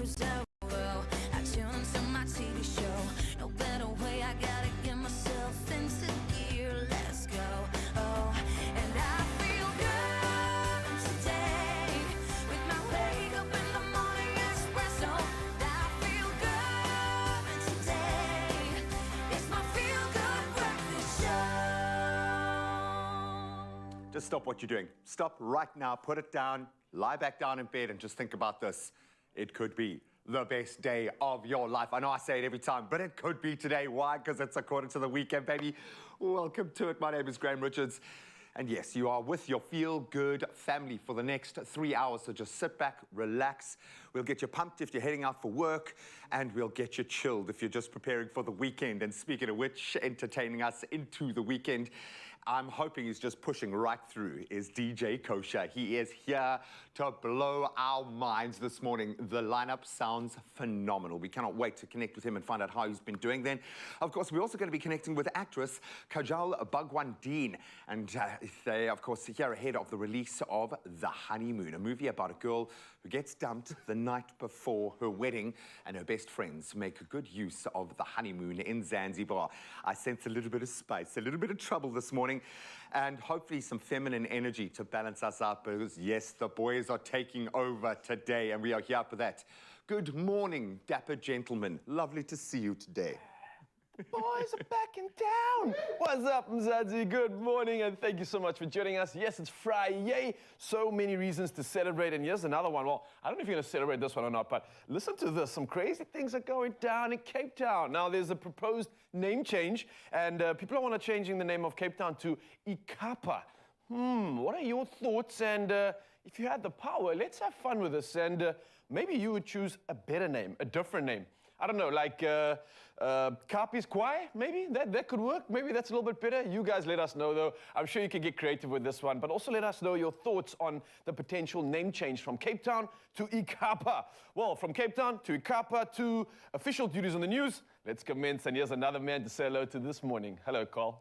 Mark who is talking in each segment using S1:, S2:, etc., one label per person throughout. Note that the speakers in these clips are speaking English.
S1: used to. I tune to my TV show. No better way, I gotta get myself into gear. Let's go. Oh, and I feel good today with my wake up in the morning espresso. I feel good today. It's my feel good breakfast show.
S2: Just stop what you're doing. Stop right now, put it down, lie back down in bed and just think about this. It could be the best day of your life. I know I say it every time, but it could be today. Why? Because it's a quarter to the weekend, baby. Welcome to it. My name is Graham Richards. And yes, you are with your feel-good family for the next 3 hours. So just sit back, relax. We'll get you pumped if you're heading out for work, and we'll get you chilled if you're just preparing for the weekend. And speaking of which, entertaining us into the weekend, I'm hoping he's just pushing right through, is DJ Kosher. He is here to blow our minds this morning. The lineup sounds phenomenal. We cannot wait to connect with him and find out how he's been doing then. Of course, we're also going to be connecting with actress Kajal Bhagwan-Deen. And they, of course, here ahead of the release of The Honeymoon, a movie about a girl who gets dumped the night before her wedding, and her best friends make good use of the honeymoon in Zanzibar. I sense a little bit of spice, a little bit of trouble this morning, and hopefully some feminine energy to balance us out, because yes, the boys are taking over today, and we are here for that. Good morning, dapper gentlemen. Lovely to see you today.
S3: Boys are back in town. What's up, Mzadzi? Good morning, and thank you so much for joining us. Yes, it's Friday. So many reasons to celebrate, and here's another one. Well, I don't know if you're going to celebrate this one or not, but listen to this. Some crazy things are going down in Cape Town. Now, there's a proposed name change, and people want to changing the name of Cape Town to Ikapa. What are your thoughts? And if you had the power, let's have fun with this, and maybe you would choose a better name, a different name. I don't know, like Kapi's Kwai, maybe? That could work. Maybe that's a little bit better. You guys let us know, though. I'm sure you can get creative with this one. But also let us know your thoughts on the potential name change from Cape Town to Ikapa. Well, from Cape Town to Ikapa to official duties on the news. Let's commence. And here's another man to say hello to this morning. Hello, Carl.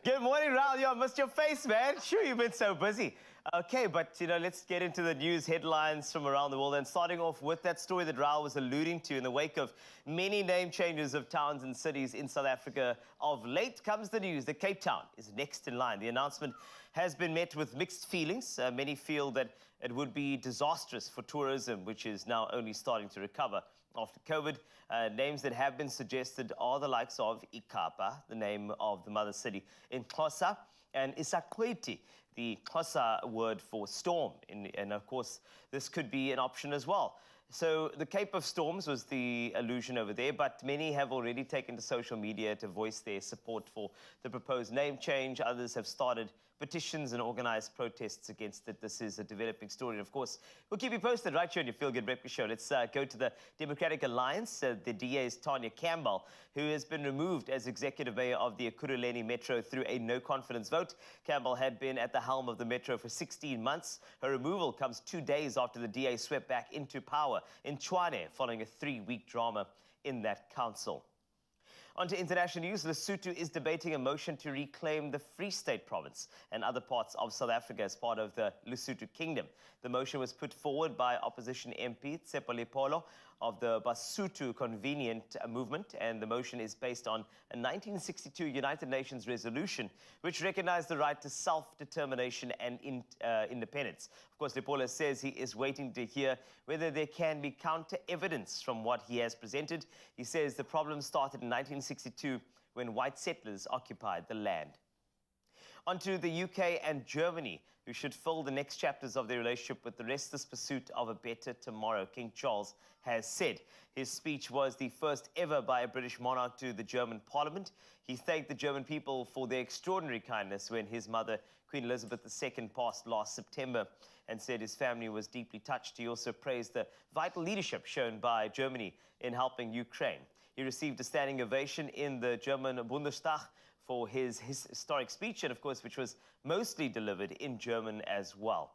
S4: Good morning, Raul. Yo, I missed your face, man. Sure, you've been so busy. Okay, but, let's get into the news headlines from around the world. And starting off with that story that Raul was alluding to, in the wake of many name changes of towns and cities in South Africa of late, comes the news that Cape Town is next in line. The announcement has been met with mixed feelings. Many feel that it would be disastrous for tourism, which is now only starting to recover after COVID. Names that have been suggested are the likes of Ikapa, the name of the mother city in Xhosa, and Isakweti, the Xhosa word for storm. And of course, this could be an option as well. So the Cape of Storms was the allusion over there, but many have already taken to social media to voice their support for the proposed name change. Others have started petitions and organized protests against it. This is a developing story. And of course, we'll keep you posted right here on your Feel Good Breakfast Show. Let's go to the Democratic Alliance. The DA's Tanya Campbell, who has been removed as executive mayor of the Ekurhuleni Metro through a no-confidence vote. Campbell had been at the helm of the Metro for 16 months. Her removal comes 2 days after the DA swept back into power in Tshwane following a 3-week drama in that council. On to international news. Lesotho is debating a motion to reclaim the Free State province and other parts of South Africa as part of the Lesotho Kingdom. The motion was put forward by opposition MP Tsepo Lepolo of the Basotho Convenient Movement, and the motion is based on a 1962 United Nations resolution which recognized the right to self-determination and independence. Of course, Lepolo says he is waiting to hear whether there can be counter-evidence from what he has presented. He says the problem started in 1962 when white settlers occupied the land. Onto the UK and Germany, who should fill the next chapters of their relationship with the restless pursuit of a better tomorrow, King Charles has said. His speech was the first ever by a British monarch to the German Parliament. He thanked the German people for their extraordinary kindness when his mother, Queen Elizabeth II, passed last September, and said his family was deeply touched. He also praised the vital leadership shown by Germany in helping Ukraine. He received a standing ovation in the German Bundestag for his historic speech, and of course, which was mostly delivered in German as well.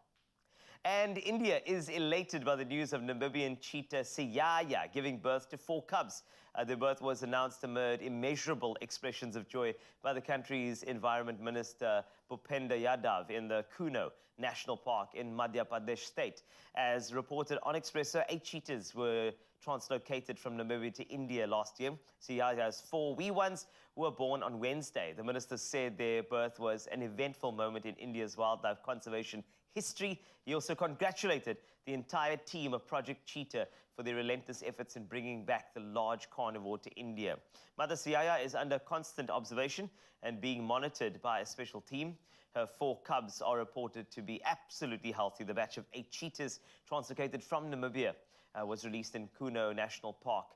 S4: And India is elated by the news of Namibian cheetah Siyaya giving birth to 4 cubs. Their birth was announced amid immeasurable expressions of joy by the country's Environment Minister Bhupender Yadav in the Kuno National Park in Madhya Pradesh state. As reported on Expresso, 8 cheetahs were translocated from Namibia to India last year. Siyaya's 4 wee ones were born on Wednesday. The minister said their birth was an eventful moment in India's wildlife conservation history. He also congratulated the entire team of Project Cheetah for their relentless efforts in bringing back the large carnivore to India. Mother Siyaya is under constant observation and being monitored by a special team. Her 4 cubs are reported to be absolutely healthy. The batch of 8 cheetahs translocated from Namibia was released in Kuno National Park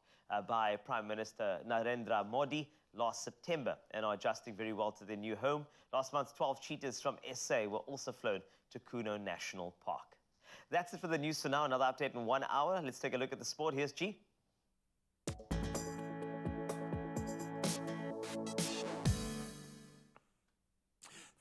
S4: by Prime Minister Narendra Modi last September and are adjusting very well to their new home. Last month, 12 cheetahs from SA were also flown to Kuno National Park. That's it for the news for now. Another update in 1 hour. Let's take a look at the sport. Here's G.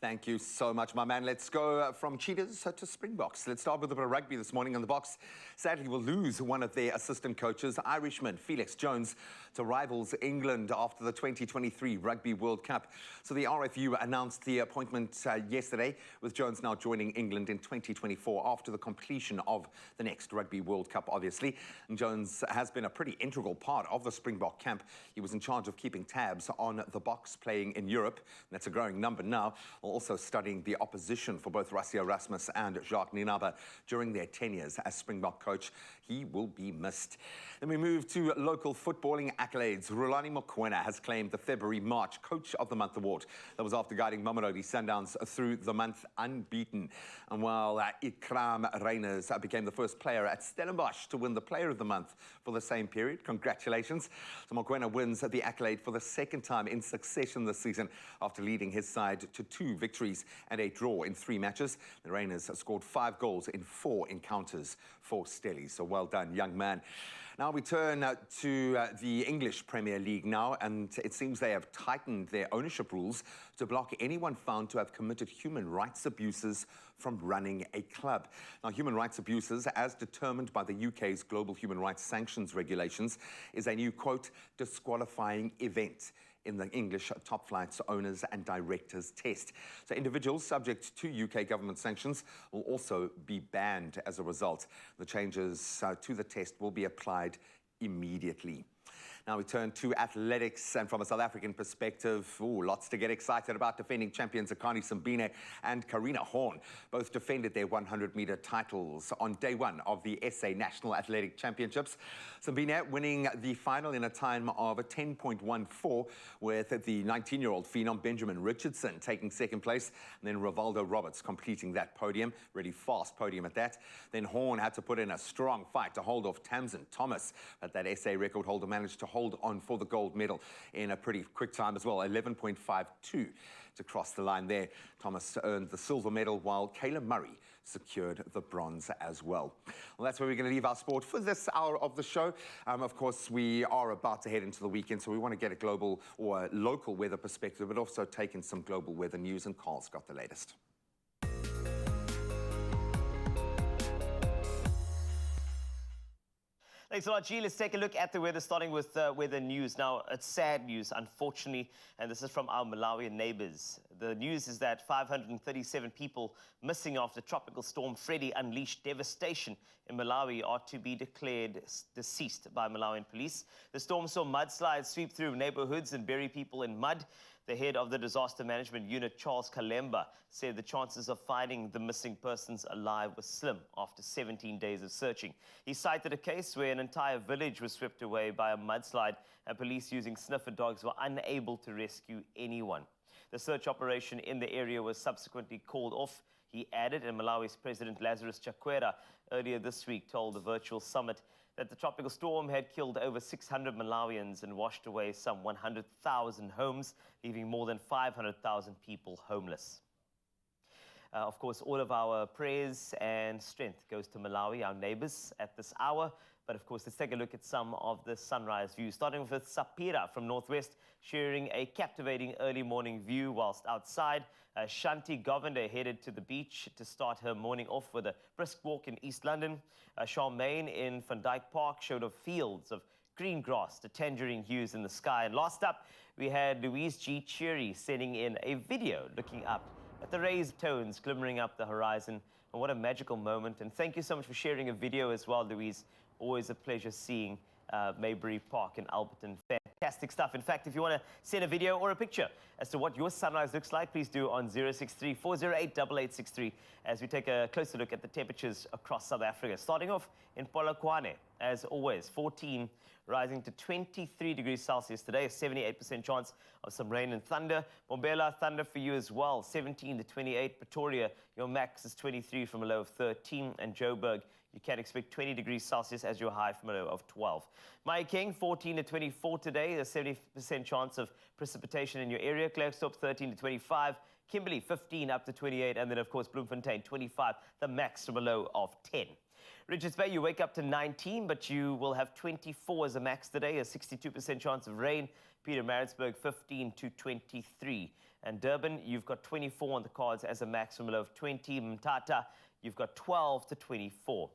S2: Thank you so much, my man. Let's go from Cheetahs to Springboks. Let's start with a bit of rugby this morning. And the Boks sadly will lose one of their assistant coaches, Irishman Felix Jones, to rivals England after the 2023 Rugby World Cup. So the RFU announced the appointment yesterday, with Jones now joining England in 2024 after the completion of the next Rugby World Cup, obviously. And Jones has been a pretty integral part of the Springbok camp. He was in charge of keeping tabs on the Boks playing in Europe. And that's a growing number now. Also studying the opposition for both Rassie Erasmus and Jacques Nienaber during their tenures as Springbok coach. He will be missed. Then we move to local footballing accolades. Rulani Mokoena has claimed the February-March Coach of the Month award. That was after guiding Mamelodi Sundowns through the month unbeaten. And while Ikram Reyners became the first player at Stellenbosch to win the Player of the Month for the same period. Congratulations. So Mokoena wins the accolade for the 2nd time in succession this season after leading his side to 2 victories and a draw in 3 matches. The Rainers scored 5 goals in 4 encounters for Stelly. So well done, young man. Now we turn to the English Premier League now, and it seems they have tightened their ownership rules to block anyone found to have committed human rights abuses from running a club. Now, human rights abuses, as determined by the UK's Global Human Rights Sanctions Regulations, is a new, quote, disqualifying event in the English top flight's owners and directors test. So individuals subject to UK government sanctions will also be banned as a result. The changes to the test will be applied immediately. Now we turn to athletics, and from a South African perspective, lots to get excited about. Defending champions Akani Simbine and Karina Horn both defended their 100-meter titles on day 1 of the SA National Athletic Championships. Simbine winning the final in a time of 10.14, with the 19-year-old phenom Benjamin Richardson taking 2nd place, and then Rivaldo Roberts completing that podium, really fast podium at that. Then Horn had to put in a strong fight to hold off Tamsin Thomas, but that SA record holder managed to hold on for the gold medal in a pretty quick time as well, 11.52 to cross the line there. Thomas earned the silver medal, while Kayla Murray secured the bronze as well. Well, that's where we're going to leave our sport for this hour of the show. Of course, we are about to head into the weekend, so we want to get a global or a local weather perspective, but also take in some global weather news, and Carl's got the latest.
S4: Thanks a lot, G. Let's take a look at the weather, starting with weather news. Now, it's sad news, unfortunately, and this is from our Malawian neighbors. The news is that 537 people missing after Tropical Storm Freddy unleashed devastation in Malawi are to be declared deceased by Malawian police. The storm saw mudslides sweep through neighborhoods and bury people in mud. The head of the Disaster Management Unit, Charles Kalemba, said the chances of finding the missing persons alive were slim after 17 days of searching. He cited a case where an entire village was swept away by a mudslide and police using sniffer dogs were unable to rescue anyone. The search operation in the area was subsequently called off, he added, and Malawi's President Lazarus Chakwera earlier this week told the virtual summit that the tropical storm had killed over 600 Malawians and washed away some 100,000 homes, leaving more than 500,000 people homeless. Of course, all of our prayers and strength goes to Malawi, our neighbors, at this hour. But of course, let's take a look at some of the sunrise views. Starting with Sapira from Northwest, sharing a captivating early morning view whilst outside. Shanti Govender headed to the beach to start her morning off with a brisk walk in East London. Charmaine in Van Dyke Park showed of fields of green grass to tangerine hues in the sky. And last up, we had Louise G. Cheery sending in a video looking up at the raised tones glimmering up the horizon. And what a magical moment. And thank you so much for sharing a video as well, Louise. Always a pleasure seeing Maybury Park in Alberton. Fantastic stuff. In fact, if you want to send a video or a picture as to what your sunrise looks like, please do on 063-408-8863 as we take a closer look at the temperatures across South Africa. Starting off in Polokwane, as always, 14 rising to 23 degrees Celsius today, a 78% chance of some rain and thunder. Mbombela, thunder for you as well, 17 to 28. Pretoria, your max is 23 from a low of 13. And Joburg, you can expect 20 degrees Celsius as your high from a low of 12. Mahikeng, 14 to 24 today, a 70% chance of precipitation in your area. Klerksdorp, 13 to 25. Kimberley, 15 up to 28. And then, of course, Bloemfontein, 25, the max from a low of 10. Richards Bay, you wake up to 19, but you will have 24 as a max today, a 62% chance of rain. Pietermaritzburg, 15 to 23. And Durban, you've got 24 on the cards as a maximum of 20. Mthatha, you've got 12 to 24.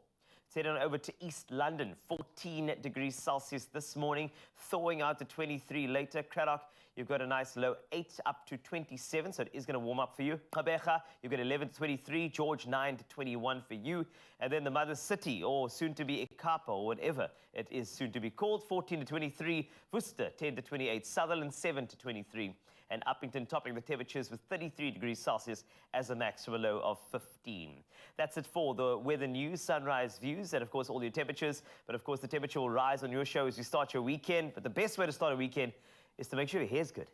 S4: Let's head on over to East London, 14 degrees Celsius this morning, thawing out to 23 later. Cradock, you've got a nice low 8 up to 27, so it is going to warm up for you. Gqeberha, you've got 11 to 23. George, 9 to 21 for you. And then the Mother City, or soon to be Ikapa, or whatever it is soon to be called, 14 to 23. Worcester, 10 to 28. Sutherland, 7 to 23. And Uppington topping the temperatures with 33 degrees Celsius as a max from a low of 15. That's it for the weather news, sunrise views, and of course all your temperatures. But of course the temperature will rise on your show as you start your weekend. But the best way to start a weekend is to make sure your hair's good.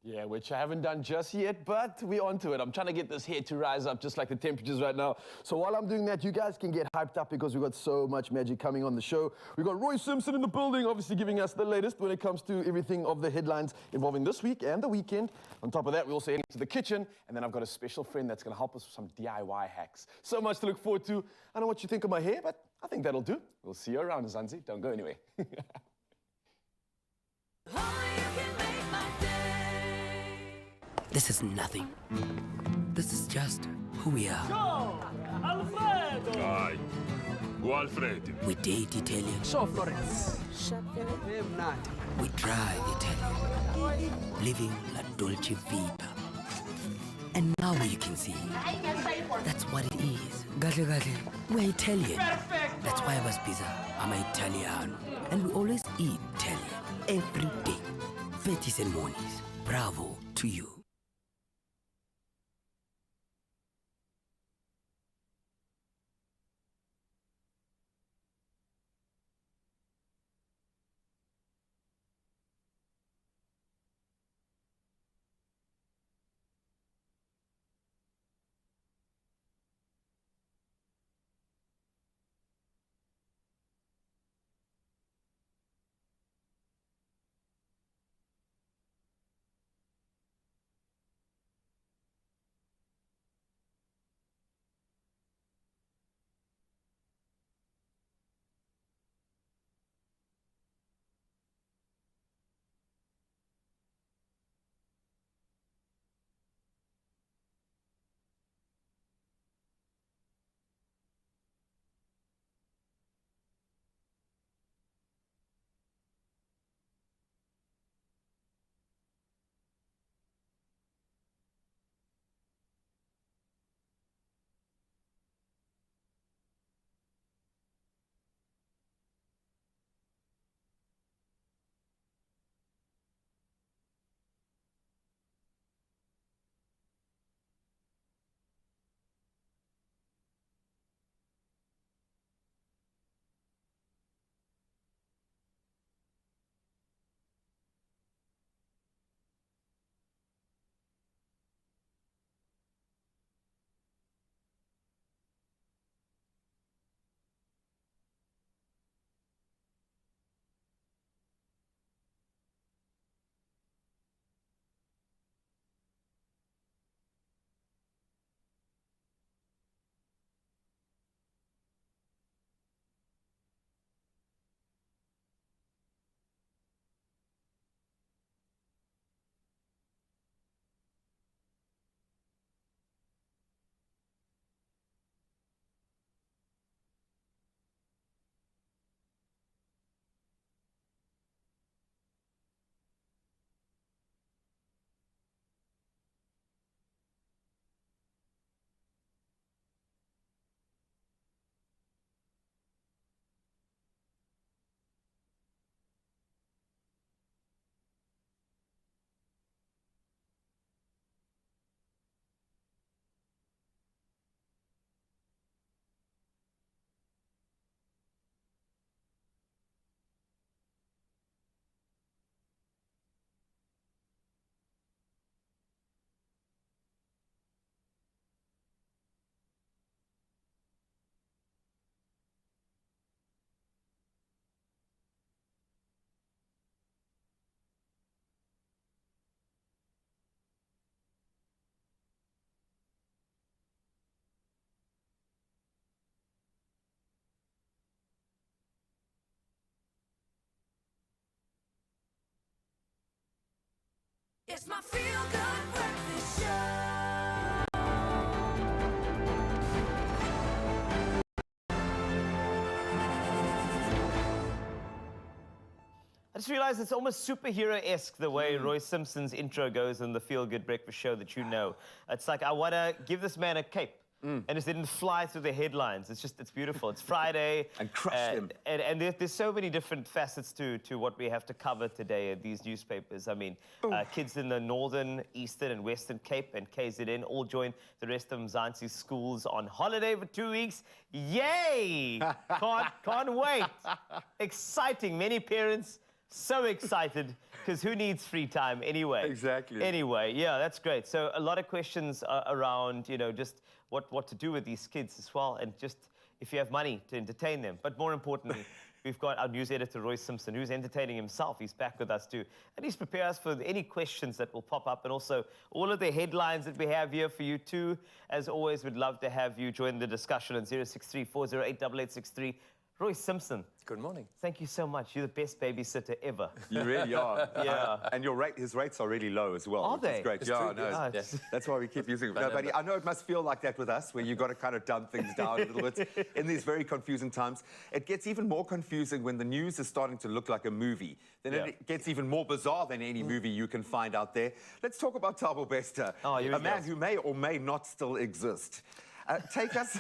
S3: Yeah, which I haven't done just yet, but we're onto it. I'm trying to get this hair to rise up just like the temperatures right now. So while I'm doing that, you guys can get hyped up because we've got so much magic coming on the show. We've got Roy Simpson in the building, obviously giving us the latest when it comes to everything of the headlines involving this week and the weekend. On top of that, we're also heading to the kitchen, and then I've got a special friend that's going to help us with some DIY hacks. So much to look forward to. I don't know what you think of my hair, but I think that'll do. We'll see you around, Zanzi. Don't go anywhere.
S5: This is nothing. This is just who we are.
S6: Go! Alfredo!
S7: Hayi, ngu-Alfred.
S5: We date Italian.
S6: So, Florence.
S5: We drive Italian. Living la dolce vita. And now you can see. That's what it is. Gahle gahle. We're Italian.
S6: Perfect!
S5: That's why I was pizza. I'm Italiano. And we always eat Italian. Every day. Fetis and mornings. Bravo to you.
S1: It's my feel-good breakfast show.
S4: I just realized it's almost superhero-esque the way Roy Simpson's intro goes in the Feel Good Breakfast Show that you know. It's like, I want to give this man a cape. And just didn't fly through the headlines. It's beautiful. It's Friday.
S2: And crush them.
S4: And there's so many different facets to what we have to cover today in these newspapers. I mean, kids in the Northern, Eastern and Western Cape and KZN all join the rest of Mzansi's schools on holiday for 2 weeks. Yay! Can't wait. Exciting. Many parents so excited, because who needs free time anyway?
S2: Exactly.
S4: Anyway, yeah, that's great. So a lot of questions around, you know, just what to do with these kids as well, and just if you have money to entertain them. But more importantly, we've got our news editor, Roy Simpson, who's entertaining himself. He's back with us too. And he's prepared us for any questions that will pop up, and also all of the headlines that we have here for you too. As always, we'd love to have you join the discussion on 063-408-8863. Roy Simpson.
S8: Good morning.
S4: Thank you so much. You're the best babysitter ever.
S2: You really are.
S4: Yeah.
S2: And his rates are really low as well.
S4: Are
S2: which
S4: they?
S2: is great.
S8: It's
S2: Yeah,
S8: true,
S2: no,
S8: yes.
S2: that's why we keep using it. No, but I know it must feel like that with us, where you've got to kind of dumb things down a little bit in these very confusing times. It gets even more confusing when the news is starting to look like a movie. Then it gets even more bizarre than any movie you can find out there. Let's talk about Thabo Bester, a man who may or may not still exist. Take us,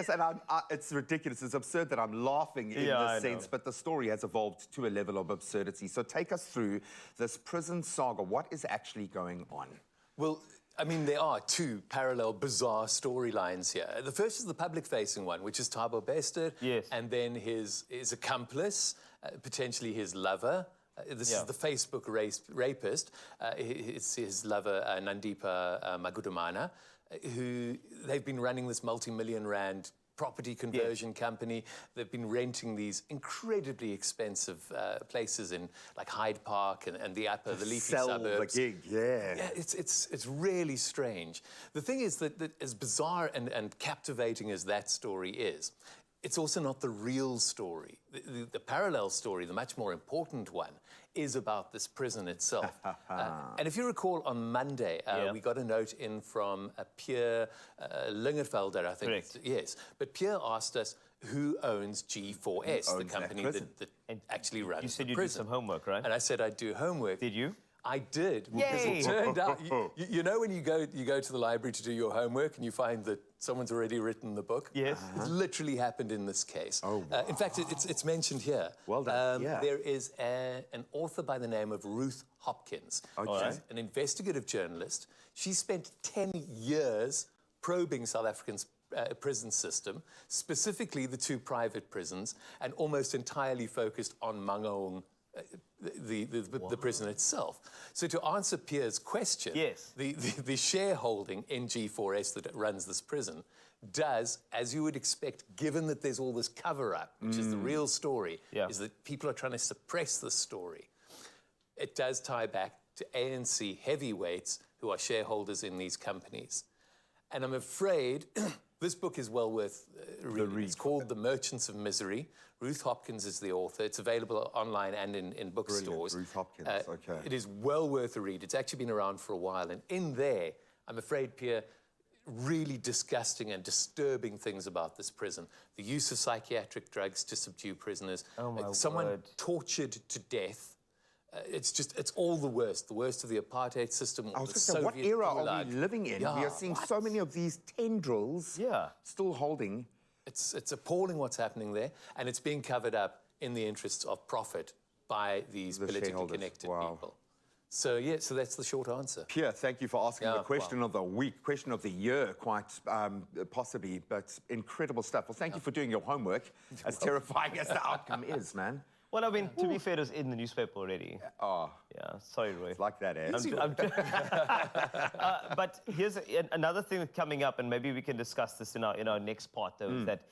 S2: and it's ridiculous, it's absurd that I'm laughing in this sense, but the story has evolved to a level of absurdity. So take us through this prison saga. What is actually going on?
S8: Well, I mean, there are two parallel, bizarre storylines here. The first is the public-facing one, which is Thabo Bester, and then his accomplice, potentially his lover. This is the Facebook rapist. It's his lover, Nandipa Magudumana, who they've been running this multi-million rand property conversion company. They've been renting these incredibly expensive places in like Hyde Park and the upper, the leafy suburbs.
S2: The gig, yeah.
S8: It's really strange. The thing is that as bizarre and captivating as that story is, it's also not the real story. The parallel story, the much more important one, is about this prison itself. And if you recall, on Monday, we got a note in from Pierre Lingervelder, I think.
S4: Correct.
S8: Yes. But Pierre asked us who owns G4S, the company that actually runs the prison.
S4: You said you did some homework, right?
S8: And I said I'd do homework.
S4: Did you?
S8: I did, because it turned out, you know when you go to the library to do your homework and you find that someone's already written the book?
S4: Yes.
S8: It literally happened in this case.
S2: Oh, wow.
S8: In fact, it's mentioned here.
S2: Well done,
S8: There is an author by the name of Ruth Hopkins.
S2: Okay.
S8: She's an investigative journalist. She spent 10 years probing South African's prison system, specifically the two private prisons, and almost entirely focused on Mangaung, the prison itself. So to answer Pierre's question, the shareholding in G4S that runs this prison does, as you would expect, given that there's all this cover-up, which is the real story, is that people are trying to suppress this story. It does tie back to ANC heavyweights who are shareholders in these companies. And I'm afraid this book is well worth reading. It's called The Merchants of Misery. Ruth Hopkins is the author. It's available online and in bookstores.
S2: Ruth Hopkins, okay.
S8: It is well worth a read. It's actually been around for a while. And in there, I'm afraid, Pierre, really disgusting and disturbing things about this prison. The use of psychiatric drugs to subdue prisoners.
S4: Oh, my
S8: someone
S4: word.
S8: tortured to death. It's all the worst of the apartheid system.
S2: I was going to say, what era are we living in?
S8: Yeah,
S2: We are seeing so many of these tendrils still holding.
S8: It's appalling what's happening there, and it's being covered up in the interests of profit by these politically connected people. So, so that's the short answer.
S2: Pierre, thank you for asking the question of the week, question of the year, quite possibly, but incredible stuff. Well, thank you for doing your homework, as terrifying as the outcome is, man.
S4: Well, I mean, to be fair, it was in the newspaper already.
S2: Oh.
S4: Yeah, sorry, Roy.
S2: It's like that, eh?
S4: But here's another thing that's coming up, and maybe we can discuss this in our next part, though, is that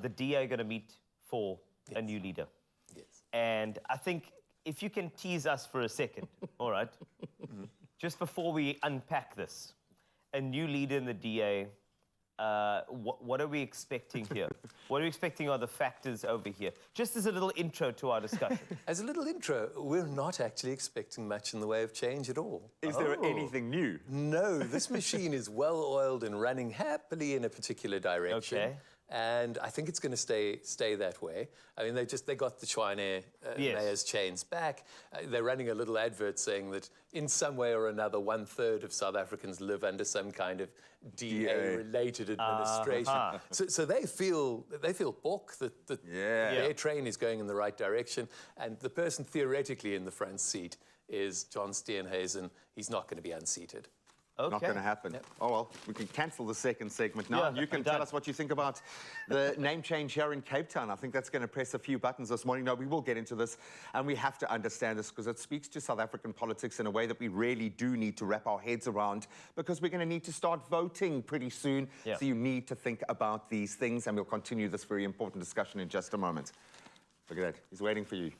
S4: the DA are going to meet for a new leader.
S8: Yes.
S4: And I think if you can tease us for a second, all right, just before we unpack this, a new leader in the DA, what are we expecting here? What are we expecting are the factors over here? Just as a little intro to our discussion.
S8: As a little intro, we're not actually expecting much in the way of change at all.
S2: Is there anything new?
S8: No, this machine is well-oiled and running happily in a particular direction.
S4: Okay.
S8: And I think it's going to stay that way. I mean, they got the China mayor's chains back. They're running a little advert saying that in some way or another, 1/3 of South Africans live under some kind of DA-related administration. So they feel balk that their train is going in the right direction. And the person theoretically in the front seat is John Steenhuisen. He's not going to be unseated.
S4: Okay.
S2: Not going to happen.
S8: Yep.
S2: Oh, well, we can cancel the second segment now.
S4: Yeah,
S2: You can
S4: I'm
S2: tell
S4: done.
S2: us what you think about the name change here in Cape Town. I think that's going to press a few buttons this morning. No, we will get into this, and we have to understand this because it speaks to South African politics in a way that we really do need to wrap our heads around, because we're going to need to start voting pretty soon.
S4: Yeah.
S2: So you need to think about these things, and we'll continue this very important discussion in just a moment. Look at that. He's waiting for you.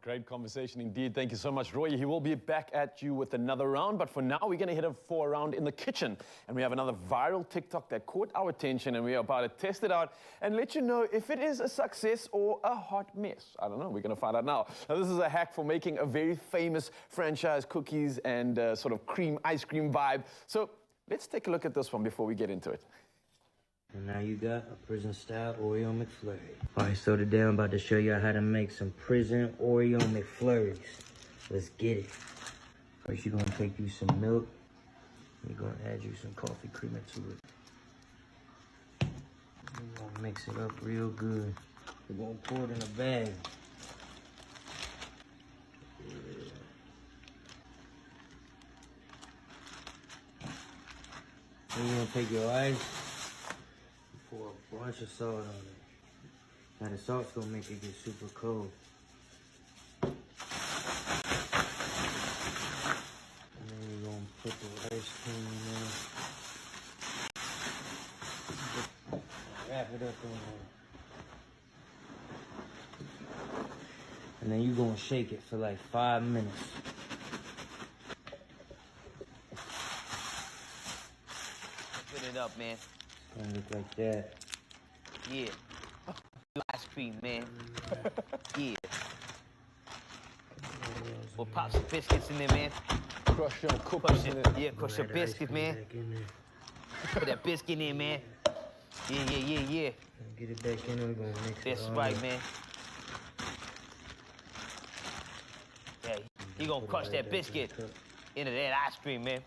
S3: Great conversation indeed. Thank you so much, Roy. He will be back at you with another round, but for now, we're going to hit him for a round in the kitchen. And we have another viral TikTok that caught our attention, and we're about to test it out and let you know if it is a success or a hot mess. I don't know. We're going to find out now. Now, this is a hack for making a very famous franchise cookies and sort of ice cream vibe. So let's take a look at this one before we get into it.
S9: And now you got a prison-style Oreo McFlurry. All right, so today I'm about to show you how to make some prison Oreo McFlurries. Let's get it. First, you're gonna take you some milk. You're gonna add you some coffee creamer to it. You're gonna mix it up real good. You're gonna pour it in a bag. Then you're gonna take your ice. Pour a bunch of salt on it. Now the salt's gonna make it get super cold. And then you're gonna put the ice cream in there. Wrap it up in there. And then you're gonna shake it for like 5 minutes.
S4: Open it up, man.
S9: It's gonna look like that.
S4: Yeah. Ice cream, man. Yeah. We'll pop some biscuits in there, man.
S3: Crush your cookies in it.
S4: Yeah, crush your
S9: Add the ice
S4: biscuit,
S9: cream
S4: man.
S9: back in there.
S4: Put that biscuit in, man. Yeah.
S9: And get it back in there. We're gonna mix it
S4: That's
S9: all
S4: right,
S9: up.
S4: man. Yeah, you gonna crush that biscuit into that ice cream, man.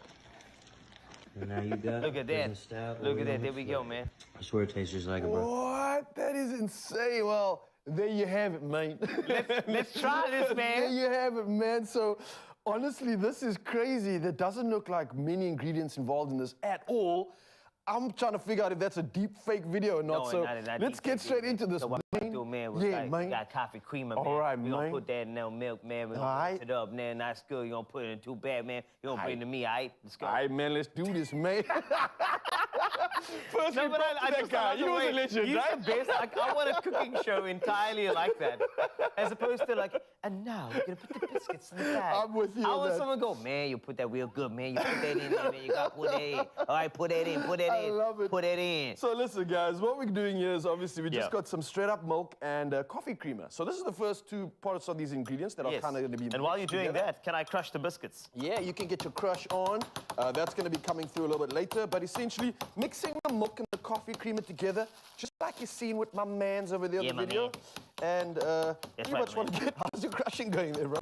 S9: And now you got
S4: Look at that.
S9: prison-style
S4: Look at
S9: Oreo
S4: that. There we go,
S9: McFlurry.
S4: man.
S9: I swear it tastes just like it, bro.
S3: What? That is insane. Well, there you have it, mate.
S4: Let's try this, man.
S3: There you have it, man. So, honestly, this is crazy. There doesn't look like many ingredients involved in this at all. I'm trying to figure out if that's a deep fake video or not.
S4: No,
S3: so
S4: not
S3: let's
S4: deep
S3: get
S4: fake
S3: straight
S4: video.
S3: into this,
S4: So what I
S3: man.
S4: do, man, was
S3: Yeah,
S4: like,
S3: man.
S4: we got coffee creamer, man.
S3: All right,
S4: we gonna
S3: man.
S4: put that in no milk, man. We
S3: All
S4: gonna
S3: right.
S4: mix it up, man. That's good. You gonna put it in too bad, man. You gonna bring it to me, all right? Let's go.
S3: All right, man, let's do this, man. First,
S4: No,
S3: we
S4: but
S3: props to
S4: I
S3: that
S4: just
S3: guy.
S4: love
S3: He
S4: the
S3: was a
S4: way-
S3: legend,
S4: he's
S3: right?
S4: the best. Like, I want a cooking show entirely like that, as opposed to like, and now we're gonna put the biscuits in the bag.
S3: I'm with you
S4: I
S3: on
S4: want
S3: that.
S4: someone to go, man. You put that real good, man. You put that in there, man. You gotta put that in. All right, put that in. Put that
S3: I
S4: in.
S3: love it.
S4: Put that in.
S3: So listen, guys, what we're doing here is obviously we just
S4: Yeah.
S3: got some straight up milk and coffee creamer. So this is the first two parts of these ingredients that are
S4: Yes.
S3: kind of going to be
S4: And while you're
S3: mixed
S4: doing
S3: together.
S4: that, can I crush the biscuits?
S3: Yeah, you can get your crush on. That's going to be coming through a little bit later. But essentially, mixing the milk and the coffee creamer together, just like you've seen with my mans over there in
S4: Yeah,
S3: the
S4: my
S3: video.
S4: man.
S3: And pretty
S4: right,
S3: much want to get, how's your crushing going there, bro?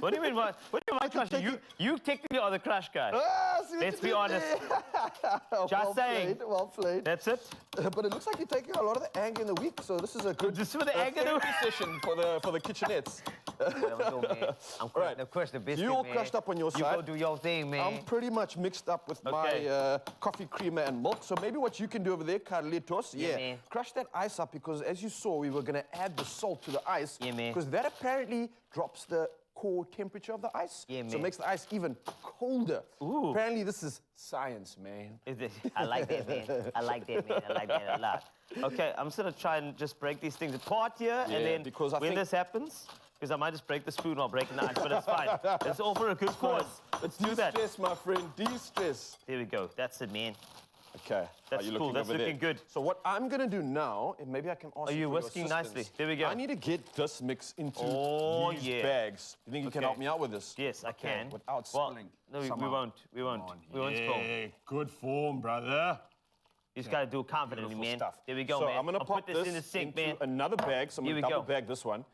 S4: What do you mean? What do you mean, crushing? You technically are the crush guy.
S3: See what
S4: Let's
S3: you
S4: be
S3: did
S4: honest.
S3: there?
S4: Just saying.
S3: Played, well played.
S4: That's it.
S3: But it looks like you're taking a lot of the anger in the week, so this is a good
S4: This is the anger in the
S3: therapy session for the kitchenettes.
S4: There we go, man. I'm
S3: All right.
S4: of course, the biscuit,
S3: You all
S4: man.
S3: crushed up on your
S4: You
S3: side.
S4: go do your thing, man.
S3: I'm pretty much mixed up with
S4: Okay.
S3: my coffee creamer and milk. So maybe what you can do over there, Carlitos,
S4: Yeah, man.
S3: crush that ice up because as you saw, we were going to add the salt to the ice.
S4: Yeah, man.
S3: Because that apparently drops the core temperature of the ice.
S4: Yeah,
S3: So it
S4: man.
S3: makes the ice even colder.
S4: Ooh.
S3: Apparently this is science, man.
S4: I like that, man. I like that, man. I like that a lot. Okay, I'm just gonna try and just break these things apart here,
S3: Yeah,
S4: and then
S3: because I
S4: when
S3: think-
S4: this happens, because I might just break the spoon while breaking the ice, but it's fine. It's all for a good cause. Let's do that.
S3: De-stress, my friend, de-stress.
S4: There we go. That's it, man.
S3: Okay.
S4: That's
S3: Are you
S4: cool.
S3: looking
S4: That's
S3: over
S4: looking
S3: there?
S4: good.
S3: So what I'm gonna do now, and maybe I can ask
S4: Are you
S3: for your
S4: whisking nicely?
S3: assistance.
S4: There we go.
S3: I need to get this mix into
S4: Oh,
S3: these
S4: yeah.
S3: bags. You think you can
S4: Okay.
S3: help me out with this?
S4: Yes, I can.
S3: Without
S4: Well,
S3: spilling.
S4: no, we
S3: somehow.
S4: won't. We won't. We won't spill.
S3: Yeah, good form, brother.
S4: You just got to do it confidently,
S3: Beautiful
S4: man.
S3: stuff.
S4: There we go,
S3: so
S4: man.
S3: I'm gonna
S4: I'll
S3: pop
S4: put this in the sink,
S3: into
S4: man.
S3: another bag. So I'm
S4: Here
S3: gonna
S4: we
S3: double
S4: go.
S3: bag this one,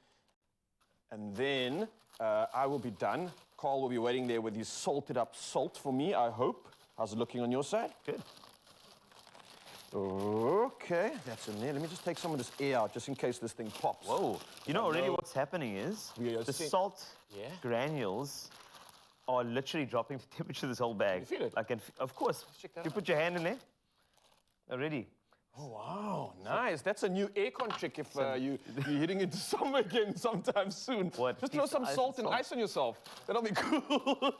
S3: and then I will be done. Carl will be waiting there with his salted up salt for me. I hope. How's it looking on your side?
S4: Good.
S3: Okay, that's in there. Let me just take some of this air out, just in case this thing pops.
S4: Whoa. You know already what's happening is
S3: We are
S4: the
S3: seeing-
S4: salt
S3: Yeah.
S4: granules are literally dropping the temperature of this whole bag.
S3: You feel it?
S4: I can, of course.
S3: check that
S4: You
S3: out.
S4: put your hand in there. Already.
S3: Oh, wow, nice. That's a new aircon trick if you're hitting into summer again sometime soon.
S4: What?
S3: Just throw
S4: Piece of
S3: some
S4: ice
S3: salt
S4: and
S3: and
S4: salt?
S3: ice on yourself. That'll be cool.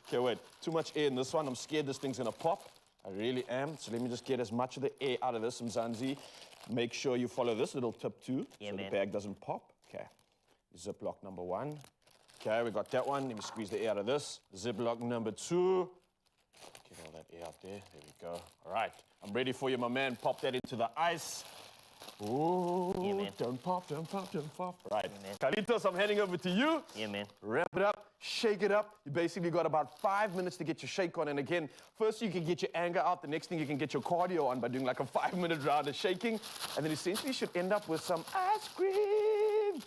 S3: Okay, wait. Too much air in this one. I'm scared this thing's gonna pop. I really am. So let me just get as much of the air out of this, Mzansi. Make sure you follow this little tip too,
S4: Yeah,
S3: so
S4: man.
S3: the bag doesn't pop. Okay. Ziploc number 1. Okay, we got that one. Let me squeeze the air out of this. Ziploc number 2. Get all that air out there. There we go. All right. I'm ready for you, my man. Pop that into the ice. Ooh,
S4: Yeah, man.
S3: don't pop, don't pop, don't pop. Right.
S4: man.
S3: Carlitos, I'm handing over to you.
S4: Yeah, man.
S3: Wrap it up, shake it up. You basically got about 5 minutes to get your shake on. And again, first you can get your anger out. The next thing you can get your cardio on by doing like a 5-minute round of shaking. And then essentially you should end up with some ice cream.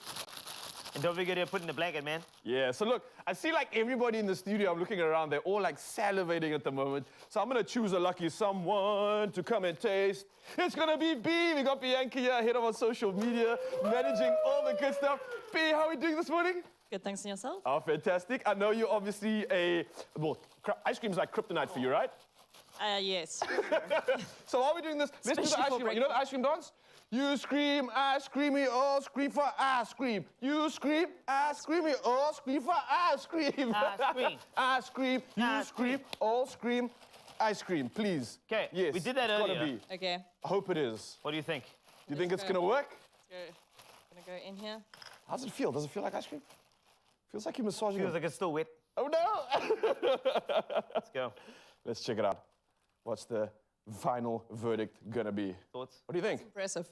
S4: And don't forget to put in the blanket, man.
S3: Yeah, so look, I see like everybody in the studio, I'm looking around, they're all like salivating at the moment. So I'm gonna choose a lucky someone to come and taste. It's gonna be B. We got Bianca here, head of our social media, managing all the good stuff. B, how are we doing this morning?
S10: Good, thanks to yourself.
S3: Oh, fantastic. I know you're obviously ice cream's like kryptonite for you, right?
S10: Yes.
S3: So while we're doing this, let's do the
S10: Especially
S3: ice
S10: for
S3: cream. You know the ice cream dance? You scream, I scream, we all scream for ice cream. You scream, I scream, we all scream for ice cream.
S4: Ice cream.
S3: I scream, you
S4: Ice
S3: scream, all scream, ice cream, please.
S4: 'Kay,
S3: Yes.
S4: we did that
S3: it's
S4: earlier.
S3: Gotta be.
S10: Okay.
S3: I hope it is.
S4: What do you think?
S3: Do you think
S10: Let's
S3: it's
S10: go.
S3: gonna work?
S10: Gonna go in here.
S3: How's it feel? Does it feel like ice cream? Feels like you're massaging
S4: Feels
S3: it.
S4: like it's still wet.
S3: Oh no!
S4: Let's go.
S3: Let's check it out. What's the final verdict gonna be?
S4: Thoughts?
S3: What do you think?
S10: Impressive.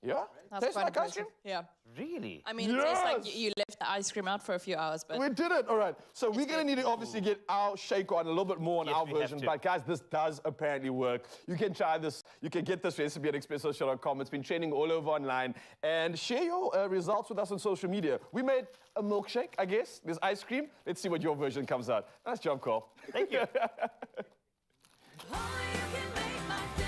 S3: Yeah?
S10: That's
S3: Tastes
S10: quite
S3: like ice
S10: impressive.
S3: cream?
S10: Yeah.
S4: Really?
S10: I mean, it tastes like
S3: Yes!
S10: you left the ice cream out for a few hours, but
S3: We did it. All right. So we're going to
S10: good.
S3: need to obviously get our shake on a little bit more on
S4: Yes,
S3: our
S4: we have
S3: version.
S4: to.
S3: But guys, this does apparently work. You can try this. You can get this recipe at expressoshow.com. It's been trending all over online. And share your results with us on social media. We made a milkshake, I guess. There's ice cream. Let's see what your version comes out. Nice job, Carl.
S4: Thank you.
S1: Only you can make my day.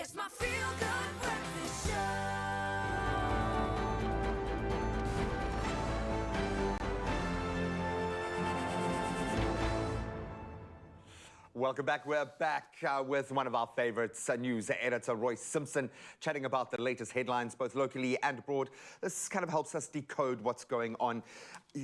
S1: It's my feel-good breakfast show.
S2: Welcome back. We're back with one of our favorites, news editor Roy Simpson, chatting about the latest headlines, both locally and abroad. This kind of helps us decode what's going on.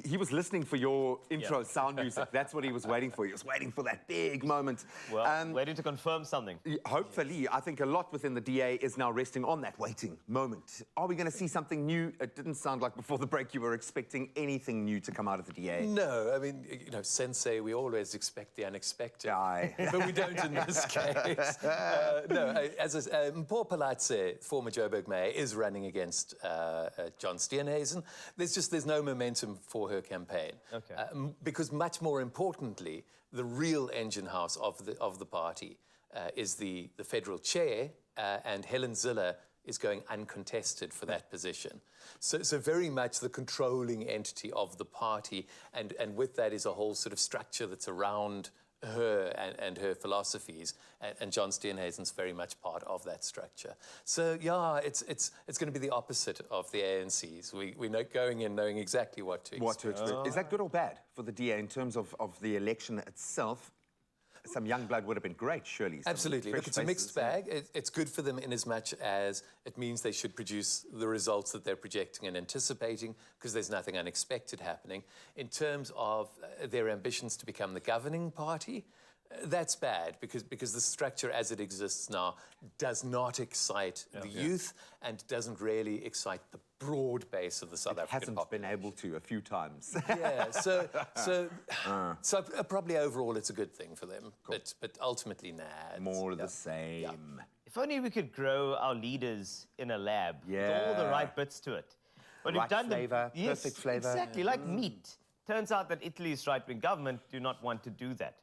S2: He was listening for your intro sound music. That's what he was waiting for. He was waiting for that big moment.
S4: Well, waiting to confirm something.
S2: Hopefully, I think a lot within the DA is now resting on that waiting moment. Are we going to see something new? It didn't sound like before the break you were expecting anything new to come out of the DA.
S8: No, I mean, you know, Sensei, we always expect the unexpected.
S2: Aye.
S8: But we don't in this case. As Mpho Palatse, former Joburg mayor, is running against John Steenhuisen. There's no momentum for her campaign.
S4: Okay.
S8: Because much more importantly, the real engine house of the party is the federal chair, and Helen Ziller is going uncontested for that position. So very much the controlling entity of the party, and with that is a whole sort of structure that's around her and her philosophies, and John Steenhuisen's very much part of that structure. So yeah, it's going to be the opposite of the ANC's. We're not going in knowing exactly what to expect.
S2: Is that good or bad for the DA in terms of the election itself? Some young blood would have been great, surely.
S8: Absolutely. Look, it's a mixed bag. It's good for them in as much as it means they should produce the results that they're projecting and anticipating, because there's nothing unexpected happening. In terms of their ambitions to become the governing party, that's bad, because the structure as it exists now does not excite the youth and doesn't really excite the broad base of the South African population.
S2: Been able to a few times.
S8: Yeah, so probably overall it's a good thing for them, but ultimately, nah.
S2: More of the same.
S8: Yeah.
S4: If only we could grow our leaders in a lab with all the right bits to it. But
S2: Right
S4: we've done
S2: flavour, perfect flavour.
S4: Exactly, like meat. Turns out that Italy's right-wing government do not want to do that.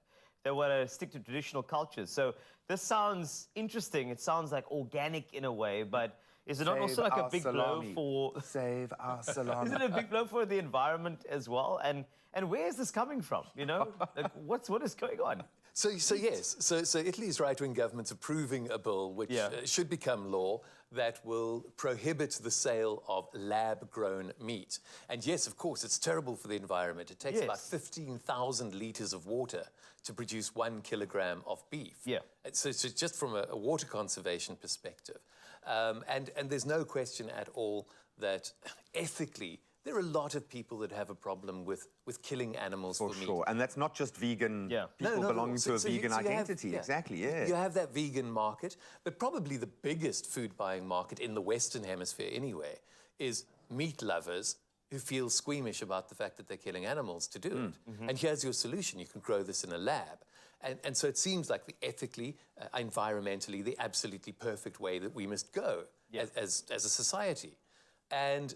S4: They want to stick to traditional cultures. So this sounds interesting. It sounds like organic in a way, but is it not also like a big blow for...
S2: Save our salami.
S4: Is it a big blow for the environment as well? And where is this coming from, you know? Like, what is going on?
S8: So yes, so Italy's right-wing government's approving a bill which should become law that will prohibit the sale of lab-grown meat. And yes, of course, it's terrible for the environment. It takes about 15,000 litres of water to produce 1 kilogram of beef.
S4: Yeah.
S8: So just from a water conservation perspective. And there's no question at all that ethically, there are a lot of people that have a problem with killing animals for meat.
S2: For sure, and that's not just vegan people belonging to a vegan identity. Exactly, yeah.
S8: You have that vegan market, but probably the biggest food buying market in the Western Hemisphere anyway is meat lovers who feel squeamish about the fact that they're killing animals to do it. And here's your solution. You can grow this in a lab. And so it seems like the ethically, environmentally, the absolutely perfect way that we must go as a society. And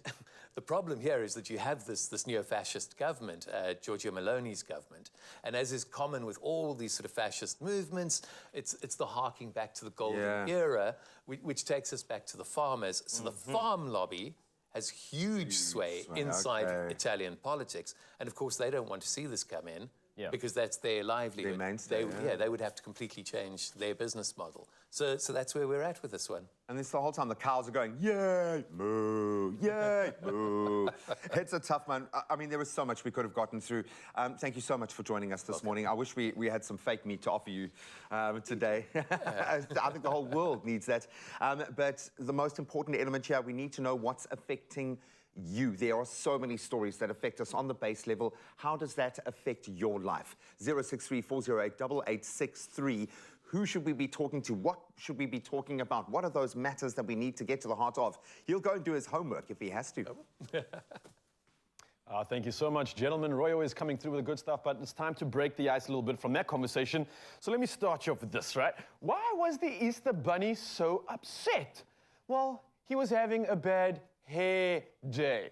S8: the problem here is that you have this neo-fascist government, Giorgia Meloni's government, and as is common with all these sort of fascist movements, it's the harking back to the golden era, which takes us back to the farmers. So the farm lobby has huge sway inside Italian politics, and of course they don't want to see this come in. Because that's their livelihood.
S2: Their mainstay,
S8: they would have to completely change their business model. So that's where we're at with this one.
S2: And this the whole time the cows are going, yay, moo, yay, moo. It's a tough one. I mean, there was so much we could have gotten through. Thank you so much for joining us this morning. I wish we had some fake meat to offer you today. I think the whole world needs that. But the most important element here, we need to know what's affecting you. There are so many stories that affect us on the base level. How does that affect your life? 063-408-8863. Who should we be talking to? What should we be talking about? What are those matters that we need to get to the heart of? He'll go and do his homework if he has to.
S3: Thank you so much, gentlemen. Roy always coming through with the good stuff, but it's time to break the ice a little bit from that conversation. So let me start you off with this, right? Why was the Easter Bunny so upset? Well, he was having a bad hair day.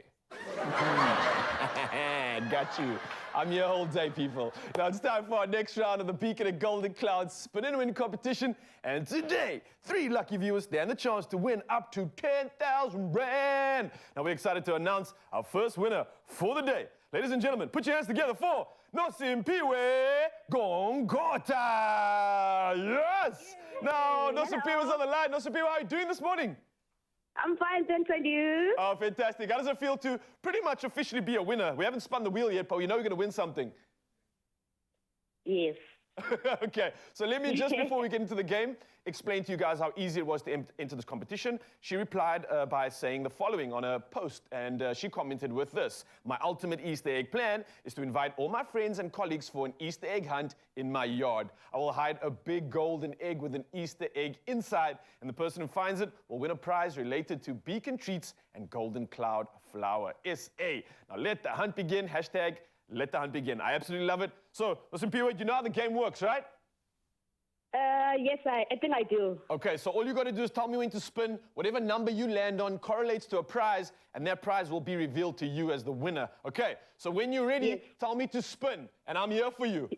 S3: got you. I'm here all day, people. Now it's time for our next round of the Beacon and Golden Cloud Spin and Win competition. And today, 3 lucky viewers stand the chance to win up to 10,000 Rand. Now we're excited to announce our first winner for the day. Ladies and gentlemen, put your hands together for Nosimpiwe Gongota. Yes! Now, Nosimpiwe's on the line. Nosimpiwe, how are you doing this morning?
S11: I'm fine, thanks, and you?
S3: Oh, fantastic. How does it feel to pretty much officially be a winner? We haven't spun the wheel yet, but we know you're going to win something.
S11: Yes.
S3: Okay, so let me, just before we get into the game, explain to you guys how easy it was to enter this competition. She replied by saying the following on a post, and she commented with this: "My ultimate Easter egg plan is to invite all my friends and colleagues for an Easter egg hunt in my yard. I will hide a big golden egg with an Easter egg inside, and the person who finds it will win a prize related to Beacon Treats and Golden Cloud Flower SA. Now let the hunt begin. Hashtag let the hunt begin." I absolutely love it. So, listen, Piwe, you know how the game works, right?
S11: Yes, I think I do.
S3: Okay, so all you got to do is tell me when to spin. Whatever number you land on correlates to a prize, and that prize will be revealed to you as the winner. Okay, so when you're ready,
S11: Yes.
S3: tell me to spin, and I'm here for you.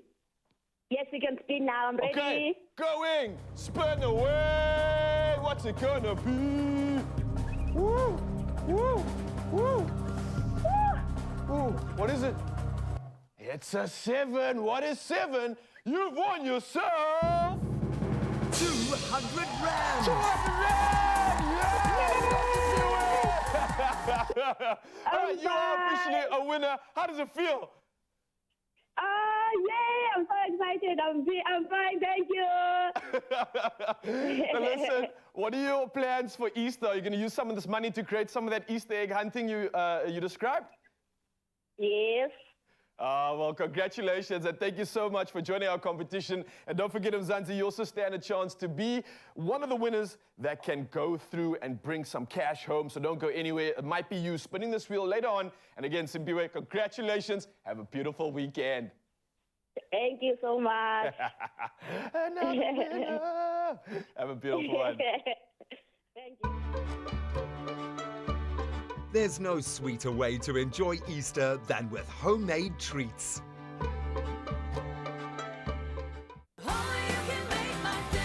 S11: Yes, you can spin now. I'm ready.
S3: Okay, going, spin away. What's it gonna be? Woo, woo, woo. Ooh, what is it? It's a 7. What is 7? You've won yourself
S5: 200 Rand!
S3: 200 Rand! Yeah! All right, you are officially a winner. How does it feel?
S11: Yay! I'm so excited. I'm fine, thank you.
S3: Now listen, what are your plans for Easter? Are you going to use some of this money to create some of that Easter egg hunting you described?
S11: Yes.
S3: Well, congratulations, and thank you so much for joining our competition. And don't forget, Mzansi, you also stand a chance to be one of the winners that can go through and bring some cash home. So don't go anywhere. It might be you spinning this wheel later on. And again, Simpiwe, congratulations. Have a beautiful weekend.
S11: Thank you so much.
S3: Another winner. Have a beautiful one.
S11: Thank you.
S12: There's no sweeter way to enjoy Easter than with homemade treats.
S1: Only you can make my day.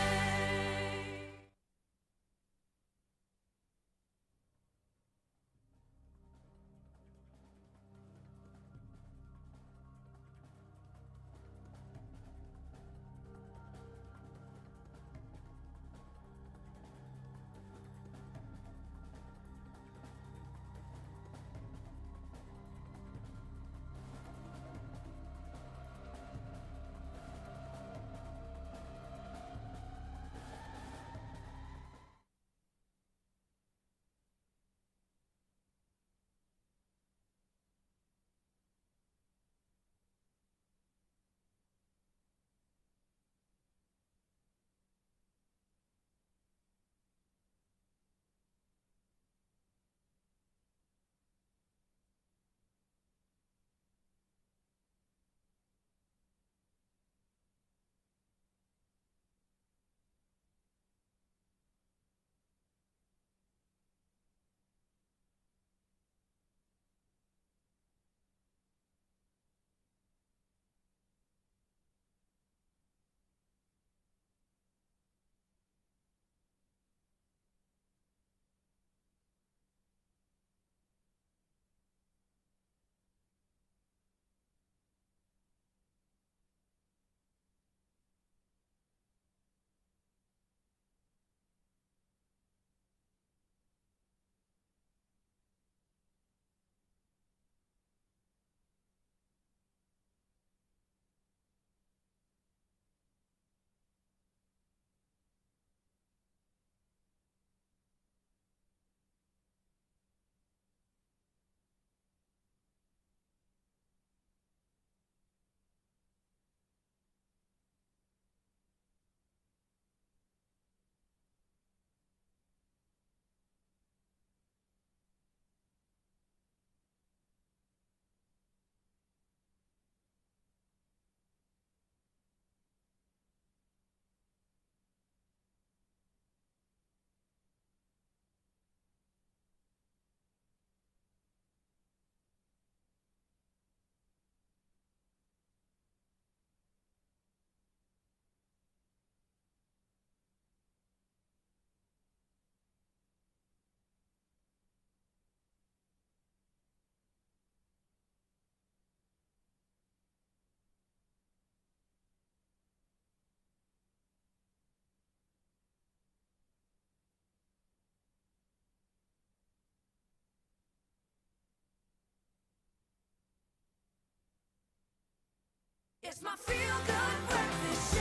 S1: It's my feel-good breakfast show.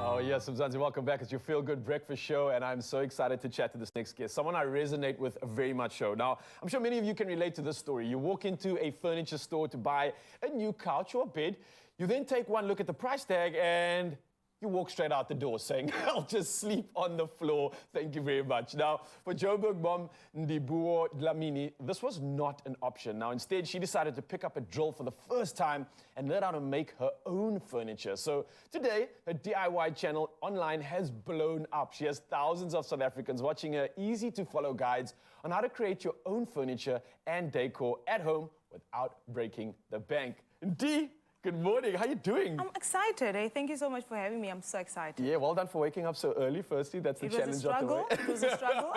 S3: Oh, yes, Mzansi, welcome back. It's your Feel Good Breakfast Show, and I'm so excited to chat to this next guest, someone I resonate with very much so. Now, I'm sure many of you can relate to this story. You walk into a furniture store to buy a new couch or bed. You then take one look at the price tag and you walk straight out the door saying, I'll just sleep on the floor. Thank you very much. Now, for Joburg mom Ndibuo Dlamini, this was not an option. Now, instead, she decided to pick up a drill for the first time and learn how to make her own furniture. So today, her DIY channel online has blown up. She has thousands of South Africans watching her easy-to-follow guides on how to create your own furniture and decor at home without breaking the bank. Ndi, good morning. How you doing?
S13: I'm excited. Thank you so much for having me. I'm so excited.
S3: Yeah, well done for waking up so early, firstly. That's the challenge of the way.
S13: It was a struggle.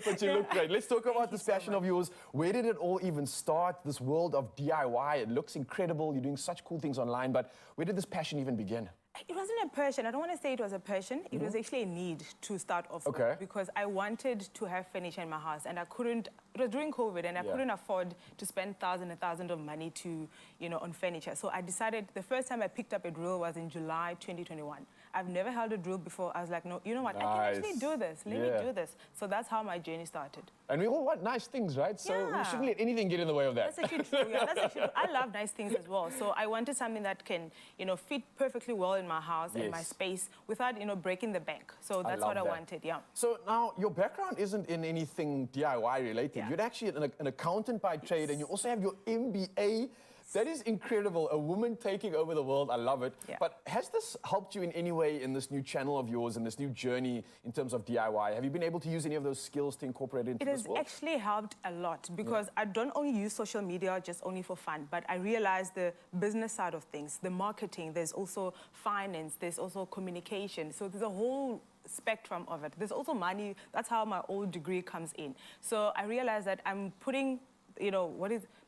S3: But you look great. Let's talk about this passion of yours. Where did it all even start, this world of DIY? It looks incredible. You're doing such cool things online, but where did this passion even begin?
S13: It wasn't a passion. I don't want to say it was a passion. It was actually a need to start off with because I wanted to have furniture in my house and I couldn't. It was during COVID and I couldn't afford to spend thousands of money to, on furniture. So I decided the first time I picked up a drill was in July 2021. I've never held a drill before. I was like, no, you know what? I can actually do this. Let me do this. So that's how my journey started.
S3: And we all want nice things, right? So we shouldn't let anything get in the way of that.
S13: That's actually true. Yeah, that's actually true. I love nice things as well. So I wanted something that can, fit perfectly well in my house and my space without, breaking the bank. So that's what I wanted, yeah.
S3: So now your background isn't in anything DIY related.
S13: Yeah.
S3: You're actually an accountant by trade and you also have your MBA. That is incredible. A woman taking over the world. I love it.
S13: Yeah.
S3: But has this helped you in any way in this new channel of yours and this new journey in terms of DIY? Have you been able to use any of those skills to incorporate into this world?
S13: It has actually helped a lot because I don't only use social media just only for fun, but I realized the business side of things, the marketing, there's also finance, there's also communication. So there's a whole spectrum of it. There's also money. That's how my old degree comes in. So I realized that I'm putting,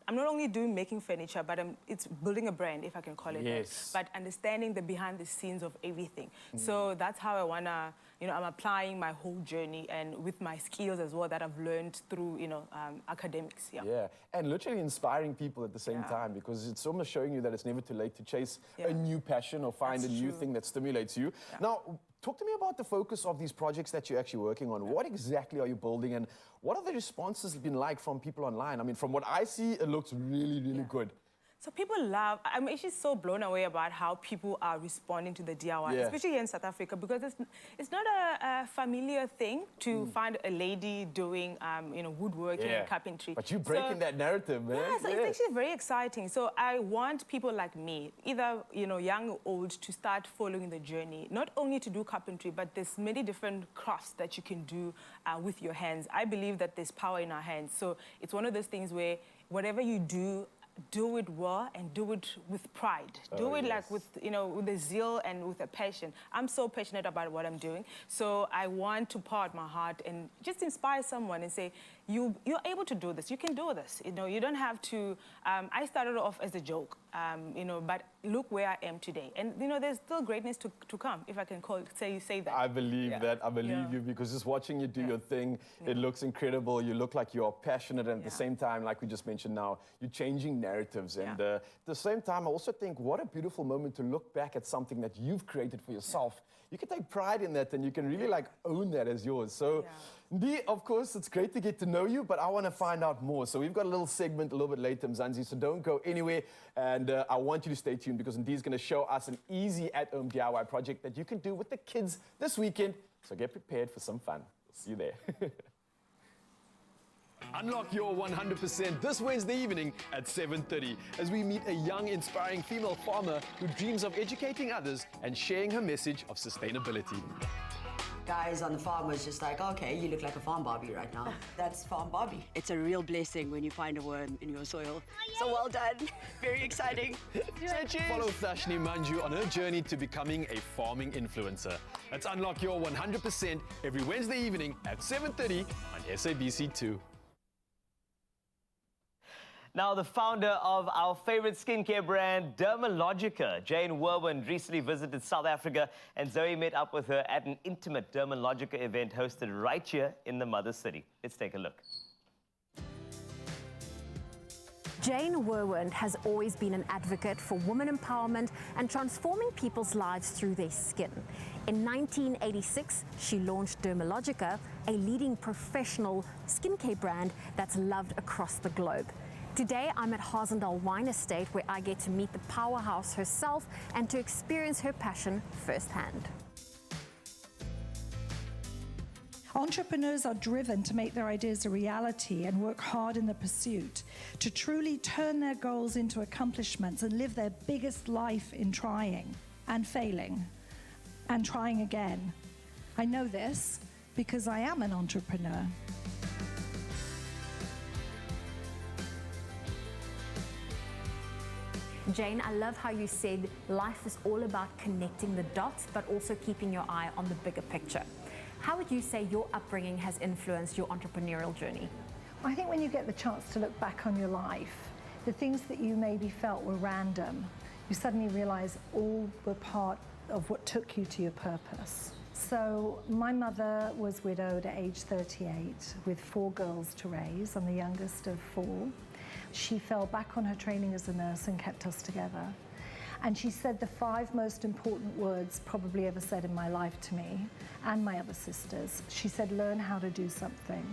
S13: I'm not only making furniture, but it's building a brand, if I can call it that, but understanding the behind the scenes of everything. So that's how I wanna, I'm applying my whole journey and with my skills as well that I've learned through, academics. Yeah,
S3: and literally inspiring people at the same time because it's almost showing you that it's never too late to chase a new passion or find a new thing that stimulates you. Now, talk to me about the focus of these projects that you're actually working on. What exactly are you building and what are the responses been like from people online? I mean, from what I see, it looks really, really good.
S13: So people love, I'm actually so blown away about how people are responding to the DIY, especially here in South Africa, because it's not a familiar thing to find a lady doing, woodworking and carpentry.
S3: But you're breaking that narrative, man.
S13: Yeah, so it's actually very exciting. So I want people like me, either, young or old, to start following the journey, not only to do carpentry, but there's many different crafts that you can do with your hands. I believe that there's power in our hands. So it's one of those things where whatever you do it well and do it with pride. Do it like with a zeal and with a passion. I'm so passionate about what I'm doing. So I want to pour out my heart and just inspire someone and say, you're able to do this. You can do this. You don't have to. I started off as a joke, but look where I am today. And there's still greatness to come, if I can say that.
S3: I believe that. I believe you because just watching you do your thing, it looks incredible. You look like you're passionate, and at the same time, like we just mentioned now, you're changing narratives. And at the same time, I also think what a beautiful moment to look back at something that you've created for yourself. You can take pride in that, and you can really own that as yours. So. Ndi, of course, it's great to get to know you, but I want to find out more. So we've got a little segment a little bit later, Mzansi, so don't go anywhere. And I want you to stay tuned because Ndi's going to show us an easy at-home DIY project that you can do with the kids this weekend. So get prepared for some fun. We'll see you there. Unlock your 100% this Wednesday evening at 7:30 as we meet a young, inspiring female farmer who dreams of educating others and sharing her message of sustainability.
S14: Guys on the farm was just like, okay, you look like a farm Barbie right now. That's farm Barbie.
S15: It's a real blessing when you find a worm in your soil. So well done. Very exciting.
S3: Follow Thashni Manju on her journey to becoming a farming influencer. Let's unlock your 100% every Wednesday evening at 7:30 on SABC2.
S4: Now, the founder of our favorite skincare brand, Dermalogica, Jane Werwin, recently visited South Africa, and Zoe met up with her at an intimate Dermalogica event hosted right here in the mother city. Let's take a look.
S16: Jane Whirlwind has always been an advocate for women empowerment and transforming people's lives through their skin. In 1986, she launched Dermalogica, a leading professional skincare brand that's loved across the globe. Today, I'm at Harsendal Wine Estate, where I get to meet the powerhouse herself and to experience her passion firsthand.
S17: Entrepreneurs are driven to make their ideas a reality and work hard in the pursuit, to truly turn their goals into accomplishments and live their biggest life in trying and failing and trying again. I know this because I am an entrepreneur.
S16: Jane, I love how you said life is all about connecting the dots, but also keeping your eye on the bigger picture. How would you say your upbringing has influenced your entrepreneurial journey?
S17: I think when you get the chance to look back on your life, the things that you maybe felt were random, you suddenly realize all were part of what took you to your purpose. So my mother was widowed at age 38 with 4 girls to raise. I'm the youngest of 4. She fell back on her training as a nurse and kept us together. And she said the 5 most important words probably ever said in my life to me and my other sisters. She said, learn how to do something.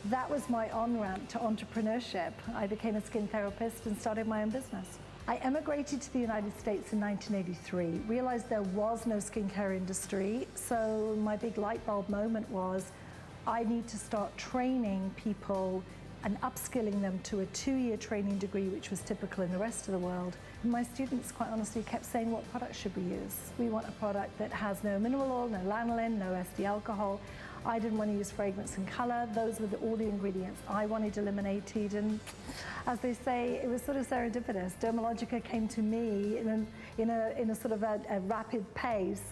S17: That was my on-ramp to entrepreneurship. I became a skin therapist and started my own business. I emigrated to the United States in 1983, realized there was no skincare industry, so my big light bulb moment was, I need to start training people and upskilling them to a 2-year training degree, which was typical in the rest of the world. My students, quite honestly, kept saying, what product should we use? We want a product that has no mineral oil, no lanolin, no SD alcohol. I didn't want to use fragrance and color. Those were all the ingredients I wanted eliminated. And as they say, it was sort of serendipitous. Dermalogica came to me in a sort of a rapid pace.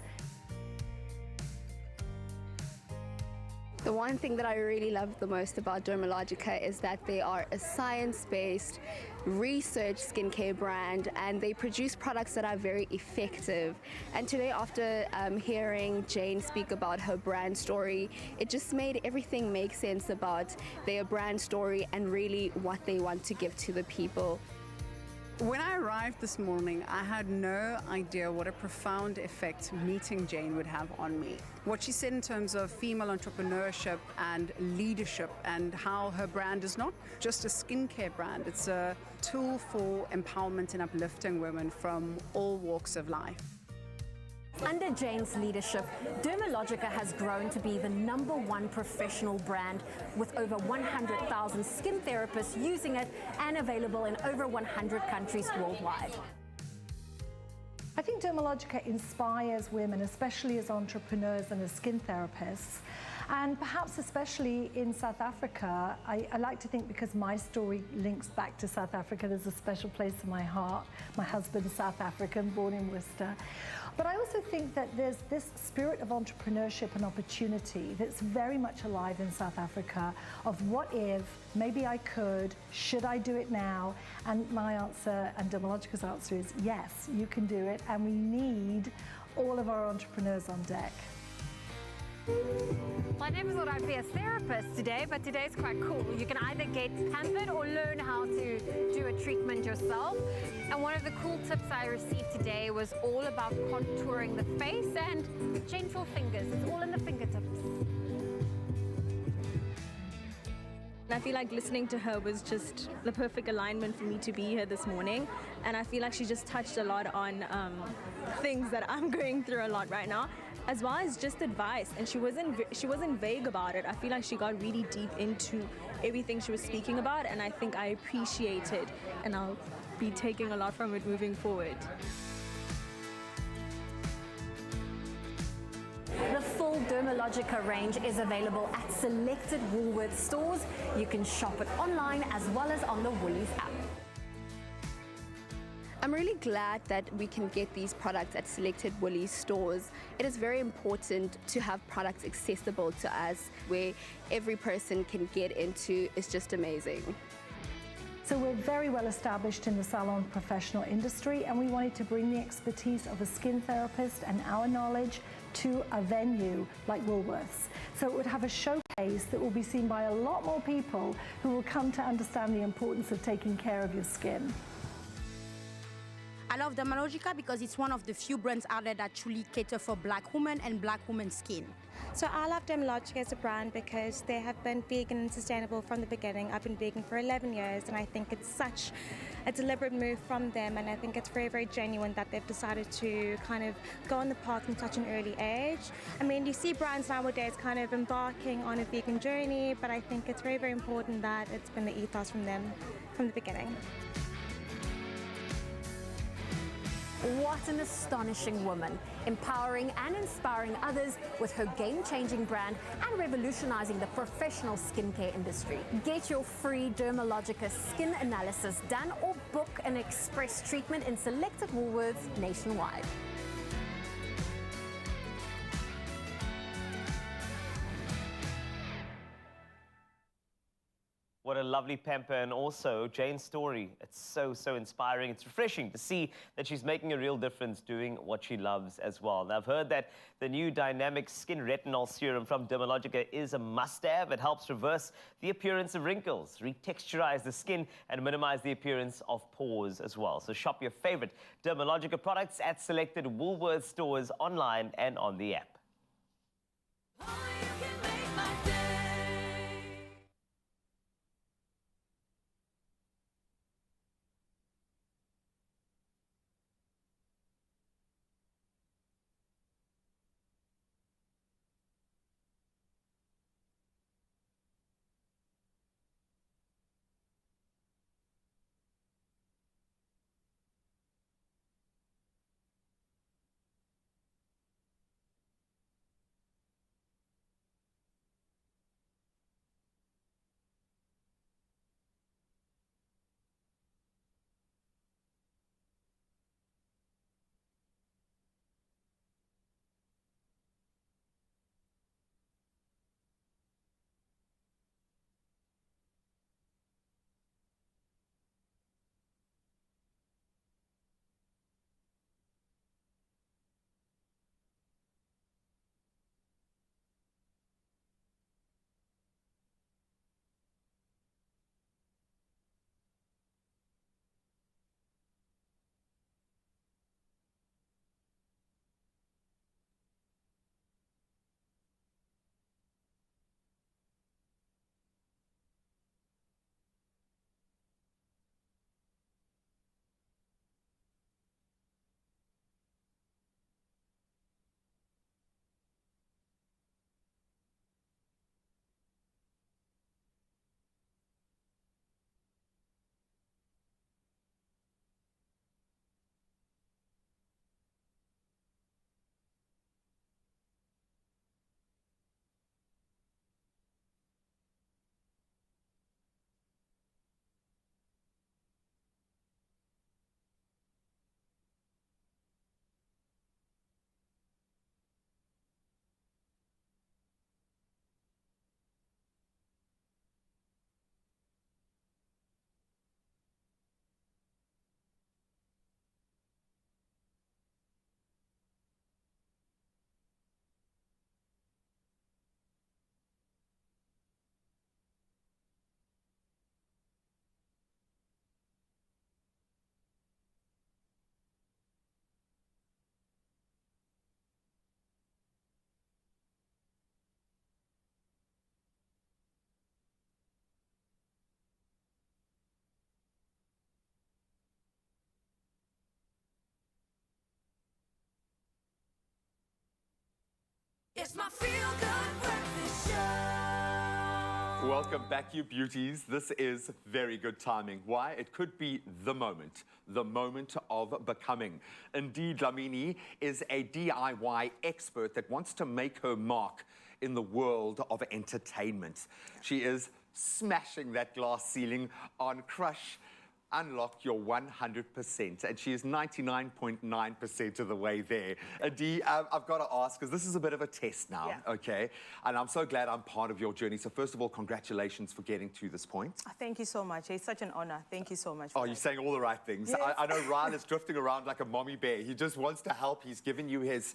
S18: The one thing that I really love the most about Dermalogica is that they are a science-based, research skincare brand, and they produce products that are very effective. And today, after hearing Jane speak about her brand story, it just made everything make sense about their brand story and really what they want to give to the people.
S19: When I arrived this morning, I had no idea what a profound effect meeting Jane would have on me. What she said in terms of female entrepreneurship and leadership and how her brand is not just a skincare brand, it's a tool for empowerment and uplifting women from all walks of life.
S16: Under Jane's leadership, Dermalogica has grown to be the #1 professional brand with over 100,000 skin therapists using it and available in over 100 countries worldwide.
S17: I think Dermalogica inspires women, especially as entrepreneurs and as skin therapists. And perhaps especially in South Africa, I like to think because my story links back to South Africa, there's a special place in my heart. My husband's South African, born in Worcester. But I also think that there's this spirit of entrepreneurship and opportunity that's very much alive in South Africa of what if, maybe I could, should I do it now? And my answer, and Dermalogica's answer is yes, you can do it, and we need all of our entrepreneurs on deck.
S16: I never thought I'd be a therapist today, but today's quite cool. You can either get pampered or learn how to do a treatment yourself. And one of the cool tips I received today was all about contouring the face and gentle fingers. It's all in the fingertips.
S20: I feel like listening to her was just the perfect alignment for me to be here this morning. And I feel like she just touched a lot on things that I'm going through a lot right now, as well as just advice. And she wasn't vague about it. I feel like she got really deep into everything she was speaking about, and I think I appreciate it, and I'll be taking a lot from it moving forward.
S16: The full Dermalogica range is available at selected Woolworths stores. You can shop it online as well as on the Woolies app.
S18: I'm really glad that we can get these products at selected Woolies stores. It is very important to have products accessible to us where every person can get into. It's just amazing.
S17: So we're very well established in the salon professional industry, and we wanted to bring the expertise of a skin therapist and our knowledge to a venue like Woolworths. So it would have a showcase face that will be seen by a lot more people who will come to understand the importance of taking care of your skin.
S21: I love Dermalogica because it's one of the few brands out there that truly cater for black women and black women's skin.
S20: So I love Dermalogica as a brand because they have been vegan and sustainable from the beginning. I've been vegan for 11 years and I think it's such a deliberate move from them, and I think it's very, very genuine that they've decided to kind of go on the path from such an early age. I mean, you see brands nowadays kind of embarking on a vegan journey, but I think it's very, very important that it's been the ethos from them from the beginning.
S16: What an astonishing woman, empowering and inspiring others with her game-changing brand and revolutionizing the professional skincare industry. Get your free Dermalogica skin analysis done or book an express treatment in selected Woolworths nationwide.
S4: What a lovely pamper, and also Jane's story. It's so, so inspiring. It's refreshing to see that she's making a real difference doing what she loves as well. Now, I've heard that the new dynamic skin retinol serum from Dermalogica is a must-have. It helps reverse the appearance of wrinkles, retexturize the skin, and minimize the appearance of pores as well. So shop your favorite Dermalogica products at selected Woolworths stores online and on the app.
S1: It's my feel-good breakfast show.
S2: Welcome back, you beauties. This is very good timing. Why? It could be the moment of becoming. Indeed, Lamini is a DIY expert that wants to make her mark in the world of entertainment. She is smashing that glass ceiling on Crush unlock your 100%, and she is 99.9% of the way there. Dee, I've got to ask, because this is a bit of a test now, okay? And I'm so glad I'm part of your journey. So first of all, congratulations for getting to this point.
S13: Thank you so much. It's such an honor. Thank you so much.
S2: Oh, you're saying all the right things.
S13: Yes.
S2: I know Ryan is drifting around like a mommy bear. He just wants to help. He's given you his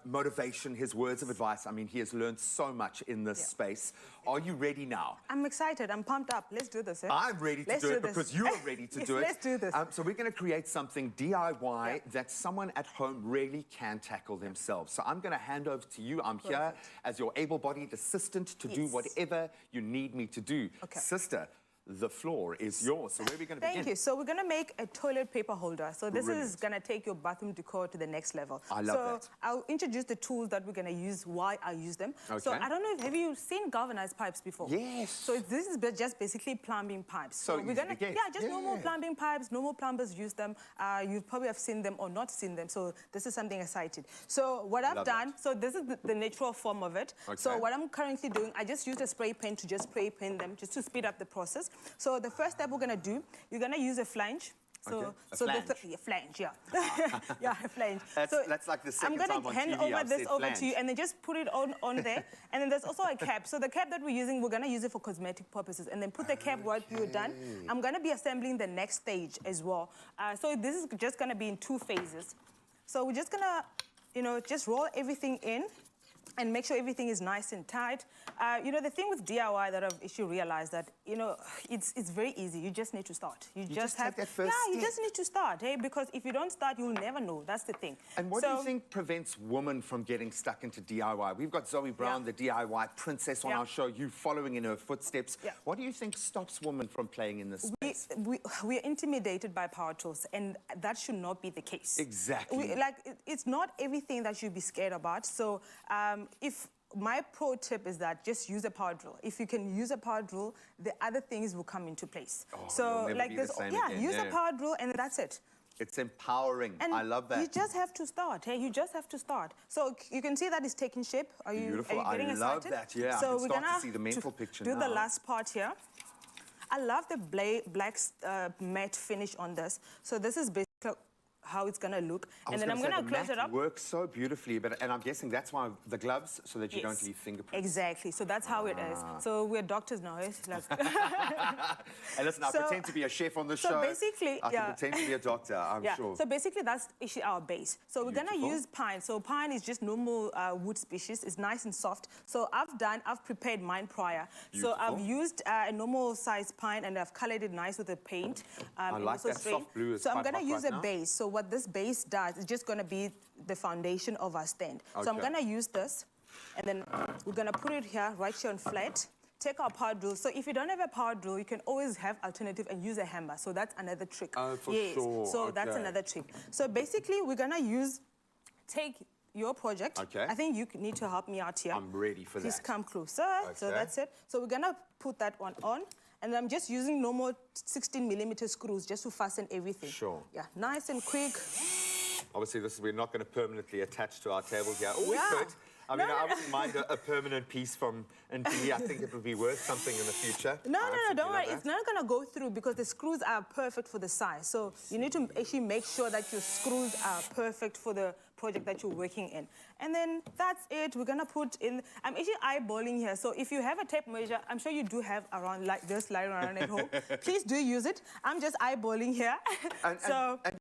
S2: motivation, his words of advice. I mean, he has learned so much in this space. Are you ready now?
S13: I'm excited. I'm pumped up. Let's do this.
S2: I'm ready to do it because you are ready to do it.
S13: Let's do this.
S2: So we're going to create something DIY that someone at home really can tackle themselves. So I'm going to hand over to you. I'm here as your able-bodied assistant to do whatever you need me to do. Sister, the floor is yours. So where are we going to begin?
S13: Thank you. So we're going to make a toilet paper holder. So this is going to take your bathroom decor to the next level.
S2: I love that.
S13: So I'll introduce the tools that we're going to use, why I use them.
S2: Okay.
S13: So I don't know, have you seen galvanized pipes before?
S2: Yes.
S13: So this is just basically plumbing pipes.
S2: So
S13: we're going to, just
S2: normal
S13: normal plumbing pipes. Normal plumbers use them. You probably have seen them or not seen them. So this is something exciting. So what I've done, so this is the natural form of it.
S2: Okay.
S13: So what I'm currently doing, I just used a spray pen to just spray pen them, just to speed up the process. So the first step we're going to do, you're going to use a flange. So,
S2: a flange?
S13: A flange, yeah. Yeah, a flange.
S2: That's like the second time on TV
S13: I'm going to hand over this over to you and then just put it on there. And then there's also a cap. So the cap that we're using, we're going to use it for cosmetic purposes. And then put the cap right through done. I'm going to be assembling the next stage as well. So this is just going to be in 2 phases. So we're just going to, just roll everything in and make sure everything is nice and tight. The thing with DIY that I've actually realized that, it's very easy. You just need to start. You just have
S2: that first
S13: you
S2: step.
S13: just need to start, hey? Because if you don't start, you'll never know. That's the thing.
S2: And what do you think prevents women from getting stuck into DIY? We've got Zoe Brown, the DIY princess on our show, you following in her footsteps. What do you think stops women from playing in this space?
S13: We're intimidated by power tools, and that should not be the case.
S2: Exactly.
S13: It's not everything that you'd be scared about. So if my pro tip is that just use a power drill. If you can use a power drill, the other things will come into place.
S2: So like this,
S13: use a power drill and that's it.
S2: It's empowering.
S13: And
S2: I love that.
S13: You just have to start. Hey, you just have to start. So you can see that it's taking shape. Are you
S2: Beautiful.
S13: getting excited?
S2: I love that. Yeah,
S13: So
S2: I can start to see the mental picture
S13: do
S2: now.
S13: the last part here. I love the black matte finish on this. So this is basically how it's going to look. And then I'm going to close it up.
S2: It works so beautifully, and I'm guessing that's why the gloves, so that you don't leave fingerprints.
S13: Exactly. So that's how it is. So we're doctors now. Eh?
S2: Hey, listen, I pretend to be a chef on the show.
S13: So basically,
S2: I can pretend to be a doctor, I'm sure.
S13: So basically, that's actually our base. So we're going to use pine. So pine is just normal wood species. It's nice and soft. So I've prepared mine prior.
S2: Beautiful.
S13: So I've used a normal size pine and I've colored it nice with the paint.
S2: I like that soft blue.
S13: So I'm going to use a base. So what this base does is just going to be the foundation of our stand. So I'm going to use this, and then we're going to put it here, right here on flat. Take our power drill. So if you don't have a power drill, you can always have alternative and use a hammer. So that's another trick.
S2: Oh, for sure.
S13: So that's another trick. So basically, we're going to take your project. I think you need to help me out here.
S2: I'm ready for that.
S13: Please come closer. So that's it. So we're going to put that one on. And I'm just using normal 16mm screws just to fasten everything.
S2: Sure.
S13: Yeah, nice and quick.
S2: Obviously, we're not going to permanently attach to our table here. Oh, we could. I mean, I wouldn't mind a permanent piece from Ndili. I think it would be worth something in the future.
S13: No, don't worry. It's not going to go through because the screws are perfect for the size. So you need to actually make sure that your screws are perfect for the project that you're working in. And then that's it. We're going to put in... I'm actually eyeballing here. So if you have a tape measure, I'm sure you do have around like this lying around at home. Please do use it. I'm just eyeballing here.
S2: And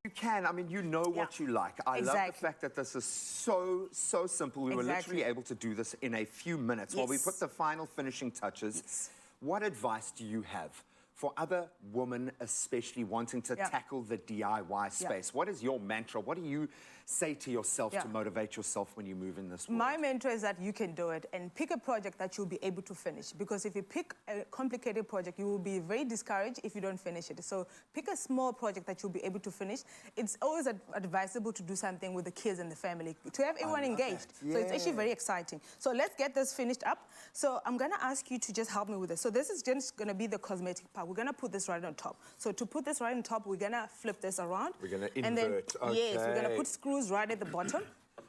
S2: you can. I mean, you know what you like. I love the fact that this is so simple. We were literally able to do this in a few minutes. While we put the final finishing touches, what advice do you have for other women, especially wanting to tackle the DIY space? What is your mantra? What do you say to yourself to motivate yourself when you move in this world?
S13: My mantra is that you can do it and pick a project that you'll be able to finish. Because if you pick a complicated project, you will be very discouraged if you don't finish it. So pick a small project that you'll be able to finish. It's always advisable to do something with the kids and the family, to have everyone engaged. So it's actually very exciting. So let's get this finished up. So I'm going to ask you to just help me with this. So this is just going to be the cosmetic part. We're going to put this right on top. So to put this right on top, we're going to flip this around.
S2: We're going to invert.
S13: And then, yes, we're going to put screws right at the bottom.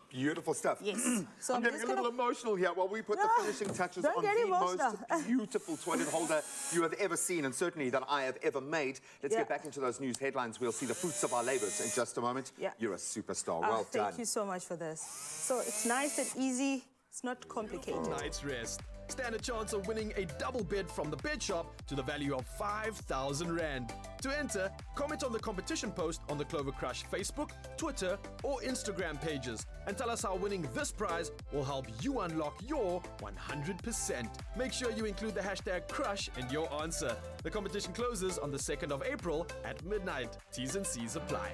S2: Beautiful stuff.
S7: Yes. So
S2: I'm getting a little emotional here while we put the finishing touches on the most beautiful toilet holder you have ever seen, and certainly that I have ever made. Let's get back into those news headlines. We'll see the fruits of our labors in just a moment.
S7: Yeah.
S2: You're a superstar. Well done.
S7: Thank you so much for this. So it's nice and easy. It's not complicated.
S3: Night's rest. Stand a chance of winning a double bed from the bed shop to the value of 5,000 Rand. To enter, comment on the competition post on the Clover Crush Facebook, Twitter, or Instagram pages and tell us how winning this prize will help you unlock your 100%. Make sure you include the hashtag Crush in your answer. The competition closes on the 2nd of April at midnight. T's and C's apply.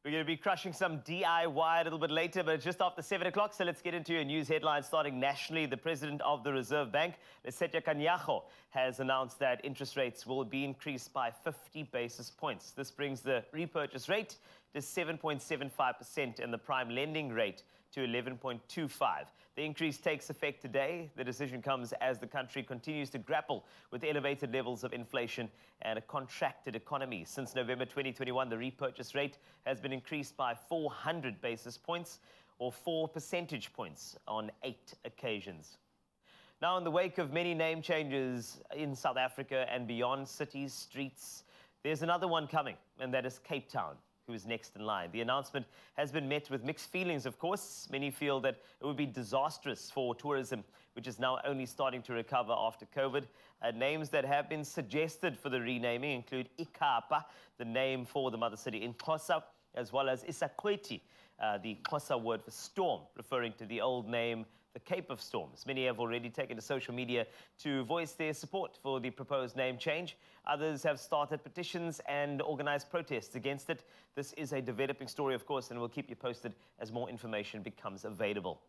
S4: We're going to be crushing some DIY a little bit later, but it's just after 7 o'clock, so let's get into your news headlines. Starting nationally, the president of the Reserve Bank, Lesetja Kganyago, has announced that interest rates will be increased by 50 basis points. This brings the repurchase rate to 7.75% and the prime lending rate to 11.25. The increase takes effect today. The decision comes as the country continues to grapple with elevated levels of inflation and a contracted economy. Since November 2021, the repurchase rate has been increased by 400 basis points or 4 percentage points on 8 occasions. Now, in the wake of many name changes in South Africa and beyond cities, streets, there's another one coming, and that is Cape Town, who is next in line. The announcement has been met with mixed feelings, of course. Many feel that it would be disastrous for tourism, which is now only starting to recover after COVID. Names that have been suggested for the renaming include Ikapa, the name for the mother city in Xhosa, as well as Isakweti, the Xhosa word for storm, referring to the old name, the Cape of Storms. Many have already taken to social media to voice their support for the proposed name change. Others have started petitions and organized protests against it. This is a developing story, of course, and we'll keep you posted as more information becomes available.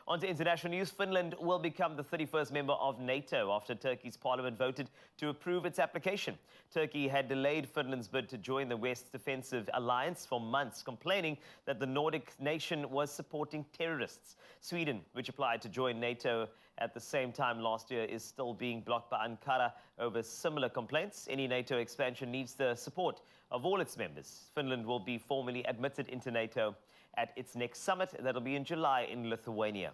S4: On to international news. Finland will become the 31st member of NATO after Turkey's parliament voted to approve its application. Turkey had delayed Finland's bid to join the West's defensive alliance for months, complaining that the Nordic nation was supporting terrorists. Sweden, which applied to join NATO at the same time last year, is still being blocked by Ankara over similar complaints. Any NATO expansion needs the support of all its members. Finland will be formally admitted into NATO at its next summit. That'll be in July in Lithuania.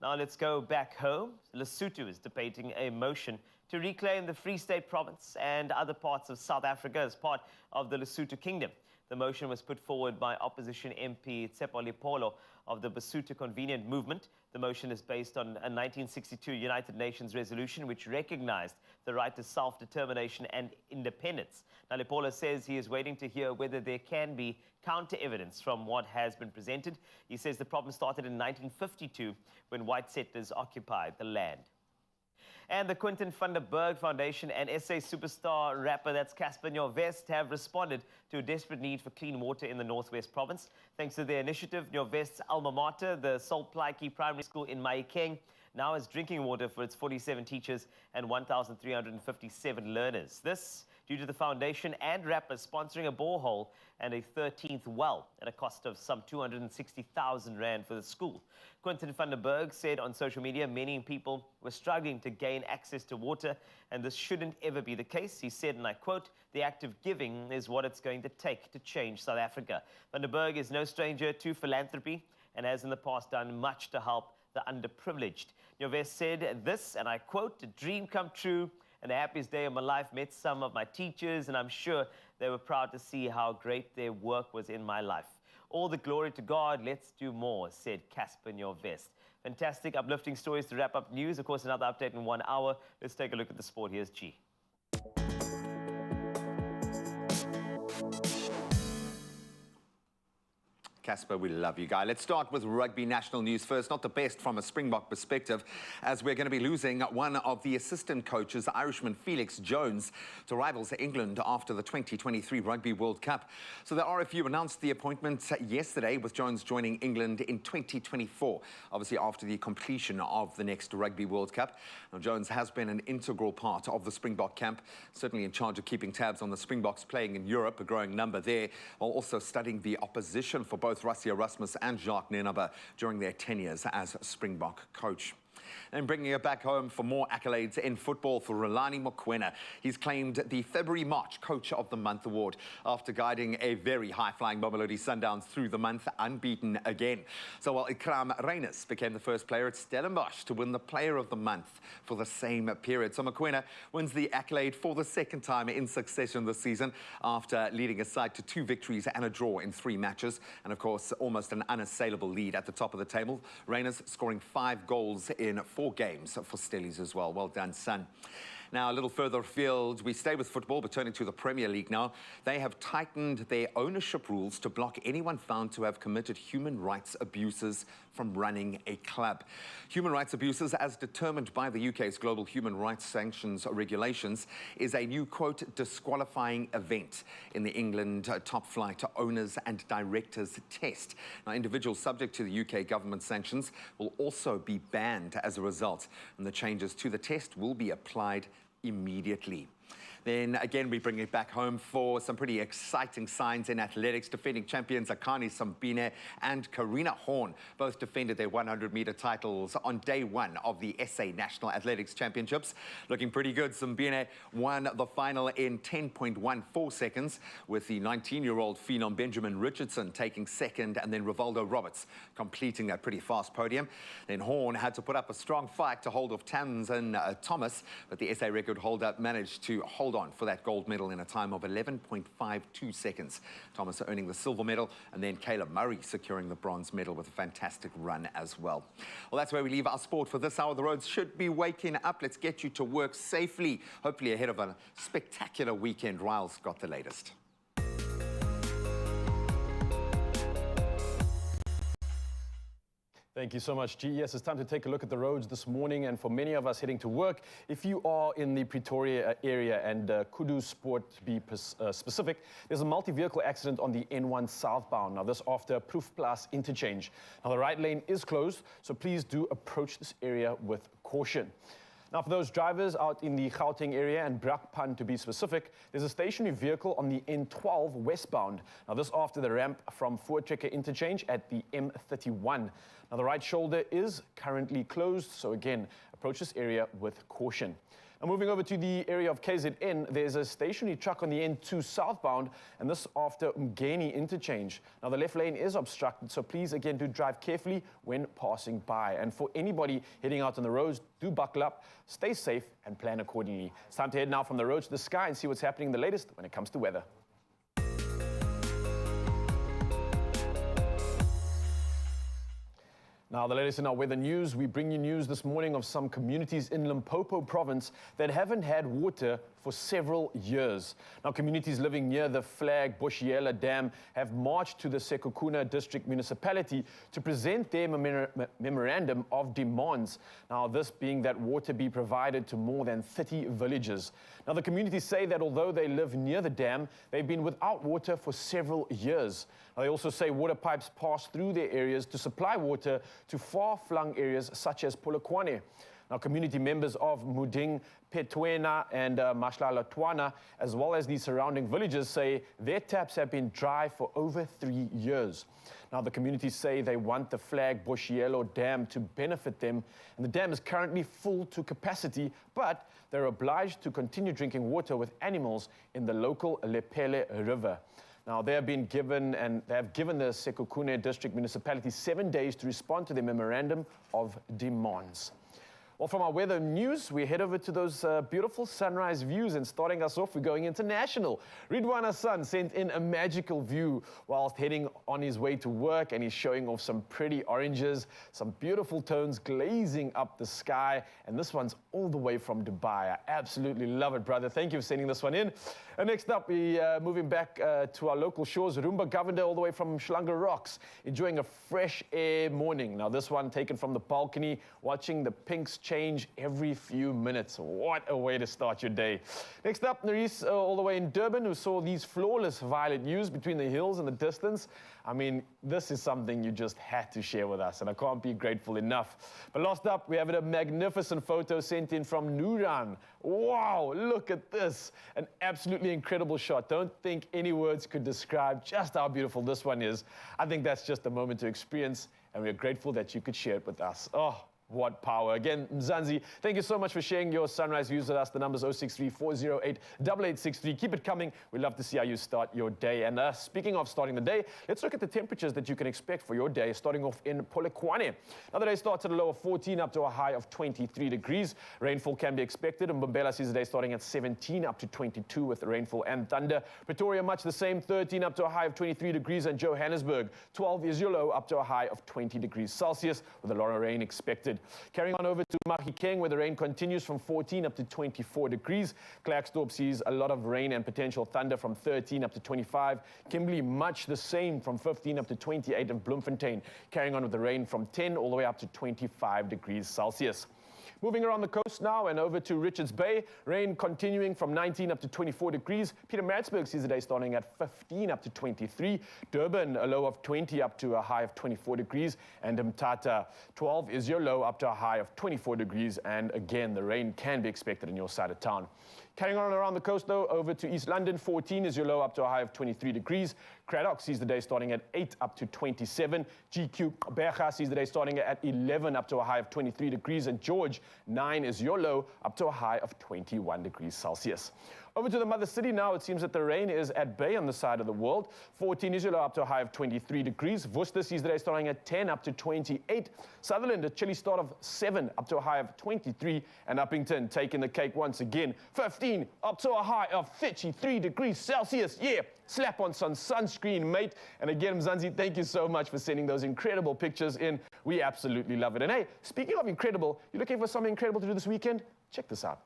S4: Now let's go back home. Lesotho is debating a motion to reclaim the Free State province and other parts of South Africa as part of the Lesotho Kingdom. The motion was put forward by opposition MP Tsepo Lipolo of the Basotho Convenient Movement. The motion is based on a 1962 United Nations resolution which recognized the right to self-determination and independence. Now, Lipolo says he is waiting to hear whether there can be counter-evidence from what has been presented. He says the problem started in 1952 when white settlers occupied the land. And the Quentin van der Berg Foundation and SA superstar rapper, that's Casper Nyovest, have responded to a desperate need for clean water in the Northwest Province. Thanks to their initiative, Nyovest's alma mater, the Solplaatjie Primary School in Mahikeng, now has drinking water for its 47 teachers and 1,357 learners. This due to the foundation and rapper sponsoring a borehole and a 13th well at a cost of some 260,000 Rand for the school. Quentin van der Berg said on social media many people were struggling to gain access to water, and this shouldn't ever be the case. He said, and I quote, "The act of giving is what it's going to take to change South Africa." Van der Berg is no stranger to philanthropy and has in the past done much to help the underprivileged. Nyovest said this, and I quote, "A dream come true and the happiest day of my life. Met some of my teachers, and I'm sure they were proud to see how great their work was in my life. All the glory to God, let's do more," said Casper Nyovest. Fantastic, uplifting stories to wrap up news. Of course, another update in 1 hour. Let's take a look at the sport. Here's G.
S2: Casper, we love you, guy. Let's start with rugby national news first. Not the best from a Springbok perspective, as we're going to be losing one of the assistant coaches, the Irishman Felix Jones, to rivals England after the 2023 Rugby World Cup. So the RFU announced the appointment yesterday, with Jones joining England in 2024, obviously after the completion of the next Rugby World Cup. Now, Jones has been an integral part of the Springbok camp, certainly in charge of keeping tabs on the Springboks playing in Europe, a growing number there, while also studying the opposition for both Rassie Erasmus and Jacques Nenaba during their tenures as Springbok coach. And bringing it back home for more accolades in football for Rulani Mokoena. He's claimed the February-March Coach of the Month award after guiding a very high-flying Mamelodi Sundowns through the month unbeaten again. So while Ikram Reyners became the first player at Stellenbosch to win the Player of the Month for the same period. So Mokoena wins the accolade for the second time in succession this season after leading his side to 2 victories and a draw in 3 matches. And of course, almost an unassailable lead at the top of the table. Reyners scoring 5 goals in 4 games for Stellies as well. Well done, son. Now, a little further afield, we stay with football, but turning to the Premier League now. They have tightened their ownership rules to block anyone found to have committed human rights abuses from running a club. Human rights abuses, as determined by the UK's global human rights sanctions regulations, is a new, quote, disqualifying event in the England top flight owners and directors test. Now, individuals subject to the UK government sanctions will also be banned as a result, and the changes to the test will be applied immediately. Then again, we bring it back home for some pretty exciting signs in athletics. Defending champions Akani Sambine and Karina Horn both defended their 100-meter titles on day 1 of the SA National Athletics Championships. Looking pretty good. Sambine won the final in 10.14 seconds, with the 19-year-old phenom Benjamin Richardson taking second, and then Rivaldo Roberts completing that pretty fast podium. Then Horn had to put up a strong fight to hold off Tamsin Thomas, but the SA record holder managed to hold on for that gold medal in a time of 11.52 seconds. Thomas earning the silver medal, and then Caleb Murray securing the bronze medal with a fantastic run as well. Well, that's where we leave our sport for this hour. The roads should be waking up. Let's get you to work safely, hopefully ahead of a spectacular weekend. Ryle's got the latest.
S3: Thank you so much, G. Yes, it's time to take a look at the roads this morning, and for many of us heading to work, if you are in the Pretoria area and Kudu Sport to be specific, there's a multi-vehicle accident on the N1 southbound. Now, this after Proof Plus interchange. Now, the right lane is closed, so please do approach this area with caution. Now, for those drivers out in the Gauteng area and Brakpan to be specific, there's a stationary vehicle on the N12 westbound. Now, this after the ramp from Voortrekker interchange at the M31. Now, the right shoulder is currently closed, so again, approach this area with caution. Now, moving over to the area of KZN, there's a stationary truck on the N2 southbound, and this after Umgeni interchange. Now, the left lane is obstructed, so please, again, do drive carefully when passing by. And for anybody heading out on the roads, do buckle up, stay safe, and plan accordingly. It's time to head now from the road to the sky and see what's happening the latest when it comes to weather. Now, the latest in our weather news, we bring you news this morning of some communities in Limpopo province that haven't had water for several years. Now, communities living near the Flag Boshiela Dam have marched to the Sekhukhune District Municipality to present their memorandum of demands. Now, this being that water be provided to more than 30 villages. Now, the communities say that although they live near the dam, they've been without water for several years. Now, they also say water pipes pass through their areas to supply water to far-flung areas such as Polokwane. Now, community members of Muding, Petwena, and Mashlalatwana, as well as the surrounding villages, say their taps have been dry for over 3 years. Now, the communities say they want the Flag Boshielo Dam to benefit them, and the dam is currently full to capacity, but they're obliged to continue drinking water with animals in the local Lepele River. Now, they have given the Sekhukhune District Municipality 7 days to respond to their memorandum of demands. Well, from our weather news, we head over to those beautiful sunrise views, and starting us off, we're going international. Ridwan Hassan sent in a magical view whilst heading on his way to work, and he's showing off some pretty oranges, some beautiful tones glazing up the sky, and this one's all the way from Dubai. I absolutely love it, brother. Thank you for sending this one in. And next up, we're moving back to our local shores, Rumba Governor, all the way from Schlanger Rocks, enjoying a fresh air morning. Now, this one taken from the balcony, watching the pinks change every few minutes. What a way to start your day. Next up, Nerys, all the way in Durban, who saw these flawless violet hues between the hills and the distance. I mean, this is something you just had to share with us, and I can't be grateful enough. But last up, we have a magnificent photo sent in from Nuran. Wow, look at this. An absolutely incredible shot. Don't think any words could describe just how beautiful this one is. I think that's just a moment to experience, and we're grateful that you could share it with us. Oh, watt power. Again, Mzansi, thank you so much for sharing your sunrise views with us. The number's 063-408-8863. Keep it coming. We love to see how you start your day. And speaking of starting the day, let's look at the temperatures that you can expect for your day, starting off in Polokwane. Now, the day starts at a low of 14 up to a high of 23 degrees. Rainfall can be expected. And Mbombela sees the day starting at 17 up to 22 with rainfall and thunder. Pretoria, much the same, 13 up to a high of 23 degrees. And Johannesburg, 12 is your low up to a high of 20 degrees Celsius with a lot of rain expected. Carrying on over to Mahikeng, where the rain continues from 14 up to 24 degrees. Klerksdorp sees a lot of rain and potential thunder from 13 up to 25. Kimberley, much the same from 15 up to 28. And Bloemfontein carrying on with the rain from 10 all the way up to 25 degrees Celsius. Moving around the coast now and over to Richards Bay. Rain continuing from 19 up to 24 degrees. Pietermaritzburg sees the day starting at 15 up to 23. Durban, a low of 20 up to a high of 24 degrees. And Mthatha, 12 is your low up to a high of 24 degrees. And again, the rain can be expected in your side of town. Carrying on around the coast, though, over to East London, 14 is your low up to a high of 23 degrees. Cradock sees the day starting at 8 up to 27. GQ Berga sees the day starting at 11 up to a high of 23 degrees. And George, 9 is your low up to a high of 21 degrees Celsius. Over to the mother city now. It seems that the rain is at bay on the side of the world. 14 is your low up to a high of 23 degrees. Worcester sees the day starting at 10 up to 28. Sutherland, a chilly start of 7 up to a high of 23. And Uppington taking the cake once again. 15 up to a high of 33 degrees Celsius. Yeah, slap on some sunscreen, mate. And again, Mzansi, thank you so much for sending those incredible pictures in. We absolutely love it. And hey, speaking of incredible, you looking for something incredible to do this weekend? Check this out.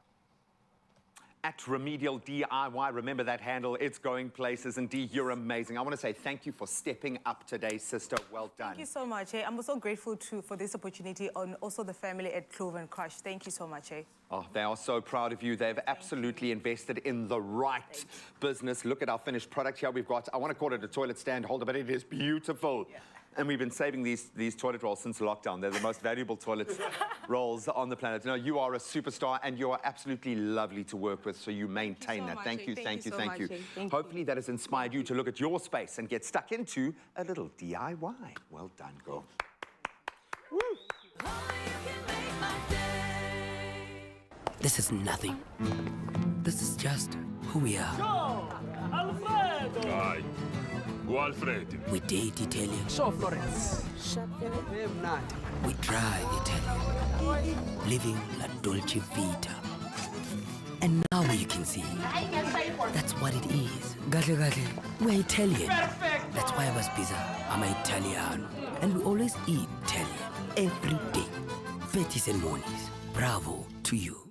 S2: At Remedial DIY. Remember that handle. It's going places. And Dee, you're amazing. I want to say thank you for stepping up today, sister. Well done.
S13: Thank you so much. I'm also grateful too for this opportunity and also the family at Clove and Crush. Thank you so much.
S2: Oh, they are so proud of you. They've absolutely invested in the right business. Look at our finished product here. We've got, I want to call it a toilet stand holder, but it is beautiful. Yeah. And we've been saving these toilet rolls since lockdown. They're the most valuable toilet rolls on the planet. No, you are a superstar and you are absolutely lovely to work with, so you maintain that. Thank you, thank you, thank you. Hopefully that has inspired you to look at your space and get stuck into a little DIY. Well done, girl. Woo.
S5: This is nothing. This is just who we are.
S6: Go, Alfredo!
S22: Vai. Go Alfredo.
S5: We date Italian.
S6: So Florence.
S5: We drive Italian. Living la dolce vita. And now you can see. That's what it is. Gahle gahle. We're Italian.
S6: Perfect.
S5: That's why I was pizza. I'm Italiano. And we always eat Italian. Every day. Fetis and mornings. Bravo to you.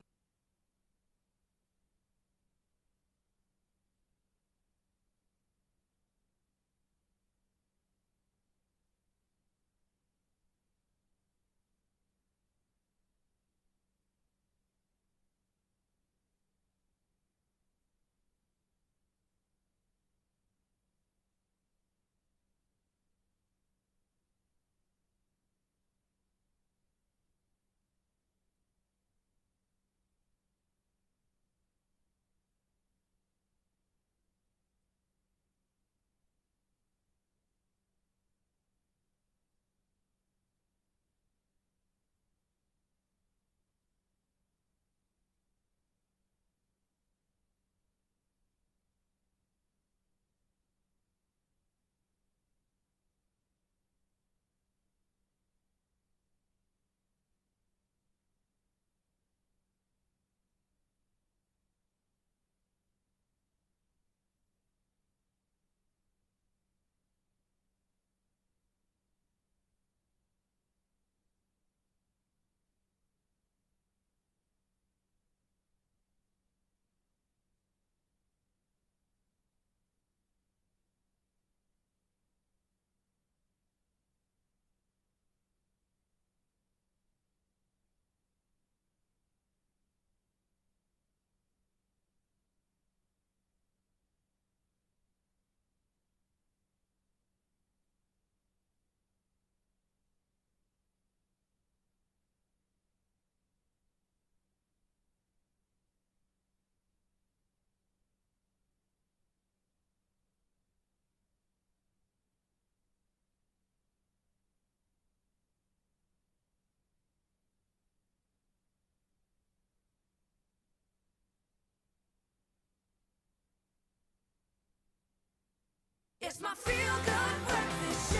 S1: It's my feel-good breakfast show.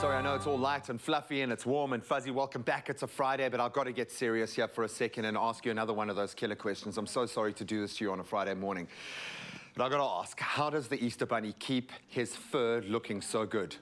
S2: Sorry, I know it's all light and fluffy and it's warm and fuzzy. Welcome back. It's a Friday, but I've got to get serious here for a second and ask you another one of those killer questions. I'm so sorry to do this to you on a Friday morning. But I've got to ask, how does the Easter Bunny keep his fur looking so good?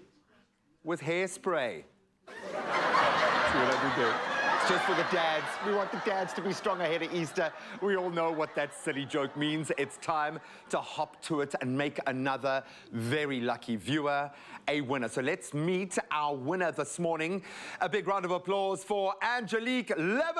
S2: With hairspray. See what I did there? It's just for the dads. We want the dads to be strong ahead of Easter. We all know what that silly joke means. It's time to hop to it and make another very lucky viewer a winner. So let's meet our winner this morning. A big round of applause for Angelique Lever!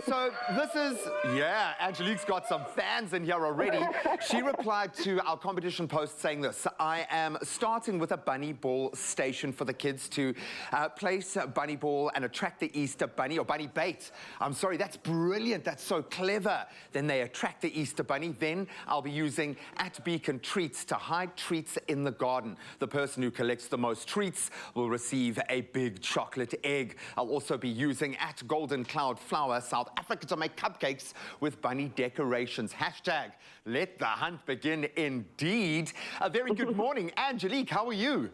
S2: So this is, yeah, Angelique's got some fans in here already. She replied to our competition post saying this: I am starting with a bunny ball station for the kids to place a bunny ball and attract the Easter bunny, or bunny bait. I'm sorry, that's brilliant. That's so clever. Then they attract the Easter bunny. Then I'll be using @Beacon Treats to hide treats in the garden. The person who collects the most treats will receive a big chocolate egg. I'll also be using @Golden Cloud Flower South Africa to make cupcakes with bunny decorations. Hashtag let the hunt begin indeed. A very good morning, Angelique. How are you?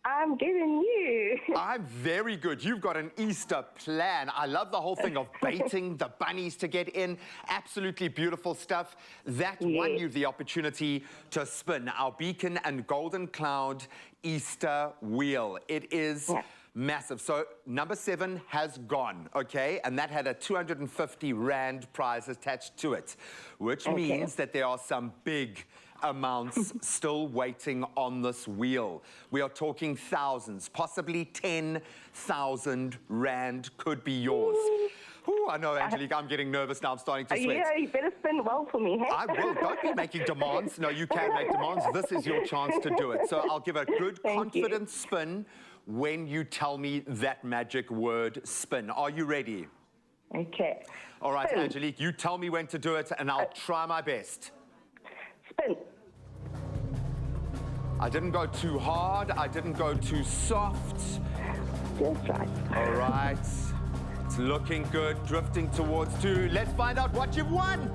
S11: I'm good, and you?
S2: I'm very good. You've got an Easter plan. I love the whole thing of baiting the bunnies to get in. Absolutely beautiful stuff. That won you the opportunity to spin our Beacon and Golden Cloud Easter wheel. It is massive. So number 7 has gone, okay? And that had a 250 Rand prize attached to it, which means that there are some big amounts still waiting on this wheel. We are talking thousands, possibly 10,000 Rand could be yours. Ooh, I know, Angelique, I'm getting nervous now. I'm starting to sweat.
S11: Yeah, you better spin well for me, hey?
S2: I will. Don't be making demands. No, you can make demands. This is your chance to do it. So I'll give a good, confident spin when you tell me that magic word spin. Are you ready?
S11: Okay.
S2: All right, Angelique, you tell me when to do it, and I'll try my best.
S11: Spin.
S2: I didn't go too hard. I didn't go too soft.
S11: Just right.
S2: All right. It's looking good, drifting towards 2. Let's find out what you've won.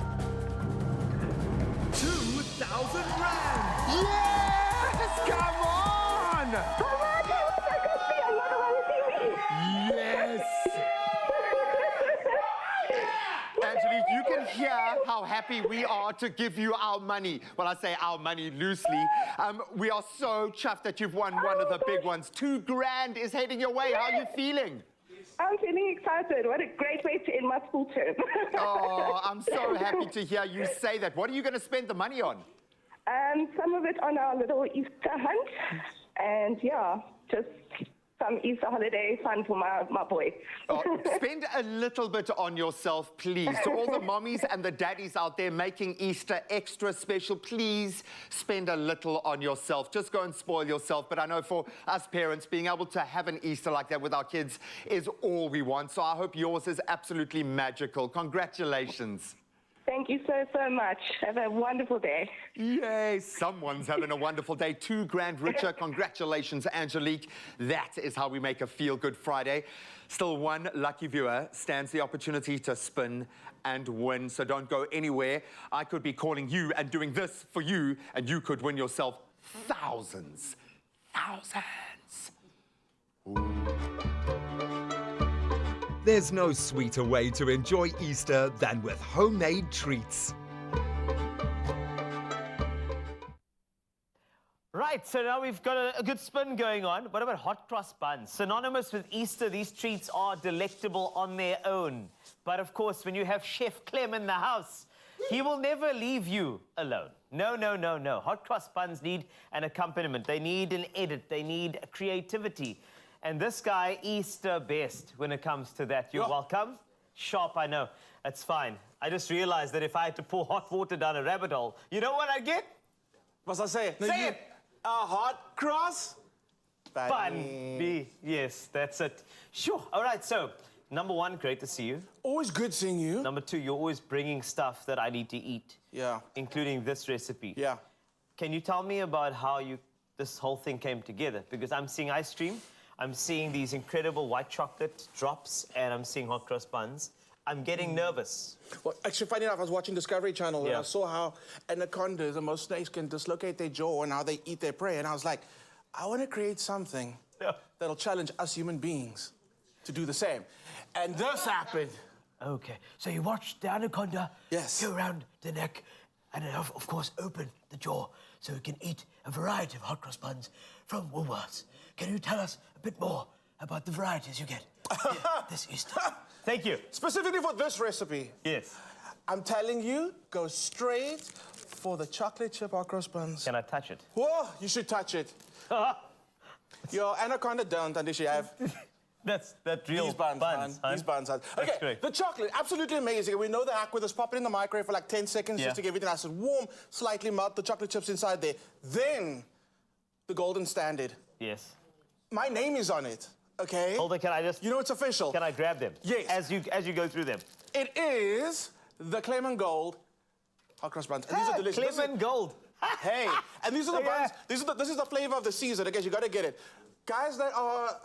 S12: 2,000 Rand!
S2: Yes! Come on! Yes! Angelique, you can hear how happy we are to give you our money. Well, I say our money loosely. We are so chuffed that you've won one of the big ones. 2 grand is heading your way. How are you feeling?
S11: I'm feeling excited. What a great way to end my school term.
S2: Oh, I'm so happy to hear you say that. What are you going to spend the money on?
S11: Some of it on our little Easter hunt. And yeah, just some Easter holiday fun for my boy.
S2: Spend a little bit on yourself, please. To all the mommies and the daddies out there making Easter extra special, please spend a little on yourself. Just go and spoil yourself. But I know for us parents, being able to have an Easter like that with our kids is all we want. So I hope yours is absolutely magical. Congratulations.
S11: Thank you so, so much. Have a wonderful day.
S2: Yay, someone's having a wonderful day. 2 grand richer. Congratulations, Angelique. That is how we make a feel-good Friday. Still, one lucky viewer stands the opportunity to spin and win, so don't go anywhere. I could be calling you and doing this for you, and you could win yourself thousands. Thousands. Ooh.
S12: There's no sweeter way to enjoy Easter than with homemade treats.
S4: Right, so now we've got a good spin going on. What about hot cross buns? Synonymous with Easter, these treats are delectable on their own. But of course, when you have Chef Clem in the house, he will never leave you alone. No, no, no, no. Hot cross buns need an accompaniment. They need an edit. They need creativity. And this guy, Easter best when it comes to that. You're welcome. Sharp, I know. That's fine. I just realized that if I had to pour hot water down a rabbit hole, you know what I get?
S3: What's I say?
S4: Say it!
S3: A hot cross
S4: bun. Yes, that's it. Sure. All right, so, number 1, great to see you.
S3: Always good seeing you.
S4: Number 2, you're always bringing stuff that I need to eat.
S3: Yeah.
S4: Including this recipe.
S3: Yeah.
S4: Can you tell me about how this whole thing came together? Because I'm seeing ice cream. I'm seeing these incredible white chocolate drops, and I'm seeing hot cross buns. I'm getting nervous.
S9: Well, actually, funny enough, I was watching Discovery Channel and
S4: Yeah.
S9: I saw how anacondas and most snakes can dislocate their jaw and how they eat their prey. And I was like, I want to create something that'll challenge us human beings to do the same. And this happened.
S10: Okay, so you watch the anaconda go around the neck and then, of course, open the jaw so it can eat a variety of hot cross buns from Woolworths. Can you tell us a bit more about the varieties you get this Easter?
S4: Thank you.
S9: Specifically for this recipe.
S4: Yes.
S9: I'm telling you, go straight for the chocolate chip hot cross buns.
S4: Can I touch it?
S9: Whoa, you should touch it. Your anaconda don't, unless you have.
S4: That's real
S9: These buns,
S4: buns,
S9: man. These buns. Okay,
S4: great.
S9: the chocolate, absolutely amazing. We know the hack with us. Pop it in the microwave for like 10 seconds just to get everything nice and warm, slightly melt the chocolate chips inside there. Then, the golden standard.
S4: Yes.
S9: My name is on it, okay?
S4: Hold on, can I just...
S9: You know it's official.
S4: Can I grab them?
S9: Yes.
S4: As you go through them.
S9: It is the Clement Gold hot cross buns. And these are delicious.
S4: Clement Gold.
S9: Hey, and these are the buns. This is the flavor of the season. I guess you got to get it. Guys that are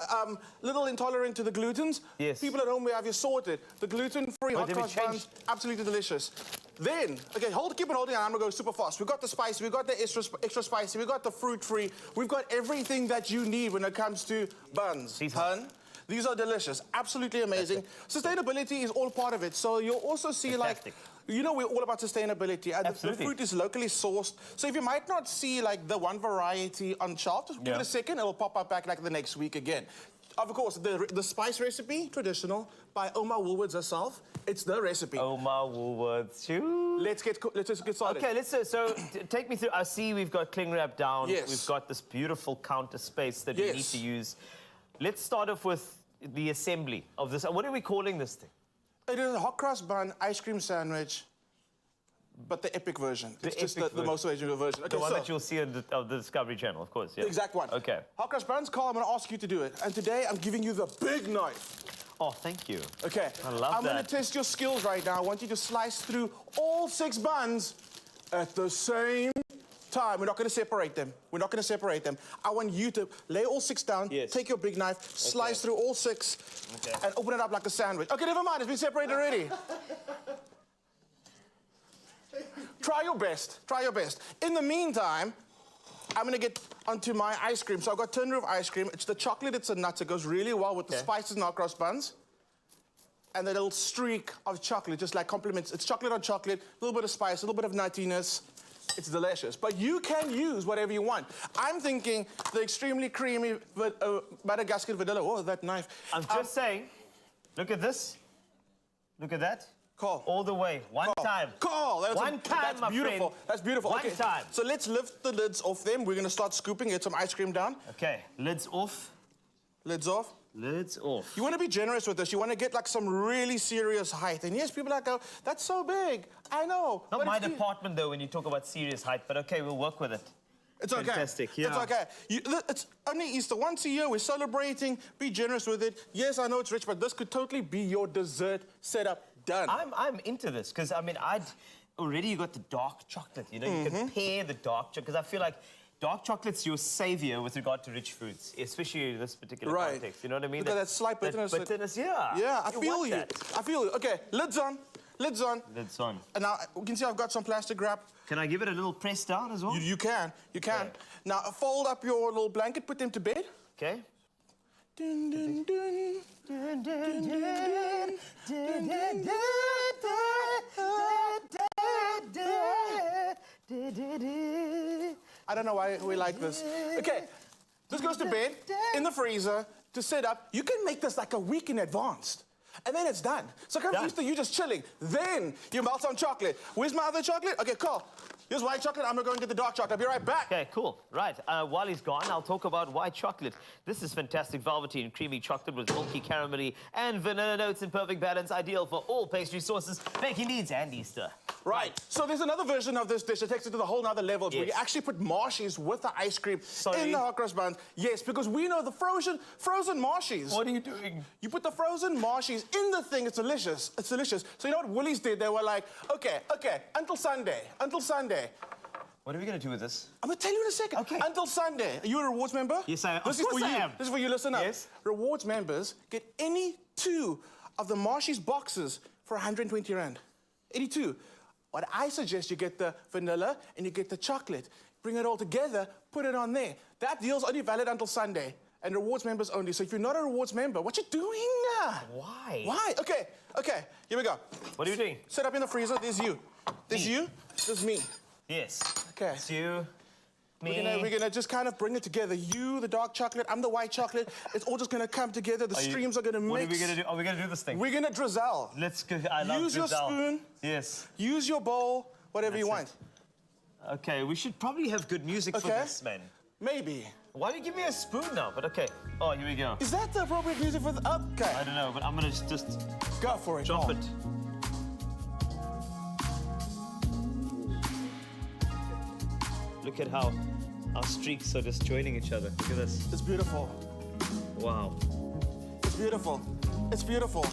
S9: little intolerant to the glutens, people at home, we have you sorted. The gluten-free hot cross buns, absolutely delicious. Then, okay, keep it holding on. I'm gonna go super fast. We got the spicy, we got the extra spicy, we got the fruit-free. We've got everything that you need when it comes to buns. These are delicious, absolutely amazing. Sustainability is all part of it. So you'll also see like, you know, we're all about sustainability, and the fruit is locally sourced. So if you might not see like the one variety on shelf, just give it a second, it'll pop up back like the next week again. Of course, the spice recipe, traditional, by Oma Woolworths herself. It's the recipe.
S4: Oma Woolworths.
S9: Let's just get started.
S4: Okay, so take me through. I see we've got cling wrap down.
S9: Yes.
S4: We've got this beautiful counter space that we need to use. Let's start off with the assembly of this. What are we calling this thing?
S9: It is a hot cross bun ice cream sandwich, but the epic version. It's just the most original version. Okay,
S4: the one that you'll see on the Discovery Channel, of course. Yeah.
S9: The exact one.
S4: Okay.
S9: Hot cross buns, Carl, I'm going to ask you to do it. And today, I'm giving you the big knife.
S4: Oh, thank you.
S9: Okay.
S4: I love that.
S9: I'm going to test your skills right now. I want you to slice through all 6 buns at the same time. We're not going to separate them. We're not going to separate them. I want you to lay all 6 down, take your big knife, slice through all 6, and open it up like a sandwich. Okay, never mind. It's been separated already. Try your best. Try your best. In the meantime, I'm going to get onto my ice cream. So I've got tin roof ice cream. It's the chocolate, it's the nuts. It goes really well with the spices and hot cross buns. And the little streak of chocolate just like complements. It's chocolate on chocolate, a little bit of spice, a little bit of nuttiness. It's delicious. But you can use whatever you want. I'm thinking the extremely creamy Madagascar vanilla. Oh, that knife.
S4: I'm just saying, look at this. Look at that.
S9: Call.
S4: All the way. One time.
S9: Call.
S4: One time, my
S9: beautiful.
S4: friend.
S9: That's beautiful.
S4: One time.
S9: So let's lift the lids off them. We're going to start scooping, get some ice cream down.
S4: Okay. Lids off.
S9: Lids off.
S4: Lids off.
S9: You want to be generous with this. You want to get like some really serious height. And yes, people are like, oh, that's so big. I know.
S4: Not my department, though, when you talk about serious height. But okay, we'll work with it.
S9: It's okay.
S4: Fantastic, yeah.
S9: It's okay. It's only Easter. Once a year, we're celebrating. Be generous with it. Yes, I know it's rich, but this could totally be your dessert setup done.
S4: I'm into this, because, I mean, already you got the dark chocolate. You know, you can pair the dark chocolate, because I feel like dark chocolate's your savior with regard to rich foods, especially in this particular context. You know what I mean?
S9: Look at that slight bitterness.
S4: That bitterness, yeah.
S9: Yeah, I feel you. I feel you. Okay, lids on. Lids on.
S4: Lids on.
S9: And now, you can see I've got some plastic wrap.
S4: Can I give it a little press down as well?
S9: You can. You can. Okay. Now, fold up your little blanket, put them to bed.
S4: Okay.
S9: Dun, dun, dun. Dun, dun, dun. Dun, dun, dun. I don't know why we like this. Okay, this goes to bed, in the freezer, to set up. You can make this like a week in advance. And then it's done. So comes Easter, you're just chilling. Then you melt some chocolate. Where's my other chocolate? Okay, Carl. Here's white chocolate. I'm gonna go and get the dark chocolate. I'll be right back.
S4: Okay, cool. Right. While he's gone, I'll talk about white chocolate. This is fantastic velveteen creamy chocolate with milky caramelly and vanilla notes in perfect balance, ideal for all pastry sauces, baking needs, and Easter.
S9: Right. So there's another version of this dish that takes it to the whole nother level. Where you actually put marshies with the ice cream in the hot cross buns. Yes, because we know the frozen marshies.
S4: What are you doing?
S9: You put the frozen marshies in the thing. It's delicious. It's delicious. So you know what Woolies did? They were like, okay, until Sunday.
S4: What are we going to do with this?
S9: I'm going to tell you in a second. Okay. Until Sunday. Are you a rewards member?
S4: Yes, I am.
S9: This is for you. This is for you. Listen up.
S4: Yes.
S9: Rewards members get any 2 of the Marshies boxes for 120 Rand. 82. What I suggest, you get the vanilla and you get the chocolate. Bring it all together, put it on there. That deal's only valid until Sunday, and rewards members only. So if you're not a rewards member, what you doing?
S4: Why?
S9: Why? Okay, here we go.
S4: What are you doing?
S9: Set up in the freezer. There's you. There's you. There's me.
S4: Yes.
S9: Okay.
S4: It's you, me.
S9: We're gonna just kind of bring it together. You, the dark chocolate, I'm the white chocolate. It's all just gonna come together. The streams are gonna mix.
S4: What are we gonna do? Are we gonna do this thing?
S9: We're gonna drizzle.
S4: Let's go. I love
S9: Use your
S4: drizzle.
S9: spoon.
S4: Yes.
S9: Use your bowl. Whatever you want.
S4: Okay, we should probably have good music for this, man.
S9: Maybe.
S4: Why don't you give me a spoon now? But okay. Oh, here we go.
S9: Is that the appropriate music for the... Okay.
S4: I don't know, but I'm gonna just
S9: go for it.
S4: Drop it. Look at how our streaks are just joining each other. Look at this.
S9: It's beautiful.
S4: Wow.
S9: It's beautiful. It's beautiful.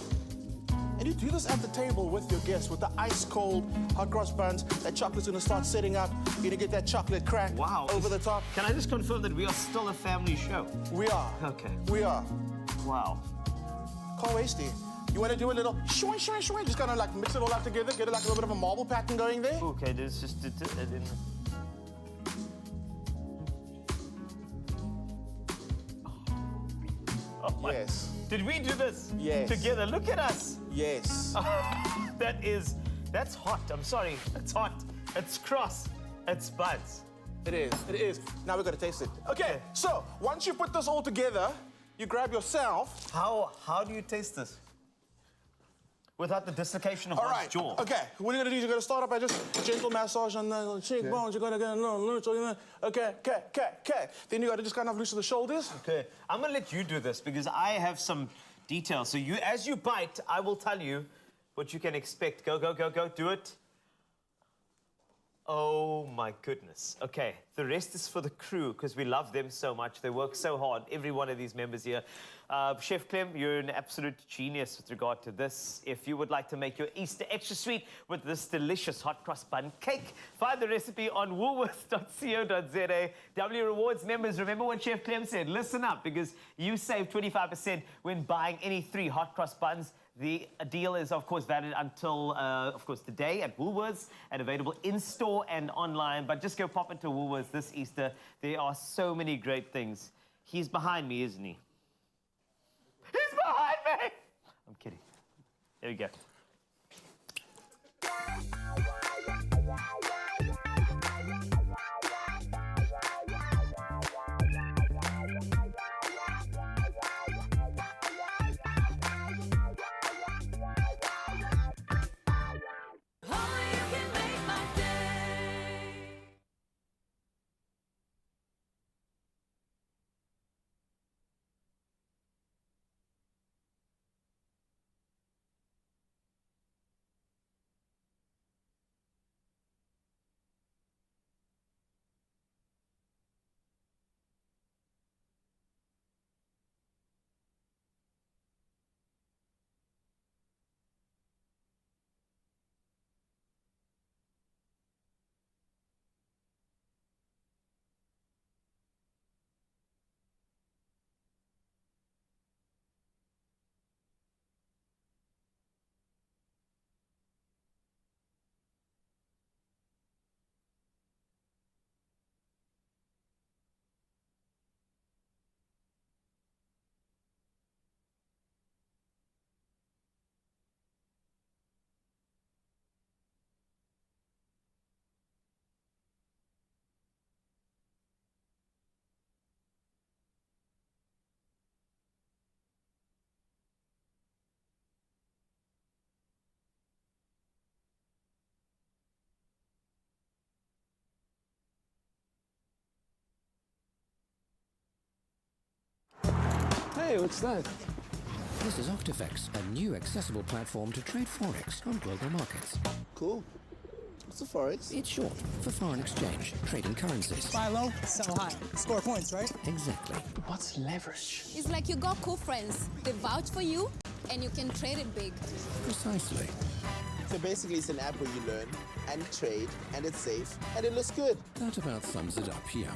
S9: And you do this at the table with your guests, with the ice-cold hot cross buns. That chocolate's gonna start setting up. You're gonna get that chocolate crack over the top.
S4: Can I just confirm that we are still a family show?
S9: We are.
S4: Okay.
S9: We are.
S4: Wow.
S9: Can't waste it. You wanna do a little shwing, shwing, shwing? Just kind of like mix it all up together, get it like a little bit of a marble pattern going there.
S4: Okay, let's just do it in... Oh my.
S9: Yes.
S4: Did we do this
S9: Yes.
S4: together? Look at us.
S9: Yes.
S4: That's hot. I'm sorry. It's hot. It's cross. It's buds.
S9: It is. It is. Now we're gonna taste it. Okay. So once you put this all together, you grab yourself.
S4: How do you taste this? Without the dislocation of one's jaw.
S9: Okay. What you're gonna do is you're gonna start up by just gentle massage on the cheekbones. You're gonna get a little neutral. Okay. Then you gotta just kind of loosen the shoulders.
S4: Okay. I'm gonna let you do this because I have some details. So as you bite, I will tell you what you can expect. Go. Do it. Oh my goodness. Okay, the rest is for the crew because we love them so much. They work so hard, every one of these members here. Chef Clem, you're an absolute genius with regard to this. If you would like to make your Easter extra sweet with this delicious hot cross bun cake, find the recipe on woolworths.co.za. W Rewards members, remember what Chef Clem said. Listen up because you save 25% when buying any 3 hot cross buns. The deal is, of course, valid until, of course, today at Woolworths and available in-store and online. But just go pop into Woolworths this Easter. There are so many great things. He's behind me, isn't he? He's behind me! I'm kidding. There we go.
S8: Hey, what's that?
S14: This is Octifex, a new accessible platform to trade Forex on global markets.
S8: Cool. What's a Forex?
S14: It's short for foreign exchange, trading currencies.
S23: Buy low, sell high. Score points, right?
S14: Exactly.
S8: What's leverage?
S24: It's like you got cool friends. They vouch for you, and you can trade it big.
S14: Precisely.
S8: So basically it's an app where you learn and trade, and it's safe, and it looks good.
S14: That about sums it up here.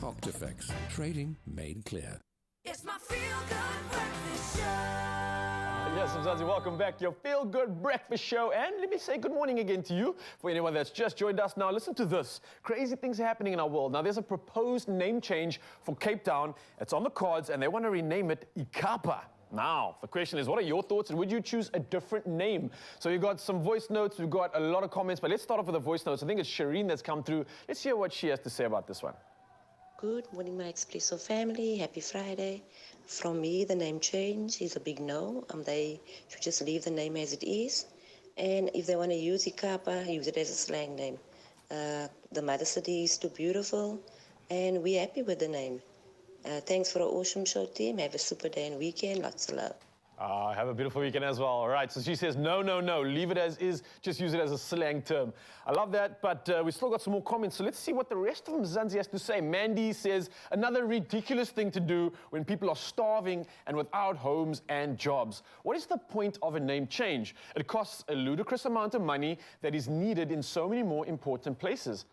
S14: Octifex, trading made clear.
S1: It's my feel-good breakfast show.
S3: Yes, Mzansi, welcome back to your feel-good breakfast show. And let me say good morning again to you. For anyone that's just joined us now, listen to this. Crazy things are happening in our world. Now, there's a proposed name change for Cape Town. It's on the cards, and they want to rename it Ikapa. Now, the question is, what are your thoughts, and would you choose a different name? So we've got some voice notes, we've got a lot of comments, but let's start off with the voice notes. I think it's Shireen that's come through. Let's hear what she has to say about this one.
S15: Good morning, my Expresso family. Happy Friday. From me, the name change is a big no. They should just leave the name as it is. And if they want to use Ikapa, use it as a slang name. The mother city is too beautiful, and we're happy with the name. Thanks for an awesome show, team. Have a super day and weekend. Lots of love.
S3: Have a beautiful weekend as well. All right, so she says, no, no, no, leave it as is. Just use it as a slang term. I love that, but we still got some more comments. So let's see what the rest of Mzansi has to say. Mandy says, another ridiculous thing to do when people are starving and without homes and jobs. What is the point of a name change? It costs a ludicrous amount of money that is needed in so many more important places.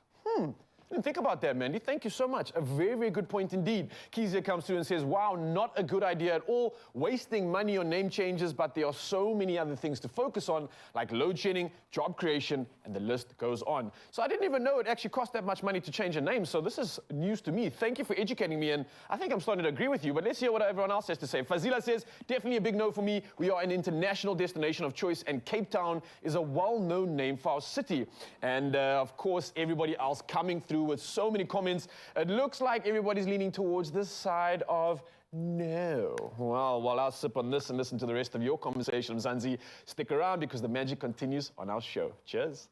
S3: And think about that, Mandy. Thank you so much. A very, very good point indeed. Kezia comes through and says, wow, not a good idea at all. Wasting money on name changes, but there are so many other things to focus on, like load shedding, job creation, and the list goes on. So I didn't even know it actually cost that much money to change a name, so this is news to me. Thank you for educating me, and I think I'm starting to agree with you, but let's hear what everyone else has to say. Fazila says, definitely a big no for me. We are an international destination of choice, and Cape Town is a well-known name for our city. And of course, everybody else coming through with so many comments. It looks like everybody's leaning towards this side of no. Well, while I'll sip on this and listen to the rest of your conversation, Mzansi, stick around because the magic continues on our show. Cheers.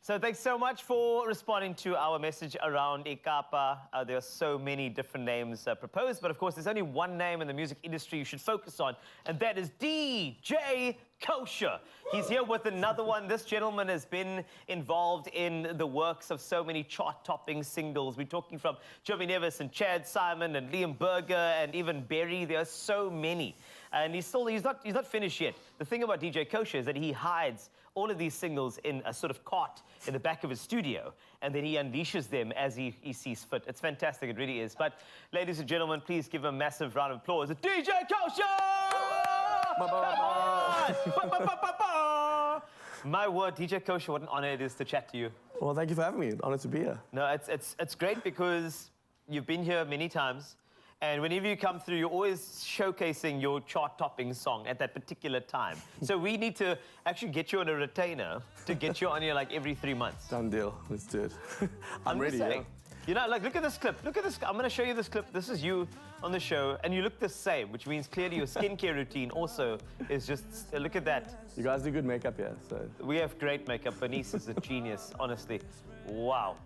S4: So thanks so much for responding to our message around Ikapa. There are so many different names proposed, but of course there's only one name in the music industry you should focus on, and that is DJ Kosher. He's here with another one. This gentleman has been involved in the works of so many chart-topping singles. We're talking from Jovi Nevis and Chad Simon and Liam Berger and even Berry. There are so many. And he's not finished yet. The thing about DJ Kosher is that he hides all of these singles in a sort of cart in the back of his studio, and then he unleashes them as he sees fit. It's fantastic, it really is. But ladies and gentlemen, please give him a massive round of applause. DJ Kosher! My word, DJ Kosher, what an honor it is to chat to you.
S17: Well, thank you for having me. Honored to be here.
S4: No, it's great because you've been here many times, and whenever you come through, you're always showcasing your chart-topping song at that particular time. So we need to actually get you on a retainer to get you on here like every 3 months.
S17: Done deal. Let's do it. I'm ready.
S4: Just saying. You know, like, look at this clip. Look at this. I'm going to show you this clip. This is you on the show, and you look the same, which means clearly your skincare routine also is just, look at that.
S17: You guys do good makeup here, so.
S4: We have great makeup. Bernice is a genius, honestly. Wow.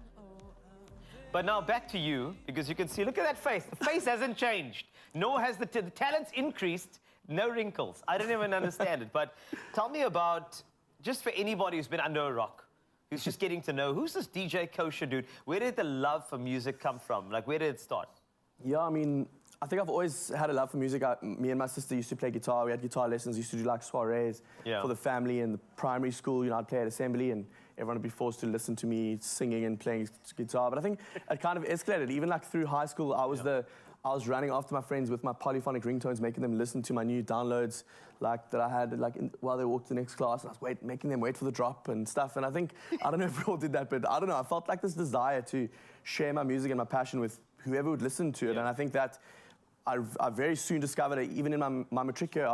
S4: But now back to you, because you can see, look at that face. The face hasn't changed, nor has the talent's increased. No wrinkles. I don't even understand it. But tell me about, just for anybody who's been under a rock, who's just getting to know, who's this DJ Kosher dude? Where did the love for music come from? Like, where did it start?
S17: Yeah, I mean, I think I've always had a love for music. Me and my sister used to play guitar. We had guitar lessons. We used to do like soirees for the family in the primary school. You know, I'd play at assembly and everyone would be forced to listen to me singing and playing guitar. But I think it kind of escalated. Even like through high school, I was running after my friends with my polyphonic ringtones, making them listen to my new downloads like that I had like while they walked to the next class. And I was making them wait for the drop and stuff. And I think, I don't know if we all did that, but I don't know. I felt like this desire to share my music and my passion with whoever would listen to it. And I think that I very soon discovered it. Even in my matric year,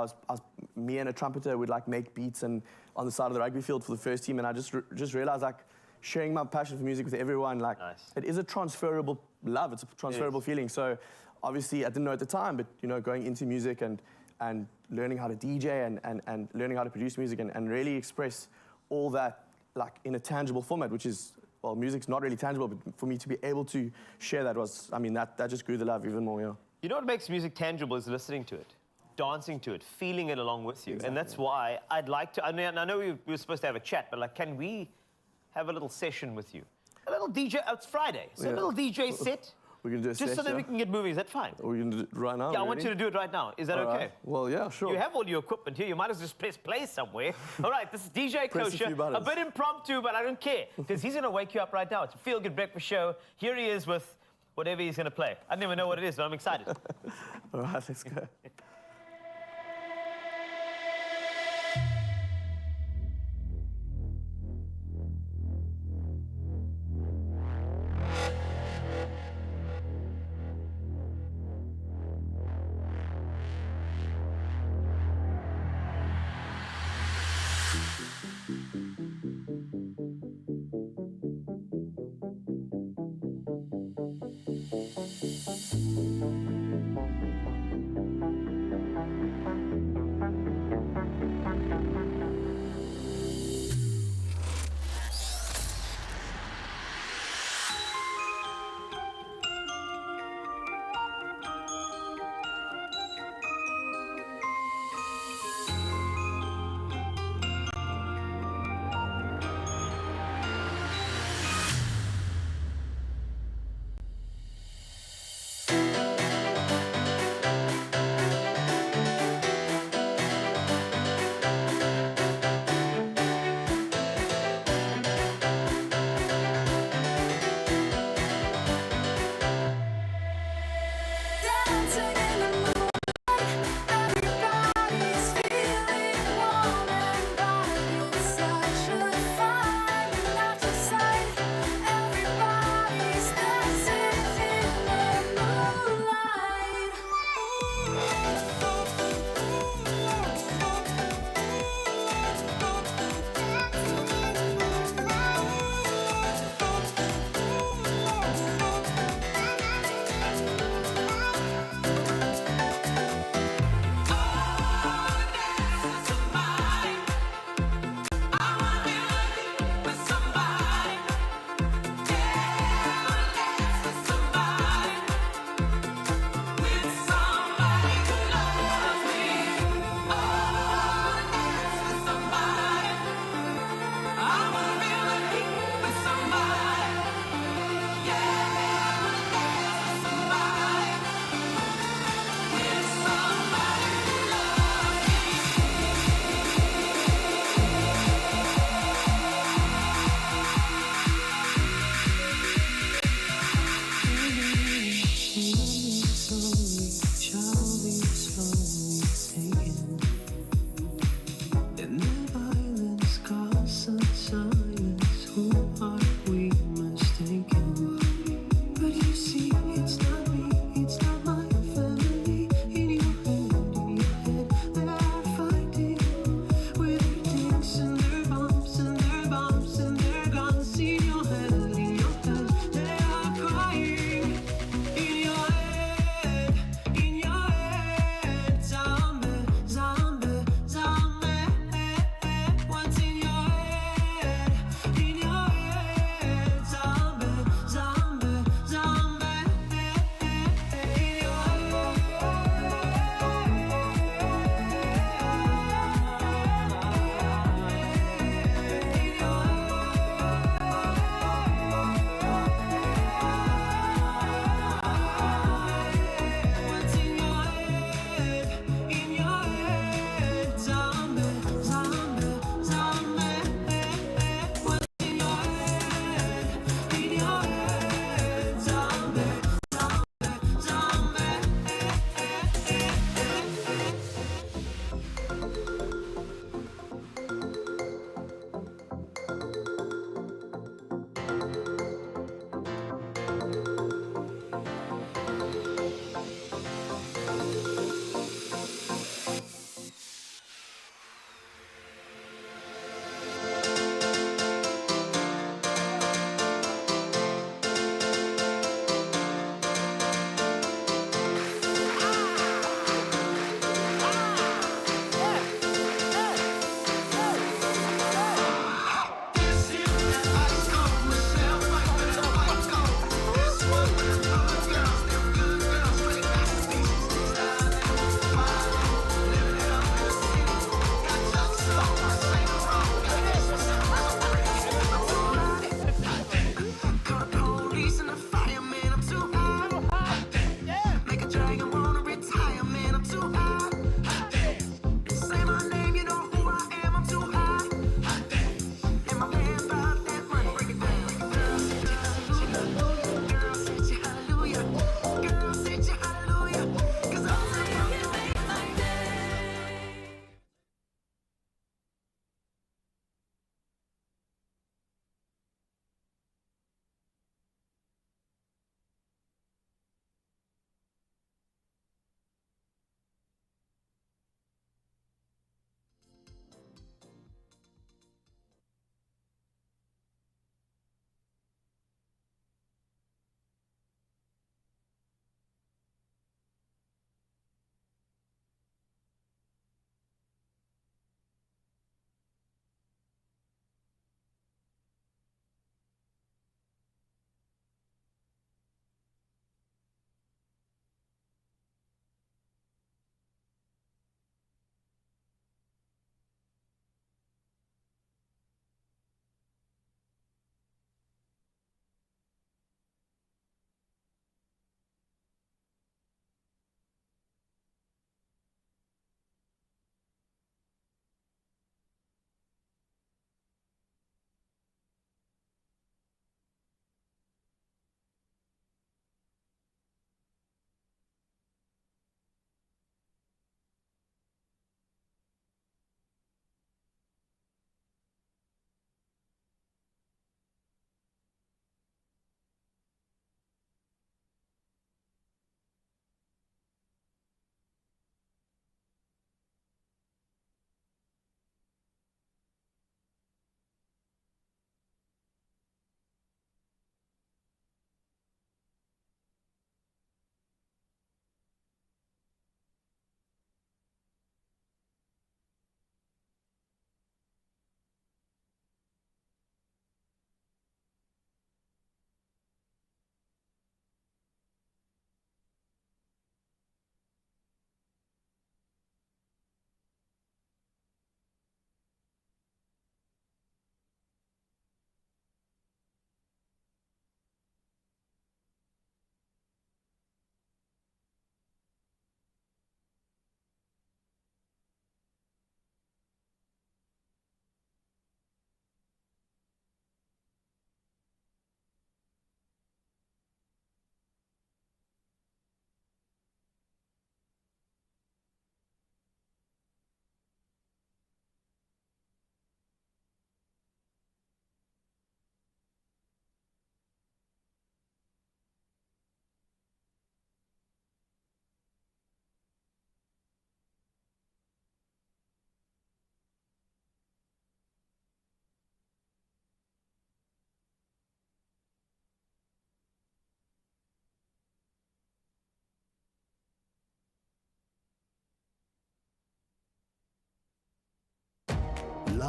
S17: me and a trumpeter would like make beats and on the side of the rugby field for the first team. And I just realized like sharing my passion for music with everyone, like it is a transferable love. It's a transferable feeling. So obviously I didn't know at the time, but you know, going into music and learning how to DJ and learning how to produce music and really express all that like in a tangible format, which is, well, music's not really tangible, but for me to be able to share that was, I mean, that just grew the love even more, yeah.
S4: You know what makes music tangible is listening to it, dancing to it, feeling it along with you. Exactly. And that's why I'd like to, I mean, I know we were supposed to have a chat, but like, can we have a little session with you? A little DJ, it's Friday, so a little DJ set.
S17: We're going to do a
S4: just so that we can get moving, is that fine?
S17: We're going to do it right now.
S4: Yeah, I want you to do it right now. Is that
S17: all
S4: okay?
S17: Right. Well, yeah, sure.
S4: You have all your equipment here. You might as well just press play somewhere. All right, this is DJ Kosher. A bit impromptu, but I don't care, because he's going to wake you up right now. It's a feel-good breakfast show. Here he is with whatever he's going to play. I don't even know what it is, but I'm excited.
S17: All right, let's go.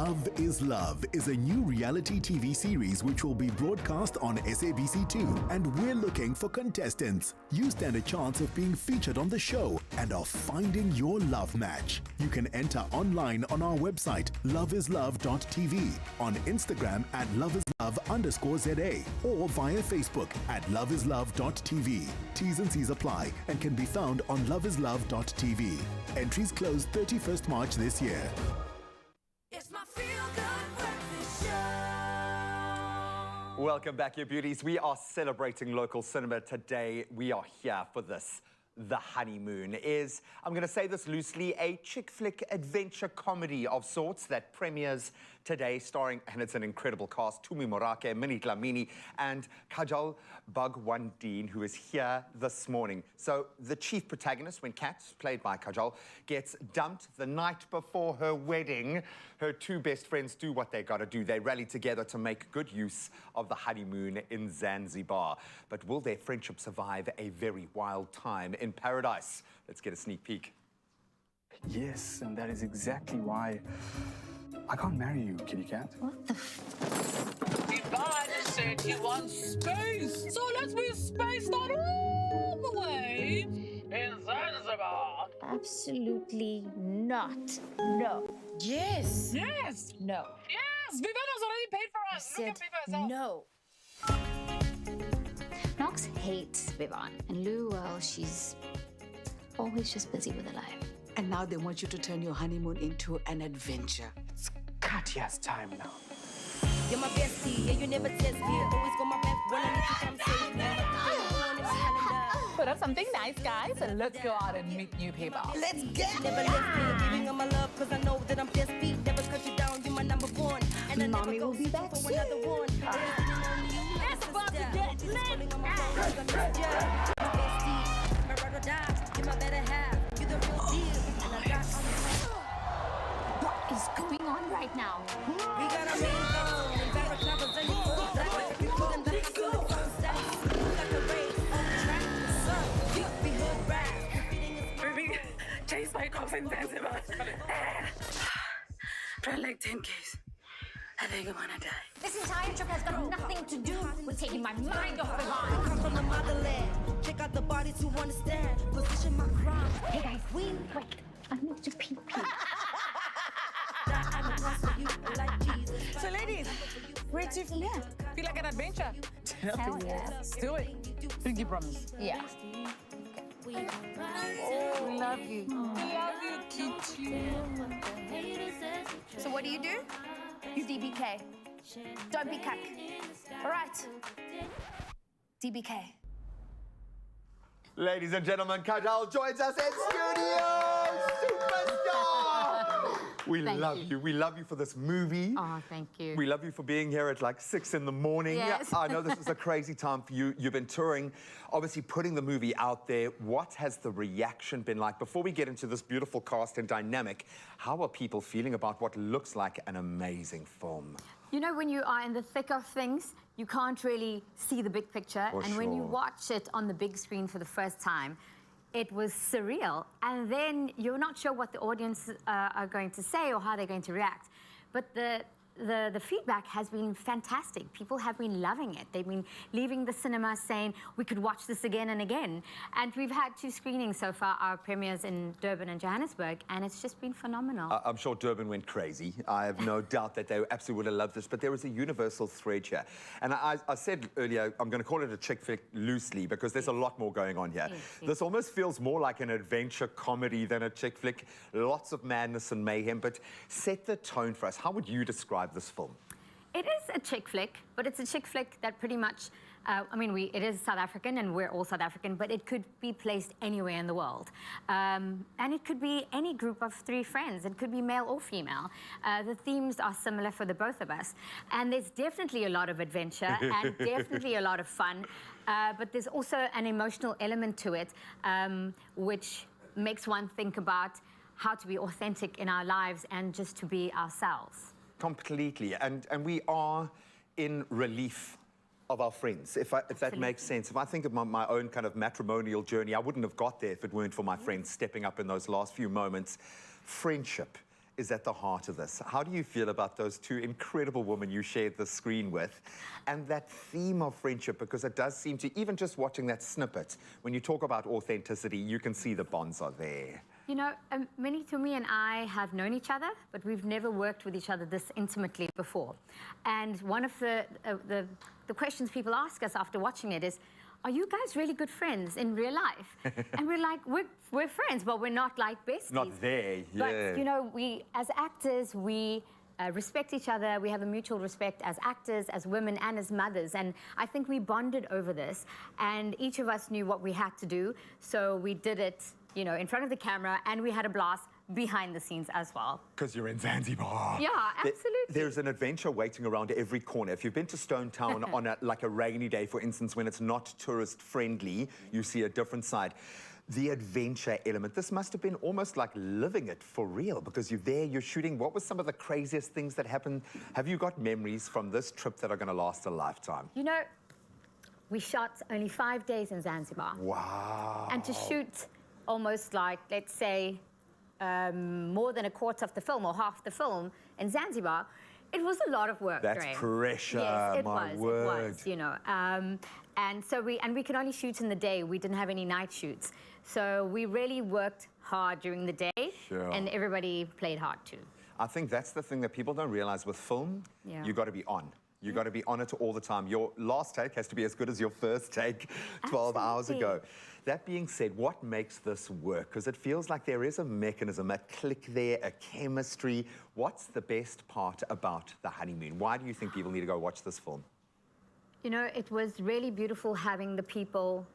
S18: Love is Love is a new reality TV series which will be broadcast on SABC2, and we're looking for contestants. You stand a chance of being featured on the show and of finding your love match. You can enter online on our website, loveislove.tv, on Instagram at loveislove_ZA, or via Facebook at loveislove.tv. T's and C's apply and can be found on loveislove.tv. Entries close 31st March this year.
S1: It's my feel-good breakfast show.
S2: Welcome back, you beauties. We are celebrating local cinema today. We are here for this. The Honeymoon is, I'm going to say this loosely, a chick flick adventure comedy of sorts that premieres today, starring, and it's an incredible cast, Tumi Morake, Minnie Dlamini, and Kajal Bhagwandeen, who is here this morning. So the chief protagonist, when Kat, played by Kajal, gets dumped the night before her wedding, her two best friends do what they got to do. They rally together to make good use of the honeymoon in Zanzibar. But will their friendship survive a very wild time in paradise? Let's get a sneak peek.
S19: Yes, and that is exactly why I can't marry you, kitty cat.
S20: What the Ivan said he wants space, so let's be spaced out all the way in Zanzibar.
S21: Absolutely not. No.
S20: Yes. Yes.
S21: No.
S20: Yes. Vivanna's already paid for us.
S21: I said no. Knox hates Vivan, and Lou, well, she's always just busy with her life.
S25: And now they want you to turn your honeymoon into an adventure.
S19: It's Katya's time now.
S26: You're my bestie, yeah, you never test me. Always got my back when I need to come save me.
S20: Put up something nice, guys, and let's go out and meet new people.
S26: Let's get never left me, giving up my love, cause I know that I'm desperate. Never cut you down, you're my number one. And I
S21: Mommy
S26: never
S21: will be back
S26: for another one.
S20: It's about to get lit.
S26: My ride or die, you're my better half. You're the real deal. And I got on the
S21: What is going on right now?
S26: We got a main goal, and barricades and you know that. We put in the hustle, the fun stuff. Like a race on the track, so you be hood rap.
S20: Baby, chase my cops in Zanzibar. Try like 10 Ks. I think I'm gonna die.
S21: This entire trip has got nothing to do with taking my mind off the
S26: I come from the motherland. Check out the bodies who understand. Position my crime.
S21: Hey guys, wait. I need to pee.
S20: So ladies, where to feel like an adventure?
S21: Hell yeah.
S20: Let's do it. Pinky promise.
S21: Yeah.
S20: We love you. We love you, Kitty.
S21: So what do? You DBK. Don't be cuck. All right. DBK.
S2: Ladies and gentlemen, Kajal joins us in studio! Superstar! We love you. We love you for this movie.
S21: Oh, thank you.
S2: We love you for being here at like 6 in the morning.
S21: Yes.
S2: I know this is a crazy time for you. You've been touring, obviously putting the movie out there. What has the reaction been like? Before we get into this beautiful cast and dynamic, how are people feeling about what looks like an amazing film?
S21: You know, when you are in the thick of things, you can't really see the big picture. And when you watch it on the big screen for the first time, it was surreal. And then you're not sure what the audience are going to say or how they're going to react. But the feedback has been fantastic. People have been loving it. They've been leaving the cinema saying, we could watch this again and again. And we've had 2 screenings so far, our premieres in Durban and Johannesburg, and it's just been phenomenal.
S2: I'm sure Durban went crazy. I have no doubt that they absolutely would have loved this, but there was a universal thread here. And I said earlier, I'm going to call it a chick flick loosely because there's a lot more going on here. This almost feels more like an adventure comedy than a chick flick. Lots of madness and mayhem, but set the tone for us. How would you describe this film?
S21: It is a chick flick, but it's a chick flick that pretty much, it is South African and we're all South African, but it could be placed anywhere in the world. And it could be any group of 3 friends. It could be male or female. The themes are similar for the both of us. And there's definitely a lot of adventure and definitely a lot of fun. But there's also an emotional element to it, which makes one think about how to be authentic in our lives and just to be ourselves.
S2: Completely, and we are in relief of our friends, if that makes sense. If I think of my own kind of matrimonial journey, I wouldn't have got there if it weren't for my friends stepping up in those last few moments. Friendship is at the heart of this. How do you feel about those two incredible women you shared the screen with and that theme of friendship? Because it does seem to, even just watching that snippet, when you talk about authenticity, you can see the bonds are there.
S21: You know, Minnie, Tumi and I have known each other, but we've never worked with each other this intimately before. And one of the questions people ask us after watching it is, are you guys really good friends in real life? And we're like, we're friends, but we're not like besties.
S2: Not there, yeah.
S21: But, you know, we, as actors, we respect each other. We have a mutual respect as actors, as women, and as mothers. And I think we bonded over this. And each of us knew what we had to do. So we did it, you know, in front of the camera, and we had a blast behind the scenes as well.
S2: Because you're in Zanzibar.
S21: Yeah, absolutely.
S2: There's an adventure waiting around every corner. If you've been to Stone Town on like a rainy day, for instance, when it's not tourist friendly, you see a different side. The adventure element, this must have been almost like living it for real, because you're there, you're shooting. What were some of the craziest things that happened? Have you got memories from this trip that are going to last a lifetime?
S21: You know, we shot only 5 days in Zanzibar.
S2: Wow.
S21: And to shoot almost like, let's say, more than a quarter of the film or half the film in Zanzibar, it was a lot of work.
S2: That's
S21: Graham.
S2: pressure,
S21: yes, it
S2: my
S21: was,
S2: word.
S21: It was, you know. And so we could only shoot in the day. We didn't have any night shoots. So we really worked hard during the day,
S2: Sure.
S21: and everybody played hard too.
S2: I think that's the thing that people don't realize with film,
S21: Yeah.
S2: you got to be on. You got to be on it all the time. Your last take has to be as good as your first take 12 hours ago. That being said, what makes this work? Because it feels like there is a mechanism, a click there, a chemistry. What's the best part about The Honeymoon? Why do you think people need to go watch this film?
S21: You know, it was really beautiful having the people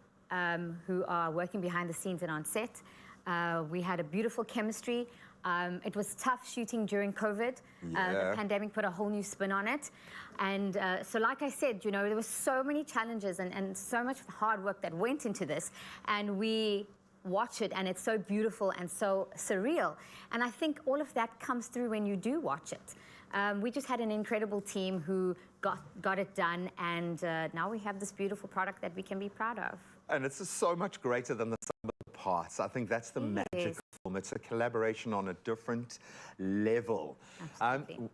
S21: who are working behind the scenes and on set. We had a beautiful chemistry. It was tough shooting during COVID. The pandemic put a whole new spin on it. And so like I said, you know, there were so many challenges and so much hard work that went into this. And we watch it, and it's so beautiful and so surreal. And I think all of that comes through when you do watch it. We just had an incredible team who got it done, and now we have this beautiful product that we can be proud of.
S2: And it's just so much greater than the sum of the parts. I think that's the magic of film. It's a collaboration on a different level.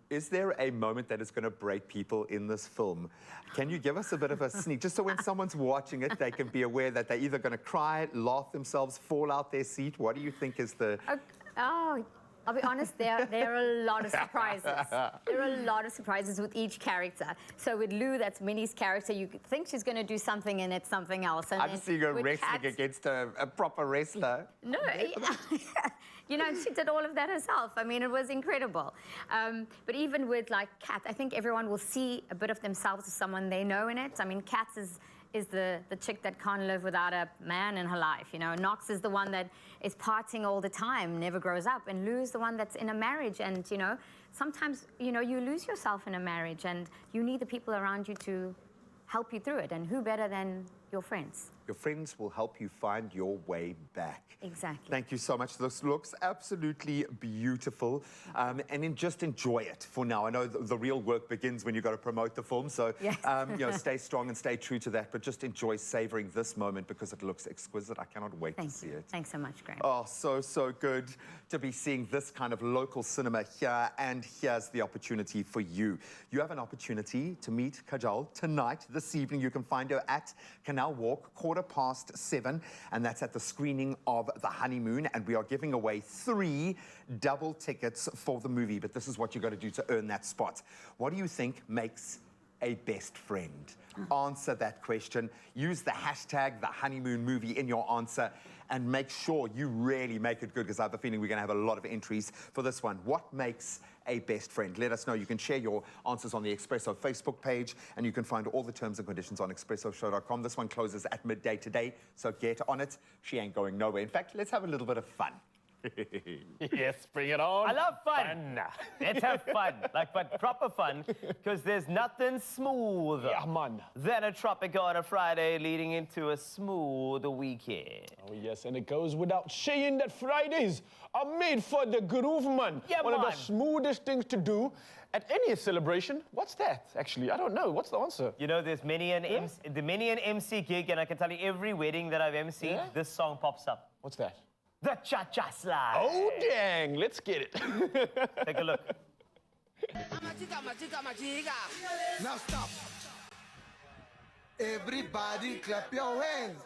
S2: Is there a moment that is going to break people in this film? Can you give us a bit of a sneak, just so when someone's watching it, they can be aware that they're either going to cry, laugh themselves, fall out their seat? What do you think is the...
S21: I'll be honest, there are a lot of surprises. There are a lot of surprises with each character. So with Lou, that's Minnie's character, you think she's going to do something and it's something else. And
S2: I'm seeing her wrestling against a proper wrestler.
S21: No, you know, she did all of that herself. I mean, it was incredible. But even with, like, Kat, I think everyone will see a bit of themselves as someone they know in it. I mean, Kat is the chick that can't live without a man in her life, you know. Knox is the one that is partying all the time, never grows up. And Lou is the one that's in a marriage, and, you know, sometimes, you know, you lose yourself in a marriage, and you need the people around you to help you through it. And who better than your friends?
S2: Your friends will help you find your way back.
S21: Exactly.
S2: Thank you so much. This looks absolutely beautiful. And just enjoy it for now. I know the real work begins when you've got to promote the film. So,
S21: yes.
S2: You know, stay strong and stay true to that. But just enjoy savoring this moment because it looks exquisite. I cannot wait to see it.
S21: Thanks so much, Graham.
S2: Oh, so good to be seeing this kind of local cinema here. And here's the opportunity for you. You have an opportunity to meet Kajal tonight, this evening. You can find her at Canal Walk, 7:15, and that's at the screening of The Honeymoon, and we are giving away 3 double tickets for the movie, but this is what you got to do to earn that spot. What do you think makes a best friend? Answer that question. Use the hashtag The Honeymoon Movie in your answer, and make sure you really make it good, because I have a feeling we're going to have a lot of entries for this one. What makes a best friend? Let us know. You can share your answers on the Expresso Facebook page, and you can find all the terms and conditions on expressoshow.com. This one closes at midday today, so get on it. She ain't going nowhere. In fact, let's have a little bit of fun.
S3: Yes, bring it on.
S4: I love fun. Let's have fun, but proper fun, because there's nothing smoother than a tropical on a Friday leading into a smooth weekend.
S3: Oh, yes, and it goes without saying that Fridays are made for the groove, man.
S4: Yeah,
S3: One
S4: man.
S3: of the smoothest things to do at any celebration. What's that, actually? I don't know. What's the answer?
S4: You know, there's many an MC gig, and I can tell you every wedding that I've MC'd, this song pops up.
S3: What's that?
S4: The cha-cha slide.
S3: Oh, dang. Let's get it.
S4: Take a look.
S5: Now stop. Everybody clap your hands.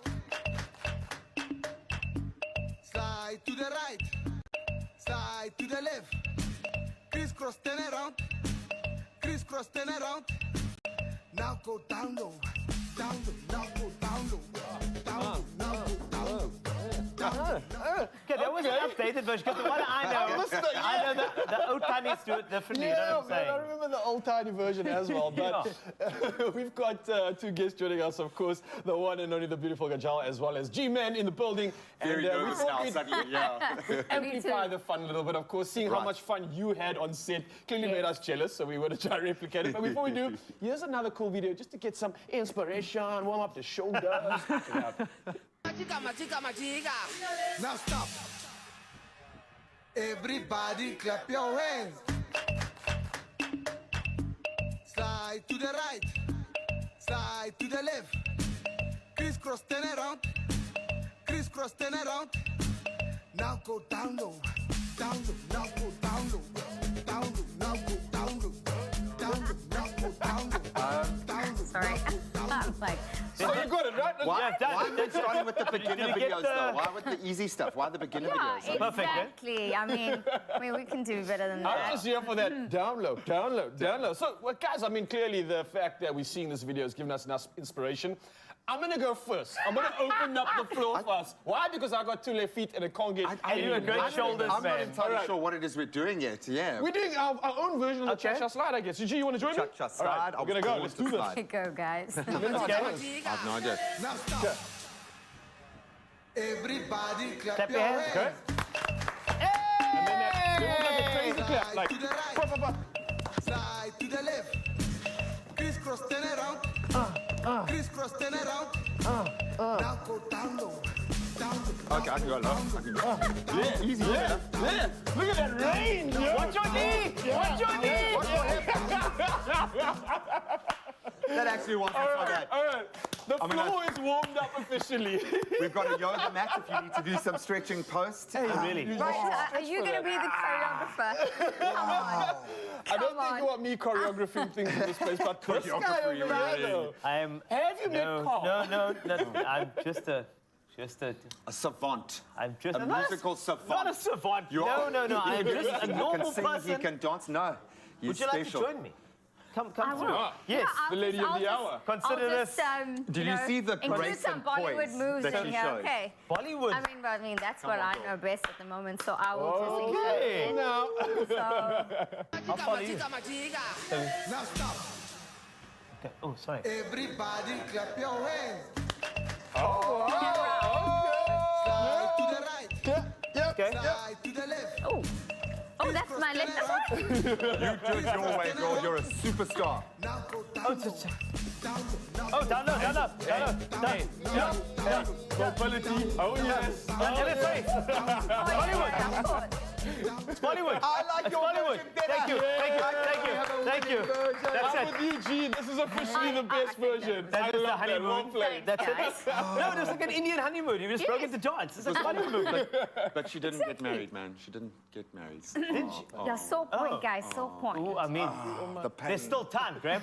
S5: Slide to the right. Slide to the left. Crisscross, turn around. Crisscross, turn around. Now go down low. Down low. Now go down low. Down low. Now go down low.
S4: Okay, that was an updated version. Because the one I know, I know the old timies do it differently.
S3: Yeah,
S4: you know what I'm saying?
S3: I remember the old tiny version as well. But we've got two guests joining us, of course, the one and only the beautiful Gajal, as well as G-Man in the building.
S2: Very nervous now, suddenly, yeah.
S3: We amplify the fun a little bit, of course, seeing how much fun you had on set clearly made us jealous, so we want to try to replicate it. But before we do, here's another cool video just to get some inspiration, warm up the shoulders.
S5: Now stop. Everybody clap your hands. Slide to the right. Slide to the left. Crisscross, turn around. Crisscross, turn around. Now go down low. Down low. Now go down low. Down low. Now go down low. Down low. Now go down low.
S21: Sorry. I'm like,
S3: so you got it, right?
S2: Why are we starting with the
S4: Did
S2: beginner
S4: you get
S2: videos, though? Why with the easy stuff? Why the beginner videos?
S21: exactly. I mean, we can do better than that.
S3: I'm just here for that download, download, download. So, well, guys, I mean, clearly the fact that we're seeing this video has given us enough inspiration. I'm going to go first. I'm going to open up the floor first. Why? Because I got 2 left feet and I can't get
S4: And you have great shoulders,
S2: I'm not
S4: man.
S2: entirely sure what it is we're doing yet, yeah.
S3: We're doing our own version of the cha-cha slide, I guess. Gigi, you want to join me?
S2: Cha-cha slide.
S3: All right, we're going to go. Let's do this.
S21: Okay, go, guys.
S2: I have no idea.
S5: Now stop. Everybody clap
S4: Clap
S5: your
S4: your hands.
S5: hands.
S3: And then that goes like a crazy clap. Like,
S5: To the right.
S3: pop, pop, pop.
S5: Slide to the left. Crisscross, turn around. Crisscross, turn around. Now go down low. Down low.
S2: Okay, I can go low. I can go.
S3: Yeah, easy. Yeah. Look at that range. Yo.
S4: Watch your knee! Watch your knee!
S2: That actually wasn't so bad.
S3: All right. The floor is warmed up officially.
S2: We've got a yoga mat if you need to do some stretching post.
S4: Really?
S21: Right, are you going to be the choreographer? Come on.
S3: I don't think you want me choreographing things in this place, but this guy over there, though.
S4: I am.
S3: Have you met Carl?
S4: No. I'm just a
S2: savant.
S4: I'm just
S2: a musical savant.
S4: Not a savant.
S2: You
S4: No.
S2: are.
S4: I'm just a normal
S2: He can sing,
S4: person.
S2: he can dance. No, you're
S4: Would you
S2: special.
S4: like to join me? Come
S21: I
S4: through.
S21: will.
S4: Yes,
S21: I'll
S3: the lady
S21: just-
S3: of the
S21: I'll
S3: hour.
S21: just,
S4: Consider
S21: I'll just,
S4: this.
S2: Did you see the
S21: include
S2: grace
S21: some
S2: and
S21: Bollywood
S2: poise
S21: moves
S2: that
S21: in
S2: she
S21: here,
S2: showed?
S21: okay?
S4: Bollywood.
S21: I mean, that's what I know best at the moment, so I will just include
S4: Okay.
S21: it.
S3: Now.
S4: I'll follow you.
S5: Now stop.
S4: Okay. Oh, sorry.
S5: Everybody clap your hands.
S3: Oh,
S5: Slide to the right.
S4: Okay.
S5: Slide to the left.
S21: Oh, that's my left.
S2: You do it your way, girl. You're a superstar.
S5: Now go
S4: Oh,
S5: down low. Down low. Now
S4: oh, down low.
S3: yeah. Mobility. Oh, yes.
S4: Get it face.
S21: Bollywood. Of course.
S4: It's Bollywood.
S2: I like
S4: It's
S2: your
S4: Bollywood.
S2: version better.
S4: Thank you. That's
S3: I'm
S4: it.
S3: with you, G. This is officially the best version.
S4: That is the
S3: love that. Well
S4: honeymoon.
S3: played.
S4: That's
S21: Guys.
S4: it. No, it was like an Indian honeymoon. You just broke into dance. It's like a Bollywood movie.
S2: But she didn't get married, man. She didn't get married.
S4: Didn't she?
S21: Yeah, sore point, guys. Sore point.
S4: Ooh, I mean,
S2: The pain.
S4: there's still time, Graham.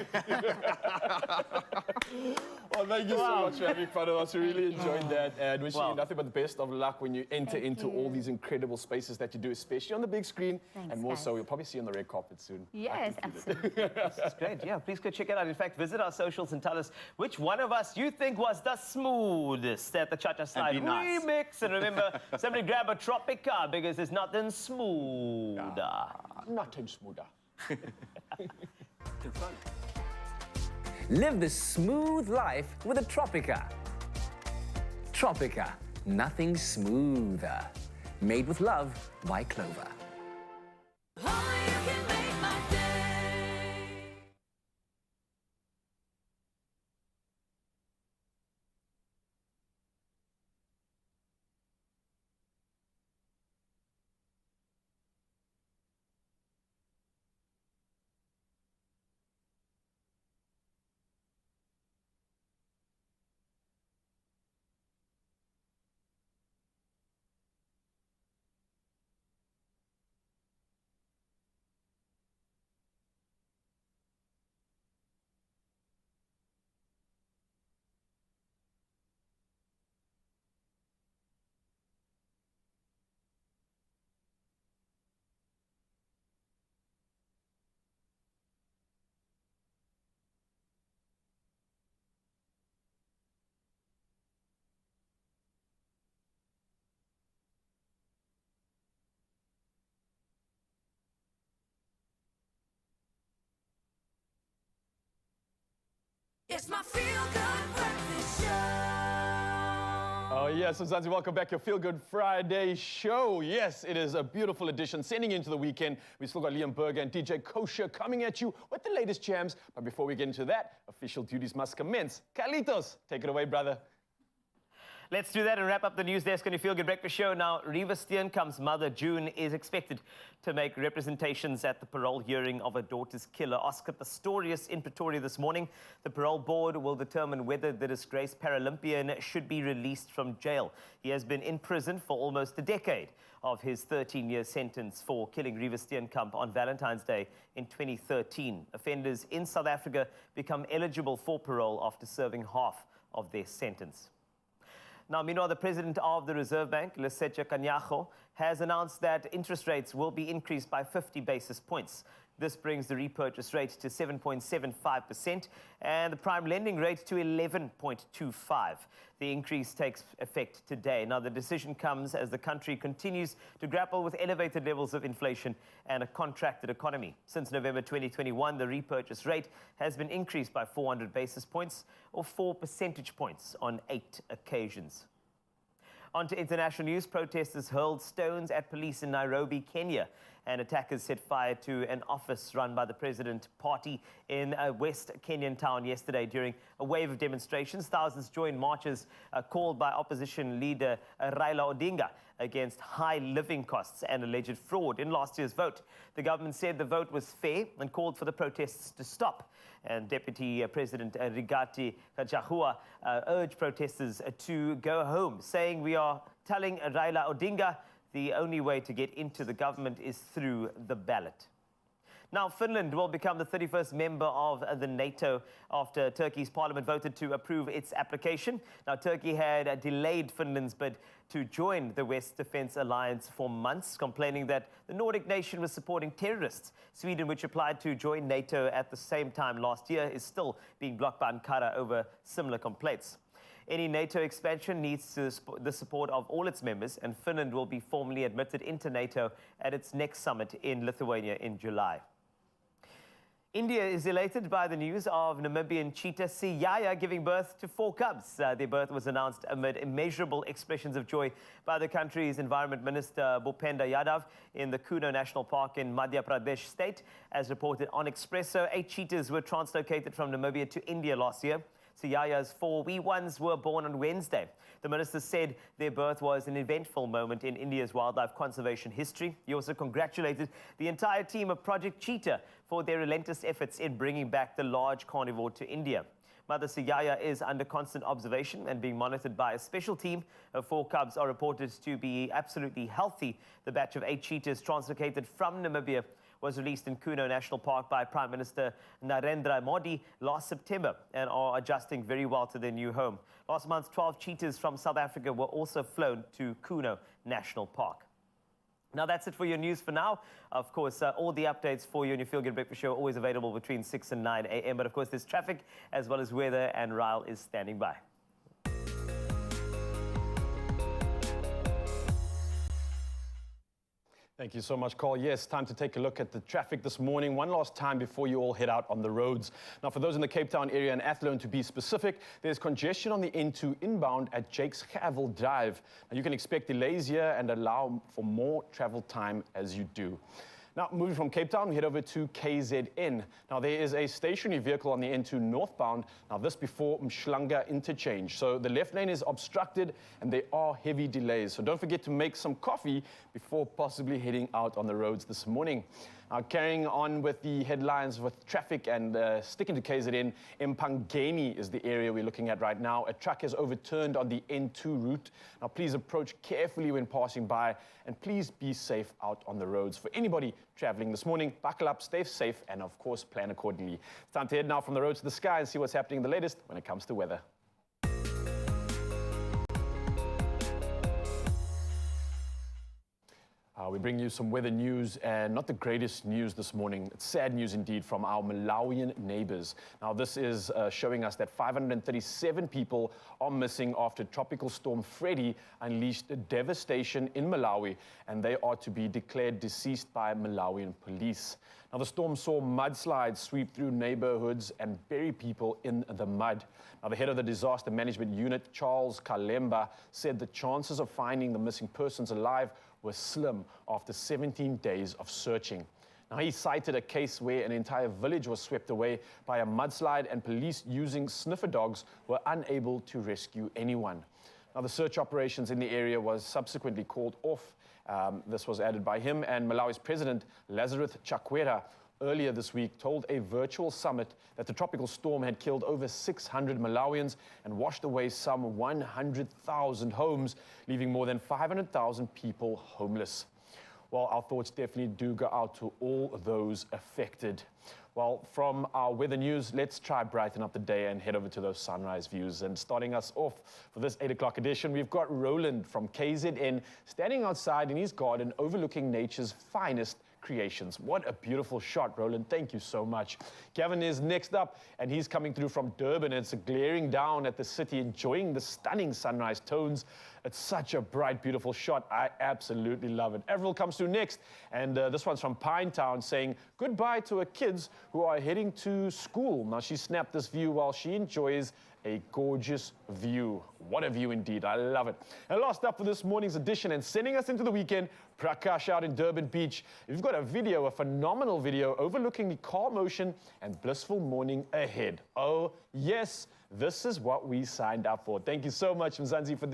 S3: Well, thank you so much for having fun with us. We really enjoyed that, and wishing you nothing but the best of luck when you enter into all these incredible spaces that you do, especially on the big screen, and more so. We'll probably see you on the red carpet soon.
S21: Yes, absolutely.
S4: That's great. Yeah, please go check it out. In fact, visit our socials and tell us which one of us you think was the smoothest at the Cha-Cha Slide
S2: be nice.
S4: remix. And remember, somebody grab a Tropica because there's nothing smoother.
S3: Nothing smoother.
S6: Live the smooth life with a Tropica. Tropica, nothing smoother. Made with love by Clover.
S1: It's my feel-good breakfast show.
S3: Oh, yes, Mzansi, welcome back. Your Feel Good Friday show. Yes, it is a beautiful edition. Sending into the weekend, we still got Liam Berger and DJ Kosher coming at you with the latest jams. But before we get into that, official duties must commence. Carlitos, take it away, brother.
S4: Let's do that and wrap up the news desk on your Feel Good Breakfast show. Now, Reva Steenkamp's mother, June, is expected to make representations at the parole hearing of her daughter's killer, Oscar Pistorius, in Pretoria this morning. The parole board will determine whether the disgraced Paralympian should be released from jail. He has been in prison for almost a decade of his 13-year sentence for killing Reva Steenkamp on Valentine's Day in 2013. Offenders in South Africa become eligible for parole after serving half of their sentence. Now, meanwhile, the president of the Reserve Bank, Lesetja Kganyago, has announced that interest rates will be increased by 50 basis points. This brings the repurchase rate to 7.75% and the prime lending rate to 11.25%. The increase takes effect today. Now, the decision comes as the country continues to grapple with elevated levels of inflation and a contracted economy. Since November 2021, the repurchase rate has been increased by 400 basis points or 4 percentage points on 8 occasions. On to international news. Protesters hurled stones at police in Nairobi, Kenya, and attackers set fire to an office run by the President Party in a West Kenyan town yesterday. During a wave of demonstrations, thousands joined marches called by opposition leader Raila Odinga against high living costs and alleged fraud in last year's vote. The government said the vote was fair and called for the protests to stop. And Deputy President Rigathi Gachagua urged protesters to go home, saying, "We are telling Raila Odinga the only way to get into the government is through the ballot." Now, Finland will become the 31st member of the NATO after Turkey's parliament voted to approve its application. Now, Turkey had delayed Finland's bid to join the West Defence Alliance for months, complaining that the Nordic nation was supporting terrorists. Sweden, which applied to join NATO at the same time last year, is still being blocked by Ankara over similar complaints. Any NATO expansion needs the support of all its members, and Finland will be formally admitted into NATO at its next summit in Lithuania in July. India is elated by the news of Namibian cheetah Siyaya giving birth to 4 cubs. Their birth was announced amid immeasurable expressions of joy by the country's Environment Minister Bhupender Yadav in the Kuno National Park in Madhya Pradesh state. As reported on Expresso, 8 cheetahs were translocated from Namibia to India last year. Siyaya's 4 wee ones were born on Wednesday. The minister said their birth was an eventful moment in India's wildlife conservation history. He also congratulated the entire team of Project Cheetah for their relentless efforts in bringing back the large carnivore to India. Mother Siyaya is under constant observation and being monitored by a special team. Her 4 cubs are reported to be absolutely healthy. The batch of 8 cheetahs translocated from Namibia was released in Kuno National Park by Prime Minister Narendra Modi last September and are adjusting very well to their new home. Last month, 12 cheetahs from South Africa were also flown to Kuno National Park. Now, that's it for your news for now. Of course, all the updates for you on your Feel Good Breakfast show are always available between 6 and 9 a.m. But of course, there's traffic as well as weather, and Ryle is standing by.
S3: Thank you so much, Carl. Yes, time to take a look at the traffic this morning. One last time before you all head out on the roads. Now, for those in the Cape Town area and Athlone to be specific, there's congestion on the N2 inbound at Jakes Gerwel Drive. Now, you can expect delays here and allow for more travel time as you do. Now, moving from Cape Town, we head over to KZN. Now, there is a stationary vehicle on the N2 northbound. Now, this before Mshlanga interchange. So the left lane is obstructed and there are heavy delays. So don't forget to make some coffee before possibly heading out on the roads this morning. Now, carrying on with the headlines with traffic and sticking to KZN, Mpangeni is the area we're looking at right now. A truck has overturned on the N2 route. Now, please approach carefully when passing by, and please be safe out on the roads. For anybody traveling this morning, buckle up, stay safe, and of course, plan accordingly. It's time to head now from the road to the sky and see what's happening the latest when it comes to weather. We bring you some weather news, and not the greatest news this morning. It's sad news indeed from our Malawian neighbors. Now, this is showing us that 537 people are missing after Tropical Storm Freddy unleashed devastation in Malawi, and they are to be declared deceased by Malawian police. Now, the storm saw mudslides sweep through neighborhoods and bury people in the mud. Now, the head of the disaster management unit, Charles Kalemba, said the chances of finding the missing persons alive were slim after 17 days of searching. Now, he cited a case where an entire village was swept away by a mudslide and police using sniffer dogs were unable to rescue anyone. Now, the search operations in the area was subsequently called off. This was added by him, and Malawi's president, Lazarus Chakwera, earlier this week told a virtual summit that the tropical storm had killed over 600 Malawians and washed away some 100,000 homes, leaving more than 500,000 people homeless. Well, our thoughts definitely do go out to all those affected. Well, from our weather news, let's try brighten up the day and head over to those sunrise views. And starting us off for this 8 o'clock edition, we've got Roland from KZN standing outside in his garden overlooking nature's finest creations. What a beautiful shot, Roland. Thank you so much. Kevin is next up, and he's coming through from Durban. It's glaring down at the city, enjoying the stunning sunrise tones. It's such a bright, beautiful shot. I absolutely love it. Avril comes through next, and this one's from Pinetown saying goodbye to her kids who are heading to school. Now, she snapped this view while she enjoys a gorgeous view. What a view indeed. I love it. And last up for this morning's edition and sending us into the weekend, Prakash out in Durban Beach. You've got a video, a phenomenal video overlooking the calm ocean and blissful morning ahead. Oh, yes. This is what we signed up for. Thank you so much, Mzansi, for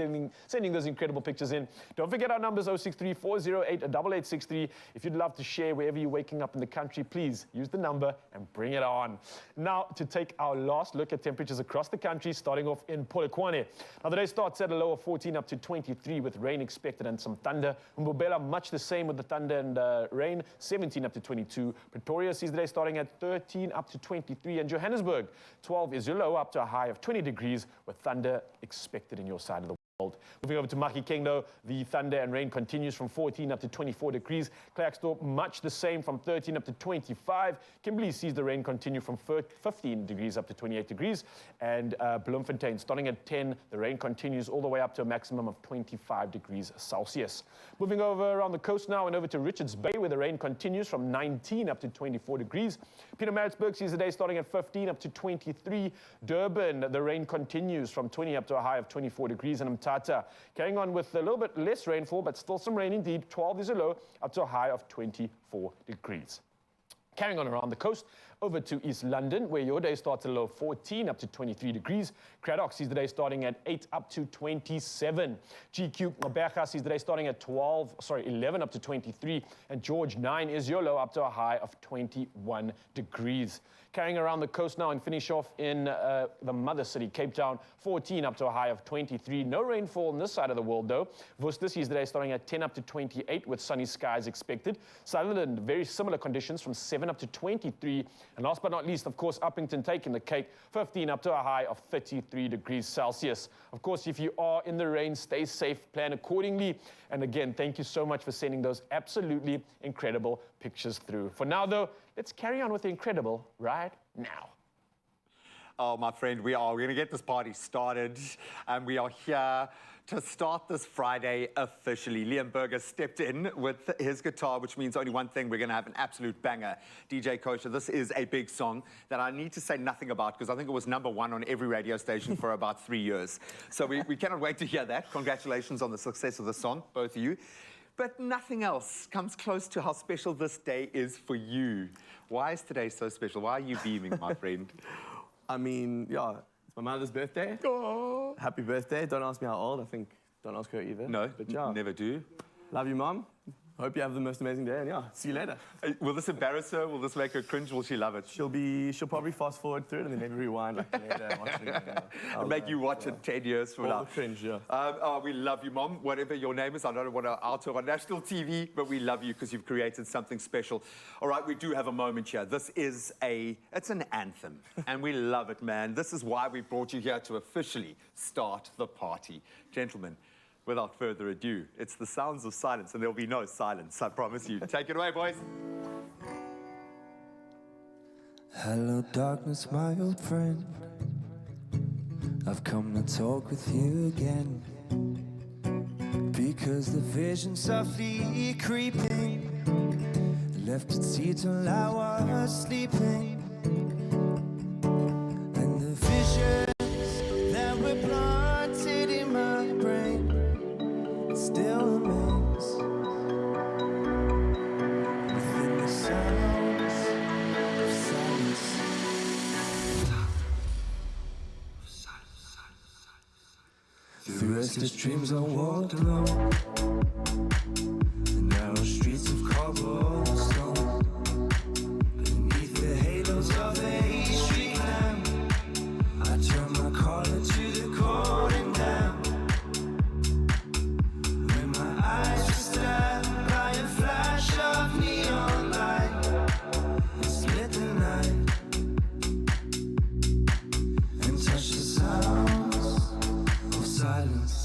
S3: sending those incredible pictures in. Don't forget our numbers, 063-408-8863. If you'd love to share wherever you're waking up in the country, please use the number and bring it on. Now, to take our last look at temperatures across the country, starting off in Polokwane. Now, the day starts at a low of 14 up to 23 with rain expected and some thunder. Mbombela, much the same with the thunder and rain, 17 up to 22. Pretoria sees the day starting at 13 up to 23. And Johannesburg, 12 is your low up to a high of 20 degrees with thunder expected in your side of the world. Moving over to Mahikeng, the thunder and rain continues from 14 up to 24 degrees. Klerksdorp, much the same from 13 up to 25. Kimberley sees the rain continue from 15 degrees up to 28 degrees. And Bloemfontein, starting at 10, the rain continues all the way up to a maximum of 25 degrees Celsius. Moving over around the coast now and over to Richards Bay, where the rain continues from 19 up to 24 degrees. Pietermaritzburg sees the day starting at 15 up to 23. Durban, the rain continues from 20 up to a high of 24 degrees. And Mthatha, carrying on with a little bit less rainfall, but still some rain indeed. 12 is a low, up to a high of 24 degrees. Carrying on around the coast, over to East London, where your day starts at a low of 14 up to 23 degrees. Cradock sees the day starting at 8 up to 27. GQ Mabeka sees the day starting at 11 up to 23. And George, 9 is your low, up to a high of 21 degrees. Carrying around the coast now and finish off in the mother city, Cape Town, 14 up to a high of 23. No rainfall on this side of the world, though. Worcester sees the day starting at 10 up to 28 with sunny skies expected. Sutherland, very similar conditions from 7 up to 23. And last but not least, of course, Uppington taking the cake, 15 up to a high of 33 degrees Celsius. Of course, if you are in the rain, stay safe, plan accordingly. And again, thank you so much for sending those absolutely incredible pictures through. For now, though, let's carry on with the incredible right now.
S2: Oh, my friend, we're going to get this party started, and we are here to start this Friday officially. Liam Berger stepped in with his guitar, which means only one thing: we're going to have an absolute banger. DJ Kosher, this is a big song that I need to say nothing about because I think it was #1 on every radio station for about 3 years. So we cannot wait to hear that. Congratulations on the success of the song, both of you. But nothing else comes close to how special this day is for you. Why is today so special? Why are you beaming, my friend?
S17: I mean, yeah, it's my mother's birthday. Oh. Happy birthday. Don't ask me how old. I think don't ask her either.
S2: No,
S17: but yeah.
S2: Never do.
S17: Love you, Mom. Hope you have the most amazing day, and yeah, see you later.
S2: Will this embarrass her? Will this make her cringe? Will she love it?
S17: She'll probably fast forward through it and then maybe rewind like later and watch it again.
S2: And make you watch it 10 years from now.
S17: The cringe, yeah.
S2: We love you, Mom. Whatever your name is, I don't want to out on national TV, but we love you because you've created something special. All right, we do have a moment here. This is it's an anthem, and we love it, man. This is why we brought you here to officially start the party. Gentlemen, without further ado, it's the sounds of silence, and there'll be no silence, I promise you. Take it away, boys.
S7: Hello, darkness, my old friend. I've come to talk with you again, because the vision softly creeping left its seat while I was sleeping, and the visions that were planted in my brain still remains within the sounds of silence. Through restless dreams I walked alone, the narrow streets of cobblestone, beneath the halos of a street lamp, I turned my collar to the cold and damp. When my eyes were stabbed by a flash of neon light, it split the night and touched the sounds of silence.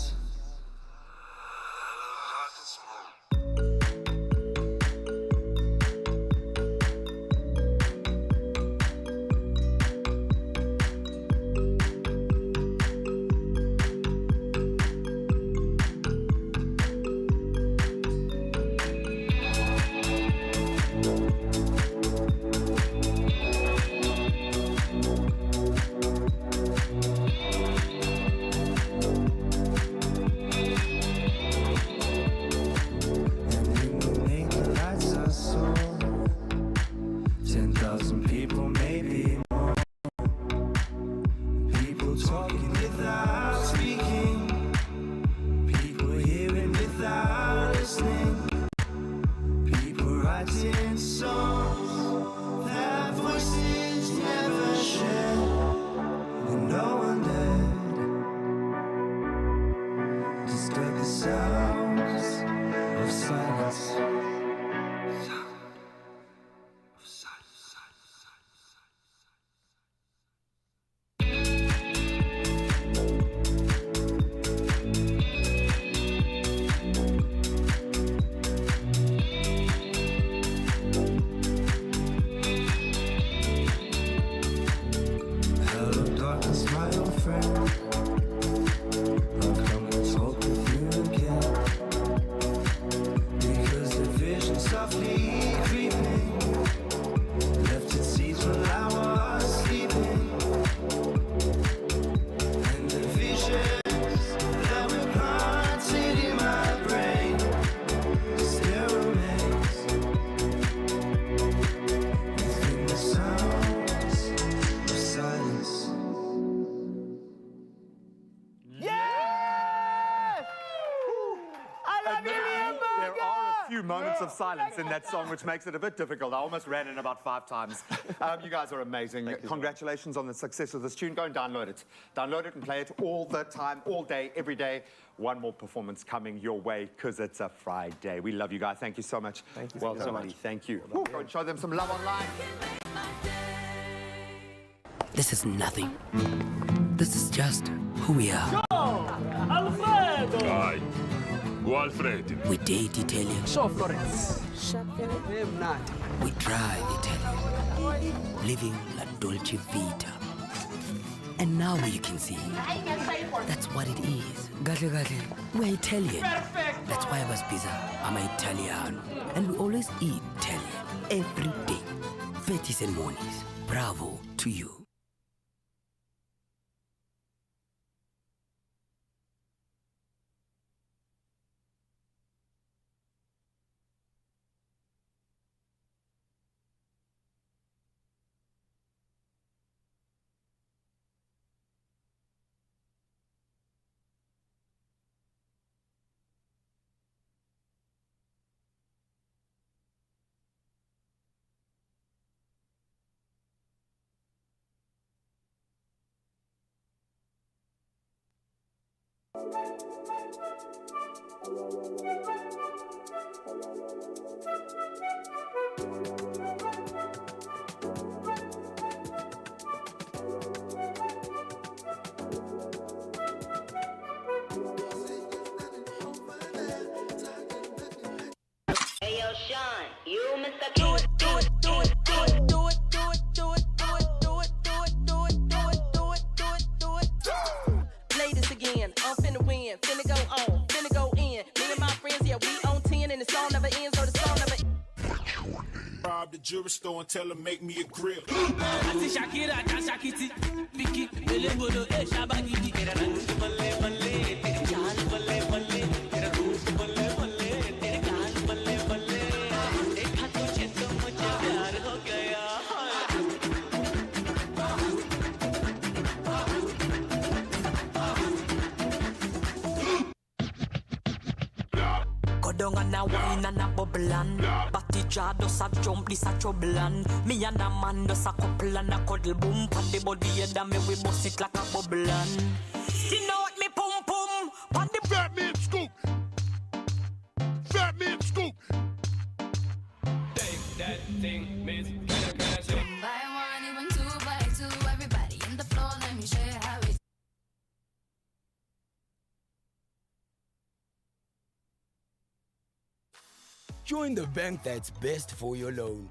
S2: Moments of silence in that song, which makes it a bit difficult. I almost ran it about 5 times. You guys are amazing. Congratulations on the success of this tune. Go and download it. Download it and play it all the time, all day, every day. One more performance coming your way, because it's a Friday. We love you guys. Thank you so much.
S17: Thank you
S2: well
S17: so
S2: done,
S17: much.
S2: buddy. Thank you. Go and show them some love online.
S11: This is nothing. This is just who we are.
S12: Alfredo! Dai, Alfredo.
S11: We date Italian.
S12: So, Florence.
S11: We drive Italian. Living la dolce vita. And now you can see. That's what it is. Gatle, gatle. We're Italian.
S12: Perfect.
S11: That's why I was pizza. I'm Italiano. And we always eat Italian. Every day. Fetis and mornings. Bravo to you.
S12: jewelry store and tell her make me a grill.
S26: Ati Shakira, Shakiti, Vicky, Elebodo, Shabagidi, Balle, Balle, Jal, Balle, Balle, Roos, Balle, Balle, Gaal, Balle, Balle, Dekha tujhe to mujhe pyar ho gaya. Kodong and a wine and a bubblan. Batty jar does a jump, this a troublean. Me and a man does a couple and a cuddle boom. Pan the body and me we bust it like a bubblan. You know what me pum pum? Pan the
S12: Fat man scoop. Fat man scoop.
S26: Take that thing, miss. Can I say?
S1: Buy one, even two, buy two. Everybody in the floor, let me share how it.
S11: Join the bank that's best for your loan.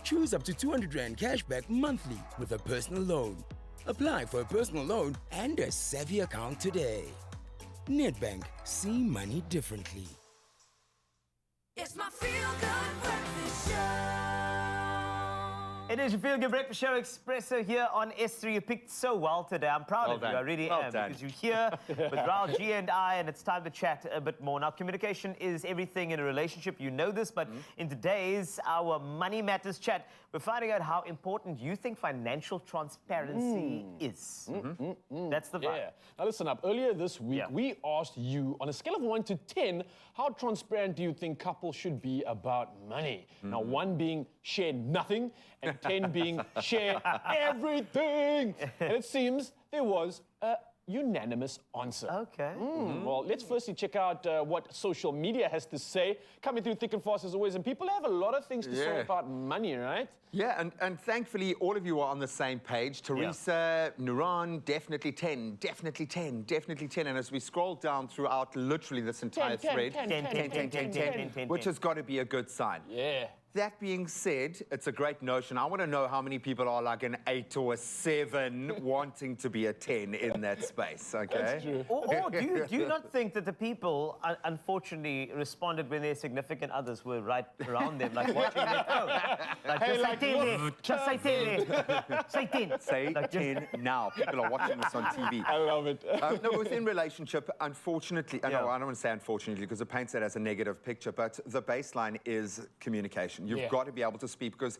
S11: Choose up to 200 Rand cashback monthly with a personal loan. Apply for a personal loan and a savvy account today. Nedbank, see money differently.
S1: It's my feel-good breakfast show.
S4: It is your Feel Good Breakfast Show, Expresso here on S3. You picked so well today. I'm proud of you. I really am. Because you're here with Raul, G and I, and it's time to chat a bit more. Now, communication is everything in a relationship. You know this, but in today's our Money Matters chat, we're finding out how important you think financial transparency is. That's the vibe.
S3: Yeah. Now listen up. Earlier this week, we asked you, on a scale of 1 to 10, how transparent do you think couples should be about money? Now, 1 being share nothing, and 10 being share everything. And it seems there was a unanimous answer.
S4: Okay.
S3: Well, let's firstly check out what social media has to say. Coming through thick and fast as always, and people have a lot of things to say about money, right?
S2: Yeah, and thankfully all of you are on the same page. Teresa, Nuran, definitely 10, definitely 10, definitely 10. And as we scroll down throughout literally this entire thread, 10, which has got to be a good sign.
S3: Yeah.
S2: That being said, it's a great notion. I want to know how many people are like an 8 or a 7 wanting to be a 10 in that space, okay?
S3: That's true.
S4: Or do you not think that the people, unfortunately, responded when their significant others were right around them, like watching their phone? Like,
S3: Hey,
S4: just say 10. Say 10.
S2: Say
S4: Like,
S2: 10 now. People are watching this on TV.
S3: I love it.
S2: No, within relationship, unfortunately, no, I don't want to say unfortunately because it paints it as a negative picture, but the baseline is communication. You've got to be able to speak because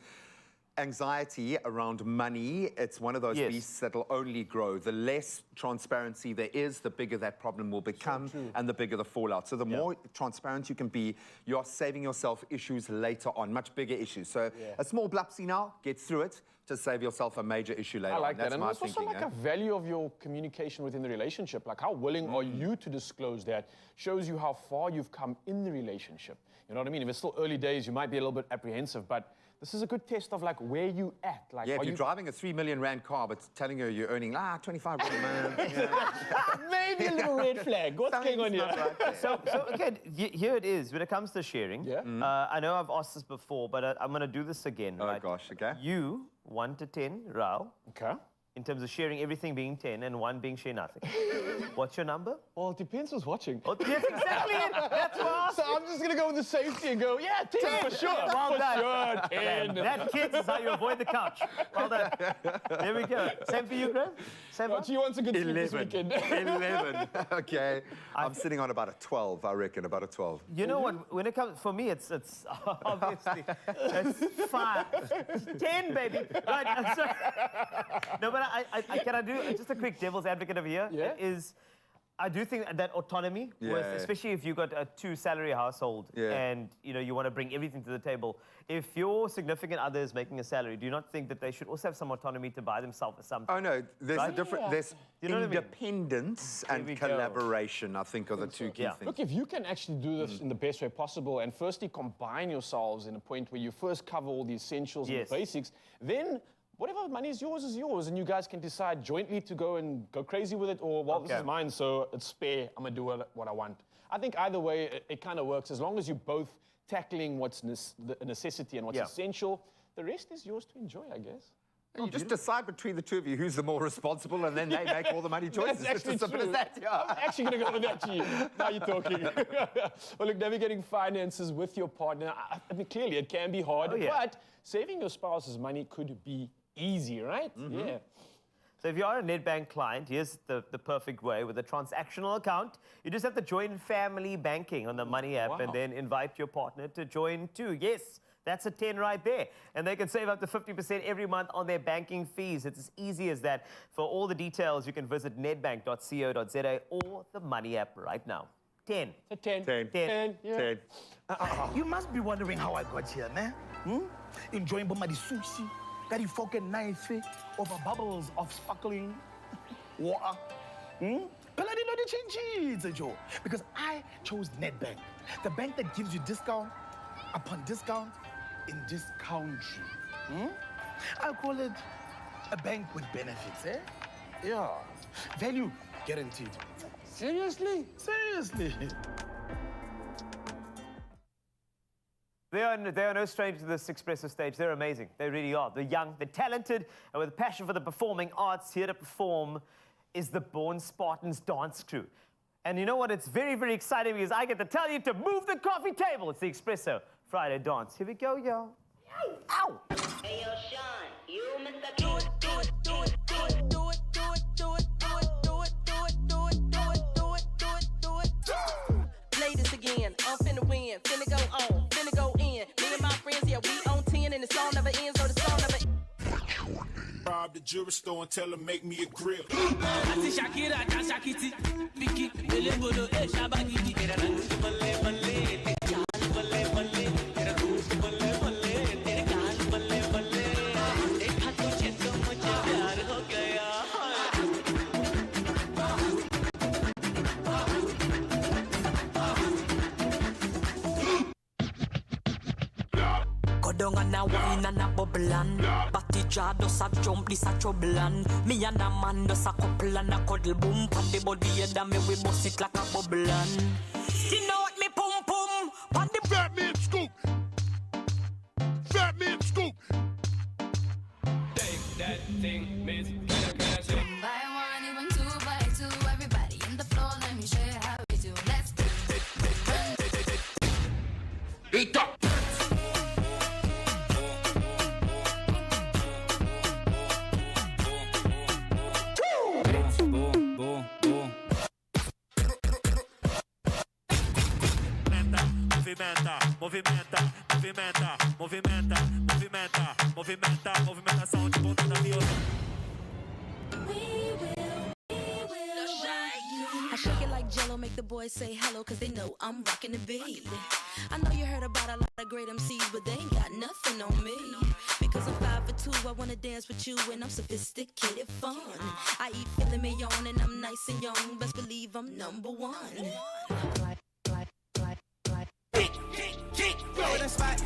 S2: anxiety around money, it's one of those beasts that'll only grow. The less transparency there is, the bigger that problem will become and the bigger the fallout. So the more transparent you can be, you're saving yourself issues later on, much bigger issues. So a small blupsy now, get through it to save yourself a major issue later
S3: I like
S2: on.
S3: that.
S2: That's
S3: And
S2: my
S3: it's also
S2: thinking.
S3: like a value of your communication within the relationship. Like how willing are you to disclose that? Shows you how far you've come in the relationship. You know what I mean? If it's still early days, you might be a little bit apprehensive, but this is a good test of like where you at. Like,
S2: if you're driving a 3 million Rand car, but telling her you're earning 25 Rand, man.
S3: Maybe a little red flag. What's going on here?
S4: So okay, here it is. When it comes to sharing, I know I've asked this before, but I'm going to do this again.
S2: Oh, gosh, okay.
S4: You, 1 to 10, Rao.
S3: Okay.
S4: In terms of sharing everything being 10 and 1 being share nothing. What's your number?
S3: Well, it depends who's watching.
S4: Oh, yes, exactly it. That's what
S3: So I'm just going to go with the safety and go, 10 for sure.
S4: Well
S3: for
S4: done.
S3: sure, 10.
S4: That, kids, is how you avoid the couch. Well done. There we go. Same for you, Graham? Same
S3: But she wants a good sleep this
S2: 11.
S3: weekend.
S2: 11. Okay. I'm sitting on about a 12, I reckon, about a 12.
S4: You know what? When it comes, for me, it's obviously, it's 5. It's 10, baby. Right. I'm sorry. No, but can I do just a quick devil's advocate over here? Is I do think that autonomy, with, especially if you've got a 2-salary household and you want to bring everything to the table. If your significant other is making a salary, do you not think that they should also have some autonomy to buy themselves something?
S2: Oh no, there's a different. There's independence and collaboration. I think are the two key things.
S3: Look, if you can actually do this in the best way possible, and firstly combine yourselves in a point where you first cover all the essentials and the basics, then whatever money is yours, and you guys can decide jointly to go crazy with it, or, well, this is mine, so it's spare, I'm gonna do what I want. I think either way, it kind of works, as long as you're both tackling what's a necessity and what's essential. The rest is yours to enjoy, I guess.
S2: You just decide between the two of you who's the more responsible, and then they make all the money choices.
S3: That's actually
S2: it's as simple
S3: true.
S2: as that. Yeah.
S3: I'm actually going to go with that, G. Now you're talking. Well, look, navigating finances with your partner, I mean, clearly it can be hard, but saving your spouse's money could be easy, right? Yeah.
S4: So if you are a Nedbank client, here's the perfect way. With a transactional account, you just have to join family banking on the Money app and then invite your partner to join too. Yes, that's a 10 right there. And they can save up to 50% every month on their banking fees. It's as easy as that. For all the details, you can visit nedbank.co.za or the Money app right now. 10.
S3: It's a 10.
S2: 10.
S3: 10. Yeah.
S2: 10.
S9: You must be wondering how I got here, man. Enjoying Bomadi sushi, very fucking nice over bubbles of sparkling water. But I didn't know they changed it, Joe. Because I chose Nedbank, the bank that gives you discount upon discount in this country. I'll call it a bank with benefits, eh? Yeah. Value guaranteed. Seriously? Seriously.
S4: They are no stranger to this Expresso stage. They're amazing. They really are. They're young, they're talented, and with a passion for the performing arts. Here to perform is the Born Spartans dance crew. And you know what? It's very, very exciting because I get to tell you to move the coffee table. It's the Expresso Friday dance. Here we go, yo. Ow!
S10: Hey, yo, Sean, you Mr. Do it, do it, do it, do it, do it, do it, do it, do it, do it, do it, do it, do it, do it, do it, do it, do it. Play this again. I'm finna win, finna go on, finna go in. Me and my friends, yeah, we on 10, and the song never ends, so the song never ends.
S12: Rob the jewelry store and tell her make me a grill.
S13: Kodonga na wine and a bubblan. Batty jar does a jump, this a troublean. Me and a man does a couple and a cuddle boom. Pan the body head and me we bust it like a bubblan. You know what me pum pum? Pan the
S12: Fat man scoop. Fat man scoop.
S26: Take that thing, miss.
S1: One by one, even 2 by 2. Everybody in the floor, let me show you how we do. Let's go.
S26: Eat up.
S16: Movimenta, movimenta, movimenta, movimenta, movimenta, movimenta, movimentação de ponta da viola.
S10: I shake it like Jello, make the boys say hello, cause they know I'm rocking the beat. I know you heard about a lot of great MCs, but they ain't got nothing on me. Because I'm 5'2", I wanna dance with you, and I'm sophisticated fun. I eat filet mignon, and I'm nice and young, best believe I'm number one.
S22: Go to the spot.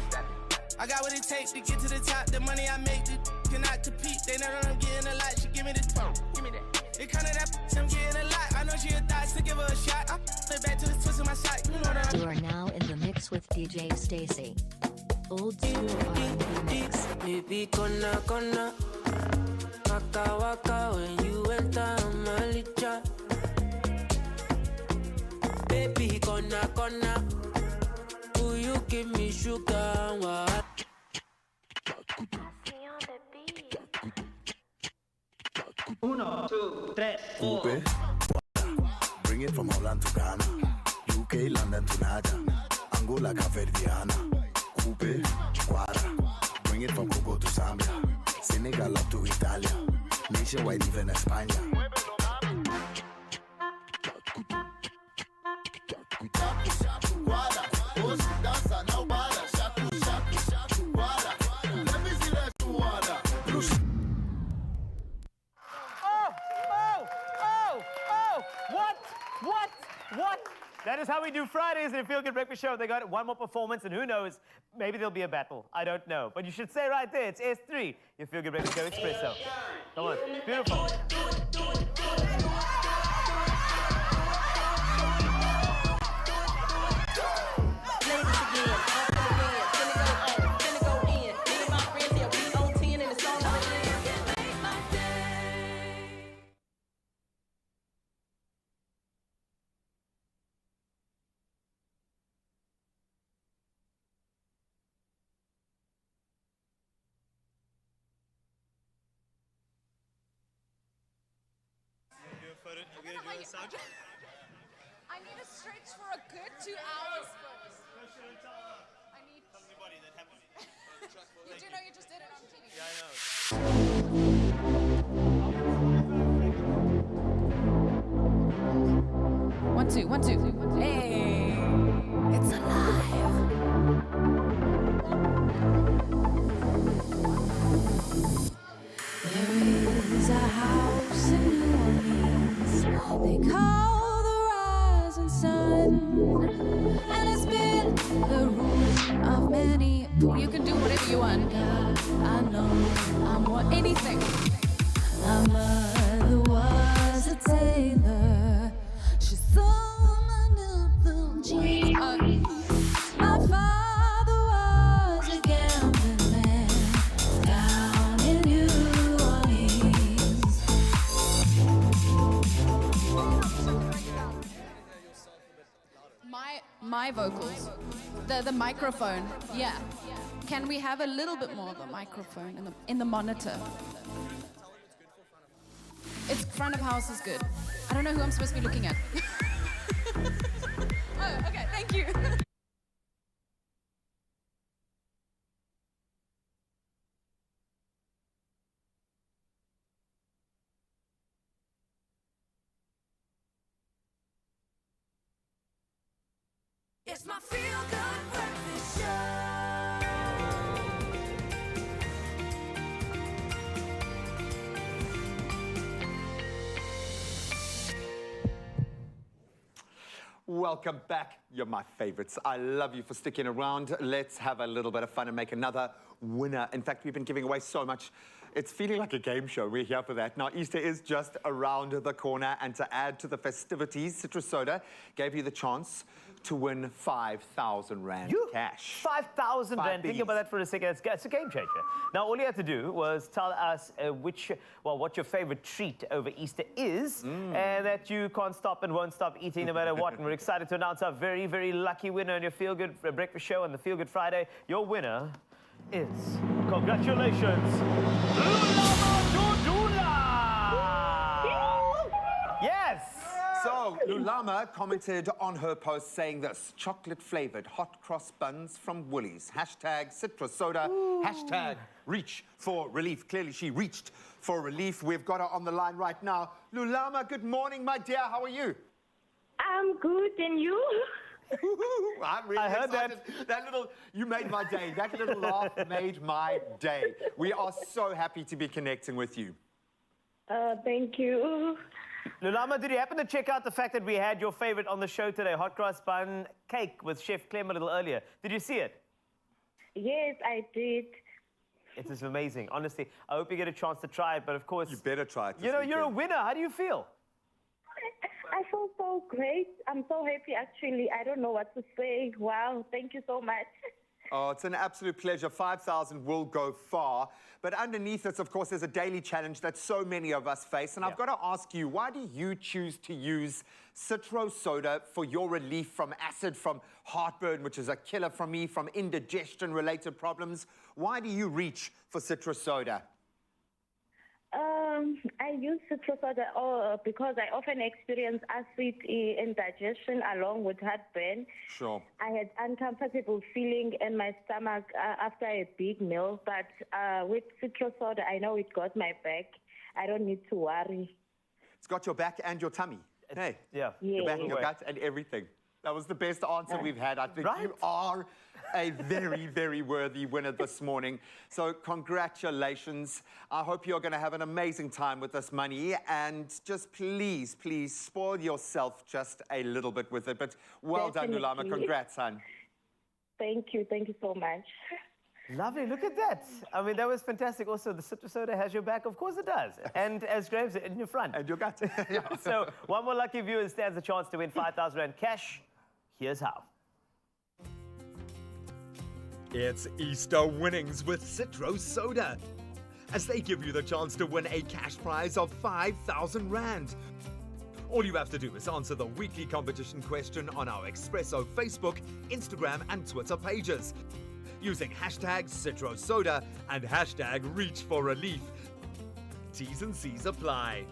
S22: I got what it takes to get to the top. The money I make, cannot compete. They know that I'm getting a lot. She give me the give me that. It kind of that I'm getting a lot. I know she a thot, so give her a shot. I'm back to the twist of my side. You know that
S23: You are now in the mix with DJ Stacy. Old school R&B mix.
S13: Baby, kona, waka, waka, when you enter my licha. Baby, kona, will you give me sugar and what?
S27: Uno, two, tres, four.
S28: Coupe, bring it from Holland to Ghana, UK, London to Nada, Angola, Caverdiana. Coupe, Chihuahua, bring it from Congo to Zambia, Senegal up to Italia, nationwide even España.
S4: What? That is how we do Fridays in a Feel Good Breakfast Show. They got one more performance, and who knows, maybe there'll be a battle. I don't know. But you should say right there, it's S3, your Feel Good Breakfast Show Expresso. Come on, beautiful.
S8: I need a stretch for a good 2 hours first. I need... You do know you just did it on TV?
S4: Yeah, I know.
S8: One, two, one, two. Hey, it's alive.
S1: There is a house in New Orleans they call the rising sun, and it's been the ruin of many.
S8: You can do whatever you want.
S1: I know
S8: I'm what anything.
S1: my mother was a tailor. She sold my nipple jeans. My father was a gambling man down in New Orleans.
S8: My vocals, the microphone. Yeah. Can we have a little bit more of a microphone in the monitor? It's front of house is good. I don't know who I'm supposed to be looking at. Oh, okay, thank you.
S1: It's my feel-good breakfast show.
S2: Welcome back. You're my favorites. I love you for sticking around. Let's have a little bit of fun and make another winner. In fact, we've been giving away so much. It's feeling like a game show. We're here for that. Now, Easter is just around the corner, and to add to the festivities, Citrus Soda gave you the chance to win 5,000 Rand cash.
S4: 5,000 Rand. Think about that for a second. It's a game changer. Now, all you had to do was tell us what your favorite treat over Easter is, and that you can't stop and won't stop eating no matter what. And we're excited to announce our very, very lucky winner on your Feel Good Breakfast Show on the Feel Good Friday. Your winner is, congratulations, Yes!
S2: So, Lulama commented on her post saying this: chocolate-flavored hot cross buns from Woolies. Hashtag Citrus Soda. Hashtag reach for relief. Clearly, she reached for relief. We've got her on the line right now. Lulama, good morning, my dear. How are you?
S14: I'm good, and you?
S2: I'm really excited. You made my day. That little laugh made my day. We are so happy to be connecting with you.
S14: Thank you.
S4: Lulama, did you happen to check out the fact that we had your favorite on the show today, hot cross bun cake with Chef Clem a little earlier? Did you see it?
S14: Yes, I did.
S4: It is amazing. Honestly, I hope you get a chance to try it, but of course...
S2: You better try it.
S4: You know, you're a winner. How do you feel?
S14: I feel so great. I'm so happy, actually. I don't know what to say. Wow, thank you so much.
S2: Oh, it's an absolute pleasure. 5,000 will go far. But underneath it, of course, there's a daily challenge that so many of us face. And I've got to ask you, why do you choose to use Citro Soda for your relief from acid, from heartburn, which is a killer for me, from indigestion-related problems? Why do you reach for Citro Soda?
S14: I use Citrus Soda because I often experience acid indigestion along with heartburn.
S2: Sure.
S14: I had uncomfortable feeling in my stomach after a big meal, but with Citrus Soda, I know it got my back. I don't need to worry.
S2: It's got your back and your tummy. Hey.
S4: Yeah.
S2: Your back, your gut, and everything. That was the best answer we've had. I think you are a very, very worthy winner this morning. So congratulations. I hope you're going to have an amazing time with this money. And just please, please spoil yourself just a little bit with it. But well done, Lulama. Congrats, hon.
S14: Thank you. Thank you so much.
S4: Lovely. Look at that. I mean, that was fantastic. Also, the Citrus Soda has your back. Of course it does. And as Graham said, in your front.
S2: And your gut.
S4: So one more lucky viewer stands a chance to win 5,000 Rand cash. Here's how.
S15: It's Easter winnings with Citro Soda, as they give you the chance to win a cash prize of 5,000 Rand. All you have to do is answer the weekly competition question on our Expresso Facebook, Instagram and Twitter pages, using hashtag Citro Soda and hashtag Reach for Relief. T's and C's apply.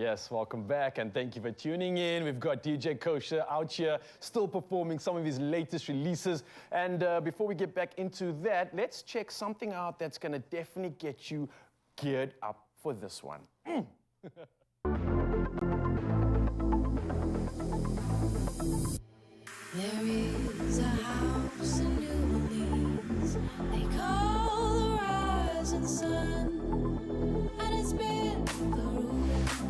S3: Yes, welcome back and thank you for tuning in. We've got DJ Kosher out here still performing some of his latest releases. And before we get back into that, let's check something out that's going to definitely get you geared up for this one.
S10: There is a house in New Orleans they call the rising sun, and it's been the root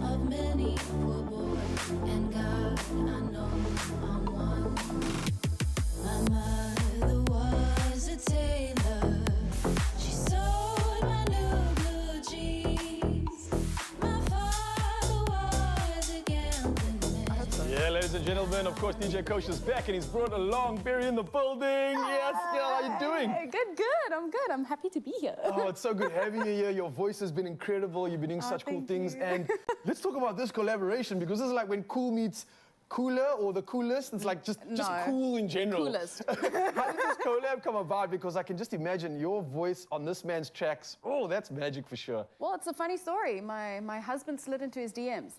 S10: of many poor boys. And God, I know I'm one. My mother was a tailor. She sewed my new blue jeans. My father was a gambling man.
S3: Yeah, ladies and gentlemen, of course, DJ Kosher's back and he's brought along Barry in the building. Yes, girl, how you doing?
S5: Good. I'm good. I'm happy to be here.
S3: Oh, it's so good having you here. Your voice has been incredible. You've been doing such cool things. And let's talk about this collaboration because this is like when cool meets cooler or the coolest. It's like just cool in general.
S5: Coolest.
S3: How did this collab come about? Because I can just imagine your voice on this man's tracks. Oh, that's magic for sure.
S5: Well, it's a funny story. My husband slid into his DMs.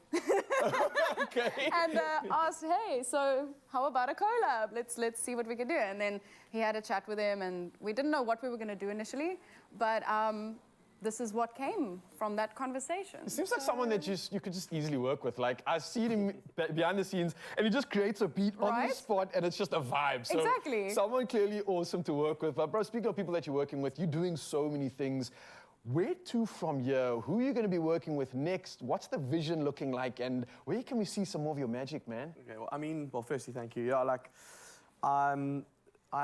S3: Okay.
S5: And asked, hey, so how about a collab? Let's see what we can do. And then he had a chat with him, and we didn't know what we were going to do initially, but this is what came from that conversation.
S3: It seems like someone that you could just easily work with. Like, I see him behind the scenes, and he just creates a beat on the spot, and it's just a vibe. So
S5: exactly.
S3: Someone clearly awesome to work with. But bro, speaking of people that you're working with, you're doing so many things. Where to from here? Who are you going to be working with next? What's the vision looking like? And where can we see some more of your magic, man?
S17: Okay, well, firstly, thank you. Yeah, I'm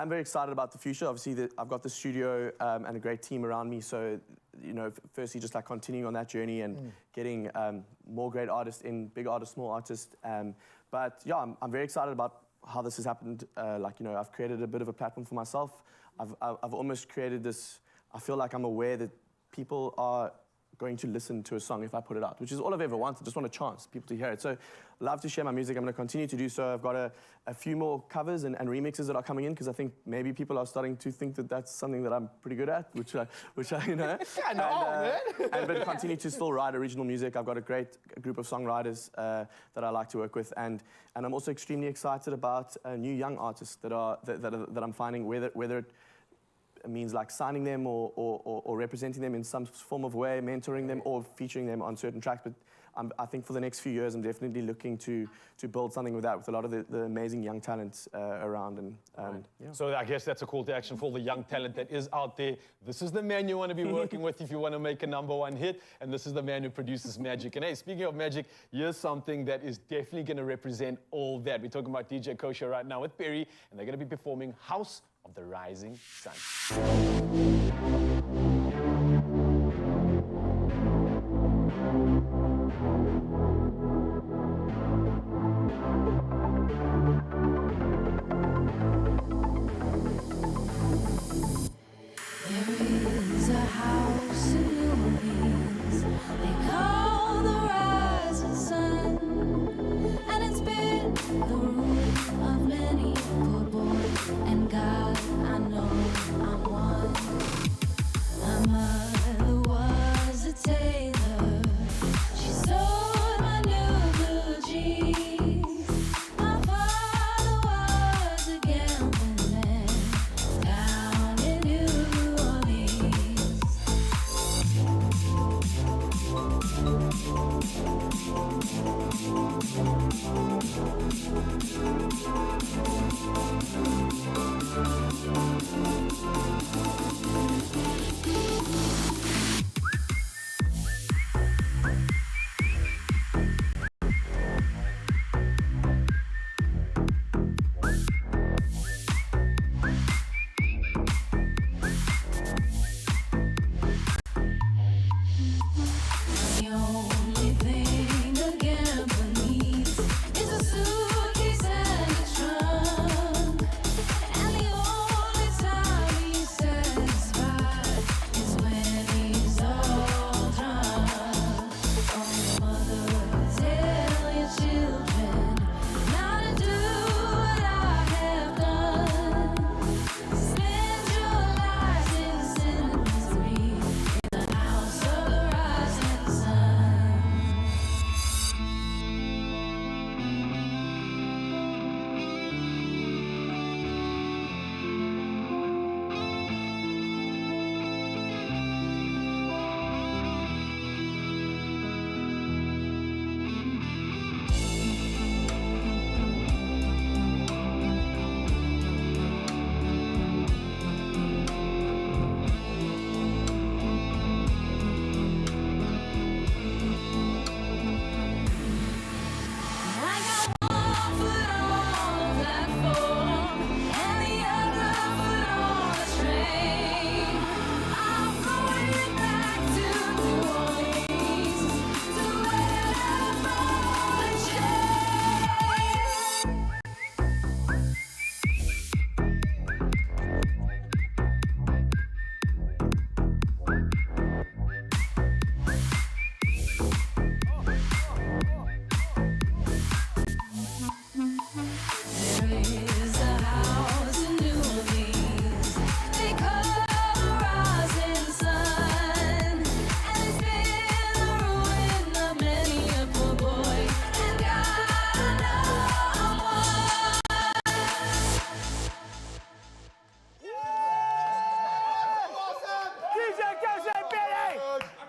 S17: very excited about the future. Obviously, I've got the studio and a great team around me. So, firstly, just continuing on that journey and getting more great artists in, big artists, small artists. But yeah, I'm very excited about how this has happened. I've created a bit of a platform for myself. I've almost created this. I feel like I'm aware that people are going to listen to a song if I put it out, which is all I've ever wanted. Just want a chance, people to hear it. So, love to share my music. I'm going to continue to do so. I've got a few more covers and remixes that are coming in because I think maybe people are starting to think that that's something that I'm pretty good at, which I but continue to still write original music. I've got a great group of songwriters that I like to work with, and I'm also extremely excited about new young artists that I'm finding, whether it means like signing them or representing them in some form of way, mentoring them or featuring them on certain tracks. But I think for the next few years, I'm definitely looking to build something with that, with a lot of the amazing young talents around. And yeah.
S3: So I guess that's a call to action for all the young talent that is out there. This is the man you want to be working with if you want to make a #1 hit, and this is the man who produces magic. And hey, speaking of magic, here's something that is definitely going to represent all that. We're talking about DJ Kosher right now with Perry, and they're going to be performing House of the Rising Sun.
S10: There is a house in New Orleans they call the rising sun, and it's been the root of many poor boys. And God, I know I'm one.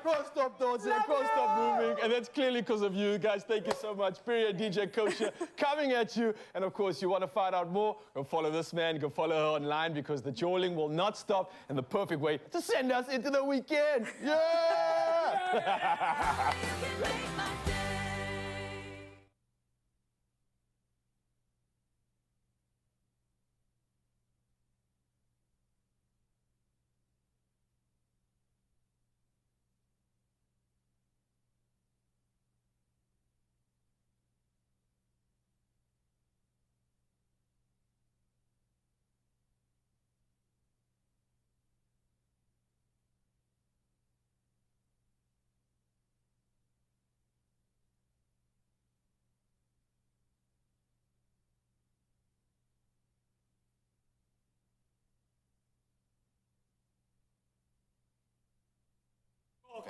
S3: can't stop dancing, I can't stop moving, and that's clearly because of you guys. Thank you so much. Period DJ Kosher coming at you. And of course, you want to find out more, go follow this man, go follow her online, because the jawling will not stop, and the perfect way to send us into the weekend. Yeah!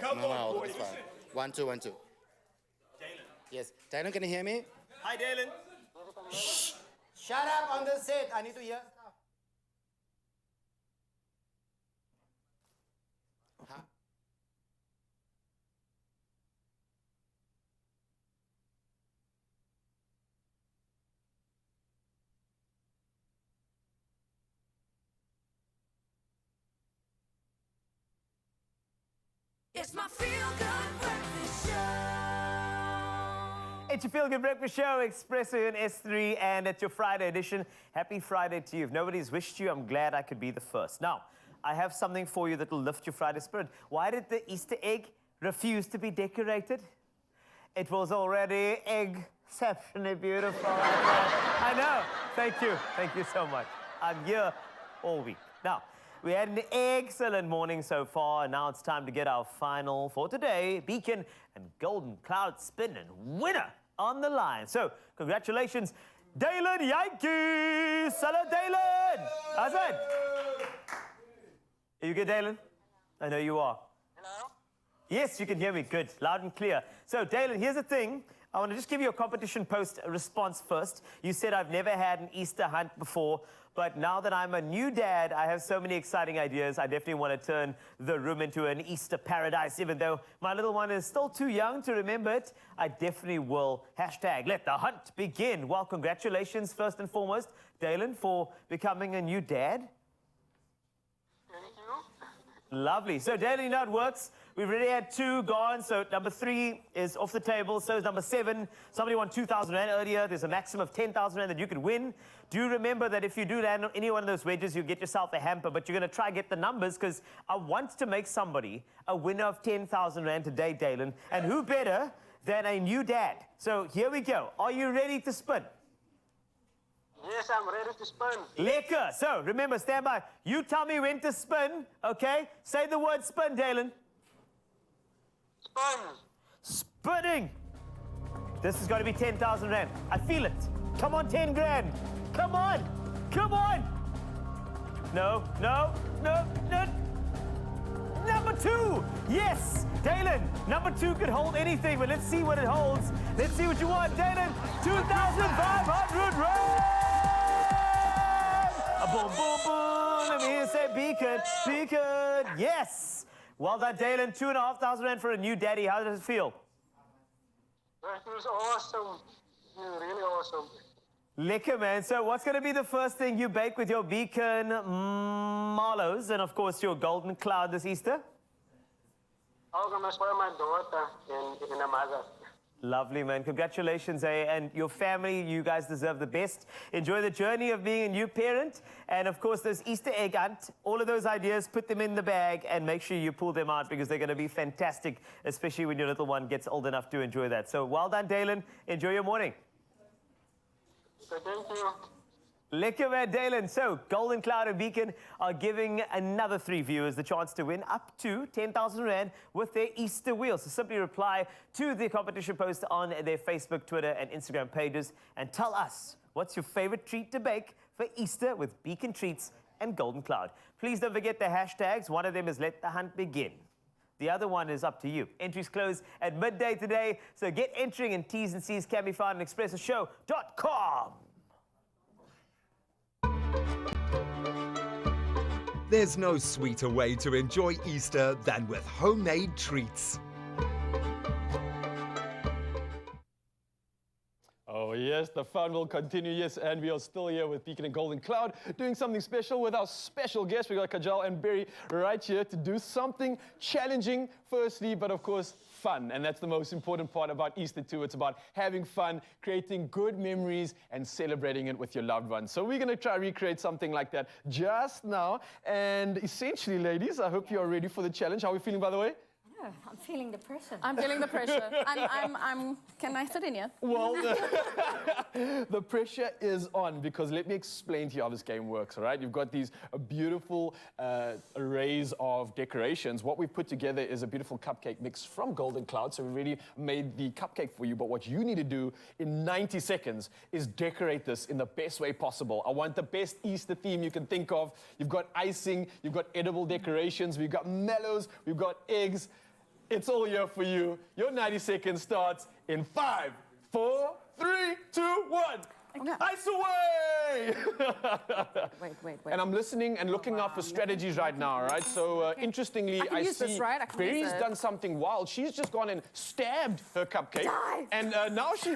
S6: Come on, boy. 1, 2, 1, 2. Dylan. Yes. Dylan, can you hear me?
S4: Hi, Dylan.
S6: Shh. Shut up on the set. I need to hear stuff. Huh?
S1: It's my feel-good breakfast show.
S4: It's your feel-good breakfast show, Expresso and S3, and it's your Friday edition. Happy Friday to you. If nobody's wished you, I'm glad I could be the first. Now, I have something for you that will lift your Friday spirit. Why did the Easter egg refuse to be decorated? It was already exceptionally beautiful. I know. Thank you. Thank you so much. I'm here all week. Now, we had an excellent morning so far, and now it's time to get our final for today. Beacon and Golden Cloud Spin and winner on the line. So, congratulations, Dylan Yankees! Hello, Dylan! How's it? Are you good, Dylan? I know you are. Hello? Yes, you can hear me. Good. Loud and clear. So, Dylan, here's the thing. I want to just give you a competition post response first. You said I've never had an Easter hunt before, but now that I'm a new dad, I have so many exciting ideas. I definitely want to turn the room into an Easter paradise, even though my little one is still too young to remember it. I definitely will. Hashtag let the hunt begin. Well, congratulations, first and foremost, Dylan, for becoming a new dad. Thank you. Lovely. So, Dylan, you know it works. We've already had 2 gone, so number 3 is off the table. So is number 7. Somebody won 2,000 Rand earlier. There's a maximum of 10,000 Rand that you could win. Do remember that if you do land on any one of those wedges, you get yourself a hamper, but you're going to try and get the numbers, because I want to make somebody a winner of 10,000 Rand today, Dylan. And who better than a new dad? So here we go. Are you ready to spin?
S7: Yes, I'm ready to spin.
S4: Lekker. So remember, stand by. You tell me when to spin, okay? Say the word spin, Dylan.
S7: Spin.
S4: Spinning. This is going to be 10,000 Rand. I feel it. Come on, 10 grand. Come on. Come on. No, no, no, no. Number 2. Yes, Dylan. Number 2 could hold anything, but let's see what it holds. Let's see what you want, Dylan. 2,500 Rand. A boom, boom, boom. Let me hear you say beacon, beacon. Yes. Well done, Dylan. 2,500 Rand for a new daddy. How does it feel?
S7: That feels awesome. Really awesome.
S4: Lekker, man. So what's going to be the first thing you bake with your beacon marlows and, of course, your golden cloud this Easter?
S7: I'm going to spoil my daughter in a mother.
S4: Lovely, man. Congratulations, eh? And your family, you guys deserve the best. Enjoy the journey of being a new parent. And, of course, those Easter egg hunt, all of those ideas, put them in the bag and make sure you pull them out, because they're going to be fantastic, especially when your little one gets old enough to enjoy that. So well done, Dylan. Enjoy your morning.
S7: So thank you.
S4: Lekker, man, Dylan. So, Golden Cloud and Beacon are giving another 3 viewers the chance to win up to 10,000 Rand with their Easter wheel. So simply reply to the competition post on their Facebook, Twitter, and Instagram pages and tell us what's your favorite treat to bake for Easter with Beacon Treats and Golden Cloud. Please don't forget the hashtags. One of them is Let the Hunt Begin. The other one is up to you. Entries close at midday today, so get entering, and T's and C's can be found on expressoshow.com.
S15: There's no sweeter way to enjoy Easter than with homemade treats.
S3: Oh yes, the fun will continue, yes, and we are still here with Beacon and Golden Cloud doing something special with our special guests. We got Kajal and Barry right here to do something challenging, firstly, but of course, fun. And that's the most important part about Easter too. It's about having fun, creating good memories, and celebrating it with your loved ones. So we're going to try to recreate something like that just now. And essentially, ladies, I hope you're ready for the challenge. How are we feeling, by the way?
S9: Oh, I'm feeling the pressure.
S5: I'm feeling the pressure. Can I sit in here?
S3: Well, the pressure is on because let me explain to you how this game works, all right? You've got these beautiful arrays of decorations. What we've put together is a beautiful cupcake mix from Golden Cloud, so we really made the cupcake for you. But what you need to do in 90 seconds is decorate this in the best way possible. I want the best Easter theme you can think of. You've got icing, you've got edible decorations, we've got mellows, we've got eggs. It's all here for you. Your 90 seconds starts in 5, 4, 3, 2, 1. Okay. Ice away!
S5: Wait.
S3: And I'm listening and looking up for strategies right now, right? So interestingly,
S5: I use
S3: see
S5: this, right? I can use
S3: Barry's
S5: it.
S3: done something wild. She's just gone and stabbed her cupcake.
S5: Die!
S3: And now she...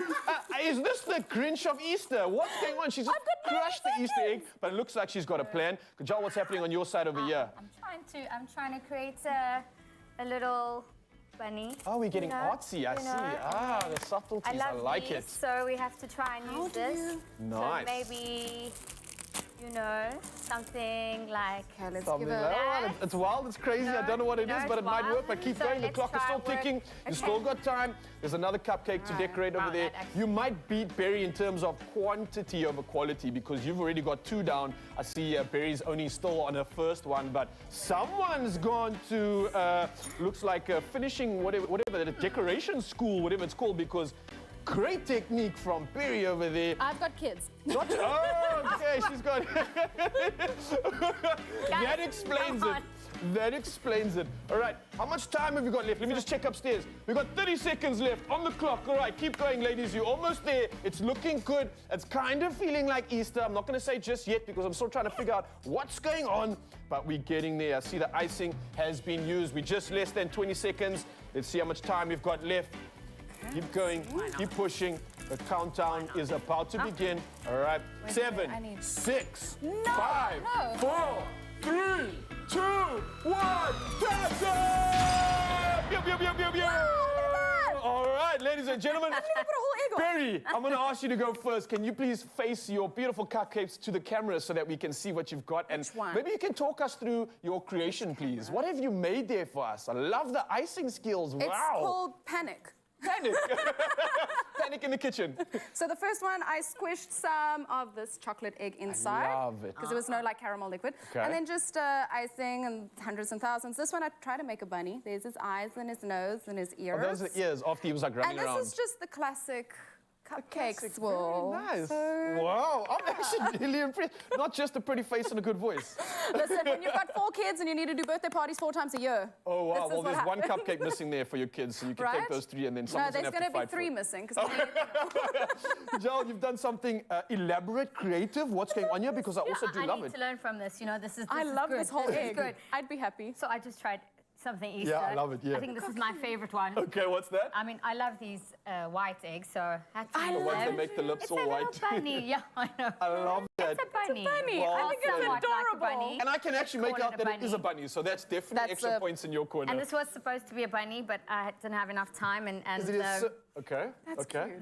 S3: is this the Grinch of Easter? What's going on? She's just crushed the Easter egg, but it looks like she's got a plan. Kajal, what's happening on your side over here?
S9: I'm trying to create a little bunny.
S3: Oh, we're getting
S9: you know,
S3: artsy, I see. The subtleties, I like
S9: these,
S3: it.
S9: So we have to try and use this.
S3: Nice.
S9: So maybe, something like...
S5: Okay, let's
S3: Something
S5: give it...
S3: like, it's wild, it's crazy, I don't know what it is, but it might work. But keep going, the clock is still ticking. You still got time. There's another cupcake to decorate over there. You might beat Barry in terms of quantity over quality because you've already got 2 down. I see Barry's only still on her first one, but someone's gone to, looks like finishing whatever, the decoration school, whatever it's called, because great technique from Barry over there.
S5: I've got kids.
S3: Not, oh, okay, she's got... That explains it. That explains it. All right, how much time have you got left? Let me just check upstairs. We've got 30 seconds left on the clock. All right, keep going, ladies. You're almost there. It's looking good. It's kind of feeling like Easter. I'm not going to say just yet because I'm still trying to figure out what's going on, but we're getting there. I see the icing has been used. We're just less than 20 seconds. Let's see how much time we've got left. Keep going, keep pushing. The countdown is about to begin. All right, 7, 6, 5, 4, 3, 2, 1. That's it! Pew, pew, pew, pew, pew. All right, ladies and gentlemen. Barry, I'm going to ask you to go first. Can you please face your beautiful cupcakes to the camera so that we can see what you've got? And maybe you can talk us through your creation, please. What have you made there for us? I love the icing skills. Wow.
S5: It's called Panic.
S3: Panic. Panic in the kitchen.
S5: So the first one, I squished some of this chocolate egg inside.
S3: I love it.
S5: Because there was no caramel liquid.
S3: Okay.
S5: And then just icing and hundreds and thousands. This one, I tried to make a bunny. There's his eyes and his nose and his ears.
S3: Oh, those are the ears after he was running around.
S5: And this is just the classic cupcake swirl.
S3: Very nice.
S5: So...
S3: Wow, I'm actually really impressed. Not just a pretty face and a good voice.
S5: Listen, when you've got 4 kids and you need to do birthday parties 4 times a year.
S3: Oh, wow. Well, there's
S5: one
S3: cupcake missing there for your kids, so you can take those 3 and then someone's
S5: going to
S3: have to fight
S5: be 3
S3: for it.
S5: missing.
S3: Joel, you've done something elaborate, creative. What's going on here? Because I also do love
S9: I need
S3: it.
S9: to learn from this. This is
S5: I love
S9: good.
S5: this whole egg.
S9: Good.
S5: I'd be happy.
S9: So I just tried something Easter.
S3: Yeah, I love it, yeah.
S9: I think this is my favorite one.
S3: Okay, what's that?
S9: I mean, I love these white eggs, so I had to
S3: The
S9: use
S3: ones
S9: them.
S3: that make the lips
S9: It's
S3: all
S9: a
S3: white.
S9: little bunny, yeah, I know.
S3: I love that.
S9: It's a bunny.
S3: Well,
S5: I think it's
S9: somewhat
S5: adorable.
S9: like a bunny.
S3: And I can actually make
S9: Call
S3: out
S9: it a
S3: that it is a
S9: bunny.
S3: bunny, so that's definitely extra points in your corner.
S9: And this was supposed to be a bunny, but I didn't have enough time, and
S3: It is okay.
S5: That's
S3: okay.
S5: cute.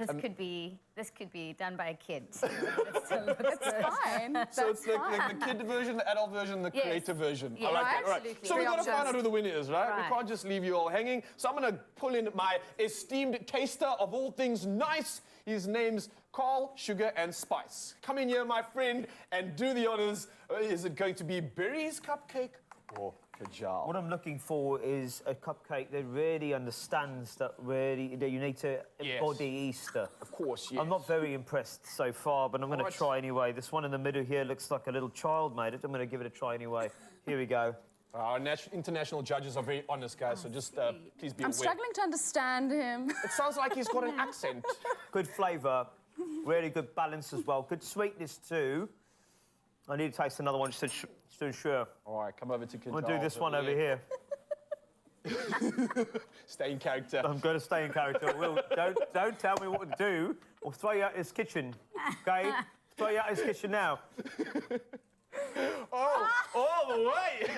S9: This could be done by a kid.
S5: It's fine.
S3: So it's like the kid version, the adult version, the creative version.
S9: Yes.
S3: I like that. All right.
S9: Absolutely.
S3: So we've got to
S9: Free
S3: find out
S9: options.
S3: who the winner is, right? We
S9: Right.
S3: can't just leave you all hanging. So I'm going to pull in my esteemed taster of all things nice. His name's Carl Sugar and Spice. Come in here, my friend, and do the honors. Is it going to be Barry's cupcake or Kajal?
S4: What I'm looking for is a cupcake that really understands that you need to embody Easter.
S3: Of course, yes.
S4: I'm not very impressed so far, but I'm going to try anyway. This one in the middle here looks like a little child made it. I'm going to give it a try anyway. Here we go.
S3: Our international judges are very honest, guys, so just please be aware.
S5: I'm struggling to understand him.
S3: It sounds like he's got an accent.
S4: Good flavour, really good balance as well. Good sweetness too. I need to taste another one just to ensure.
S3: All right, come over to control.
S4: I'll do this one over here.
S3: Stay in character.
S4: I'm going to stay in character. Will, don't tell me what to do. I'll throw you out his kitchen, okay? Throw you out his kitchen now.
S3: Oh, all the way!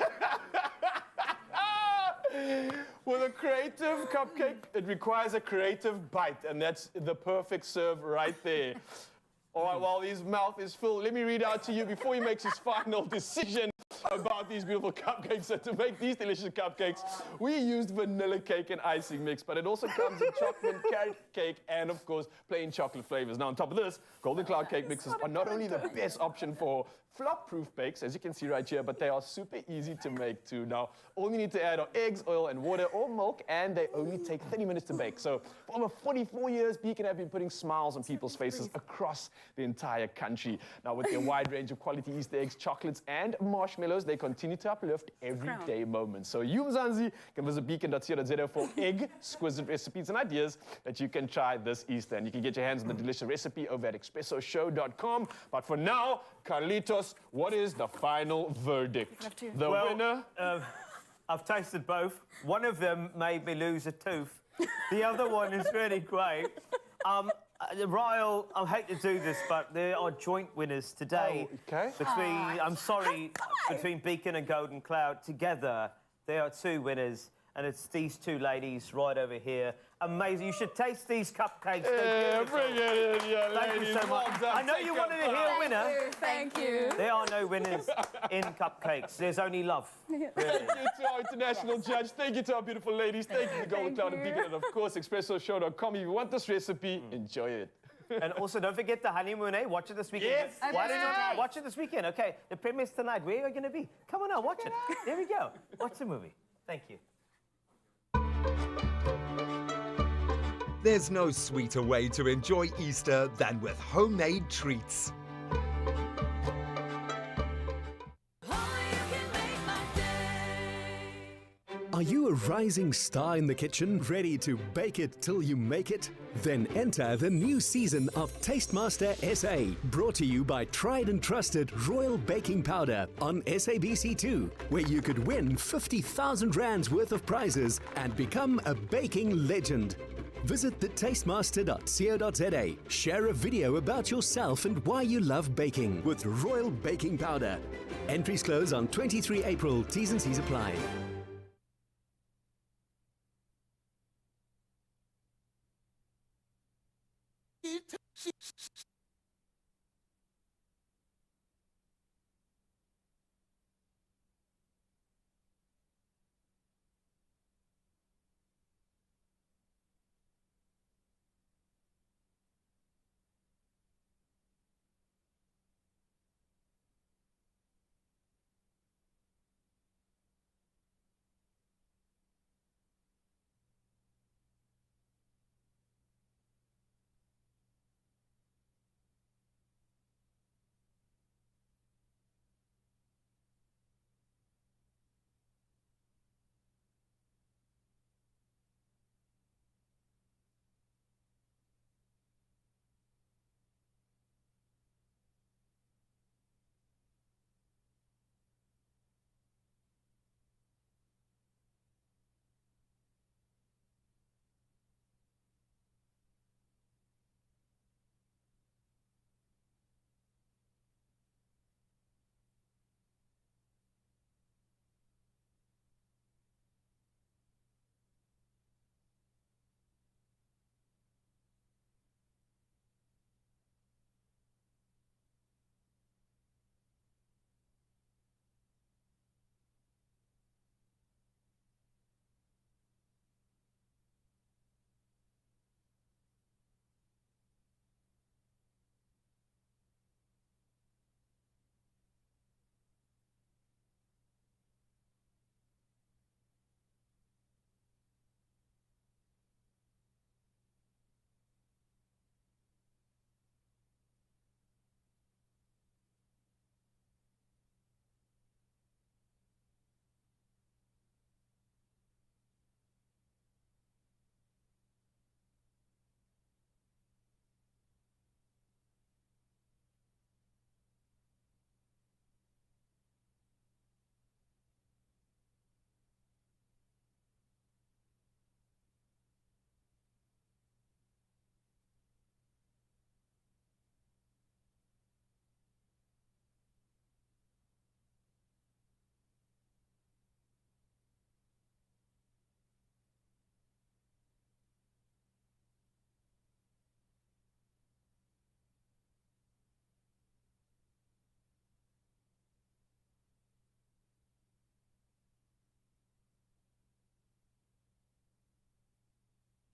S3: With a creative cupcake, it requires a creative bite, and that's the perfect serve right there. All right, while his mouth is full, let me read out to you before he makes his final decision about these beautiful cupcakes. So to make these delicious cupcakes, we used vanilla cake and icing mix, but it also comes in chocolate carrot cake and, of course, plain chocolate flavors. Now, on top of this, Golden Cloud cake mixes are not only the best option for flop-proof bakes, as you can see right here, but they are super easy to make too. Now, all you need to add are eggs, oil, and water, or milk, and they only take 30 minutes to bake. So for over 44 years, Beacon have been putting smiles on people's faces across the entire country. Now, with their wide range of quality Easter eggs, chocolates, and marshmallows, they continue to uplift everyday moments. So you, Mzansi, can visit beacon.co.za for exquisite recipes and ideas that you can try this Easter. And you can get your hands on the delicious recipe over at expressoshow.com. But for now, Carlitos, what is the final verdict? The winner?
S4: I've tasted both. One of them made me lose a tooth. The other one is really great. Ryle, I hate to do this, but there are joint winners today.
S3: Oh, okay.
S4: Between Beacon and Golden Cloud together, there are two winners, and it's these two ladies right over here. Amazing. You should taste these cupcakes.
S3: Yeah, bring it in, yeah,
S4: Thank
S3: ladies.
S4: you so much.
S3: Well done.
S4: I know you wanted to hear a winner.
S5: Thank you.
S4: There are no winners in cupcakes. There's only love. Really.
S3: Thank you to our international judge. Thank you to our beautiful ladies. Thank you to Golden Cloud and Beacon. And of course, expressoshow.com. If you want this recipe, enjoy it.
S4: And also, don't forget the honeymoon, eh? Watch it this weekend.
S3: Yes.
S4: Why don't you watch it this weekend? Okay, the premiere's tonight. Where are you going to be? Come on now, watch it. There we go. Watch the movie. Thank you.
S15: There's no sweeter way to enjoy Easter than with homemade treats.
S11: Are you a rising star in the kitchen, ready to bake it till you make it? Then enter the new season of Tastemaster SA, brought to you by tried and trusted Royal Baking Powder on SABC2, where you could win 50,000 rands worth of prizes and become a baking legend. Visit thetastemaster.co.za. Share a video about yourself and why you love baking with Royal Baking Powder. Entries close on 23 April. T's and C's apply.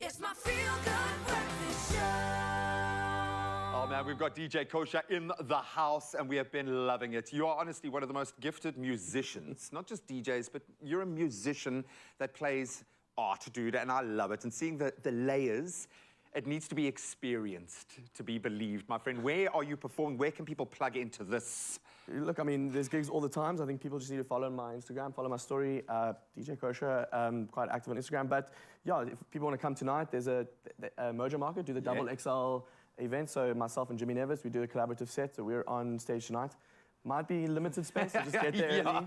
S1: It's my feel-good breakfast show.
S2: Oh man, we've got DJ Kosha in the house and we have been loving it. You are honestly one of the most gifted musicians, not just DJs, but you're a musician that plays art, dude, and I love it. And seeing the layers, it needs to be experienced to be believed. My friend, where are you performing? Where can people plug into this?
S17: Look, I mean, there's gigs all the time. I think people just need to follow my Instagram, follow my story, DJ Kosha, quite active on Instagram. But yeah, if people want to come tonight, there's a Mojo Market, do the double XL event. So myself and Jimmy Nevis, we do a collaborative set. So we're on stage tonight. Might be limited space, so just get there early.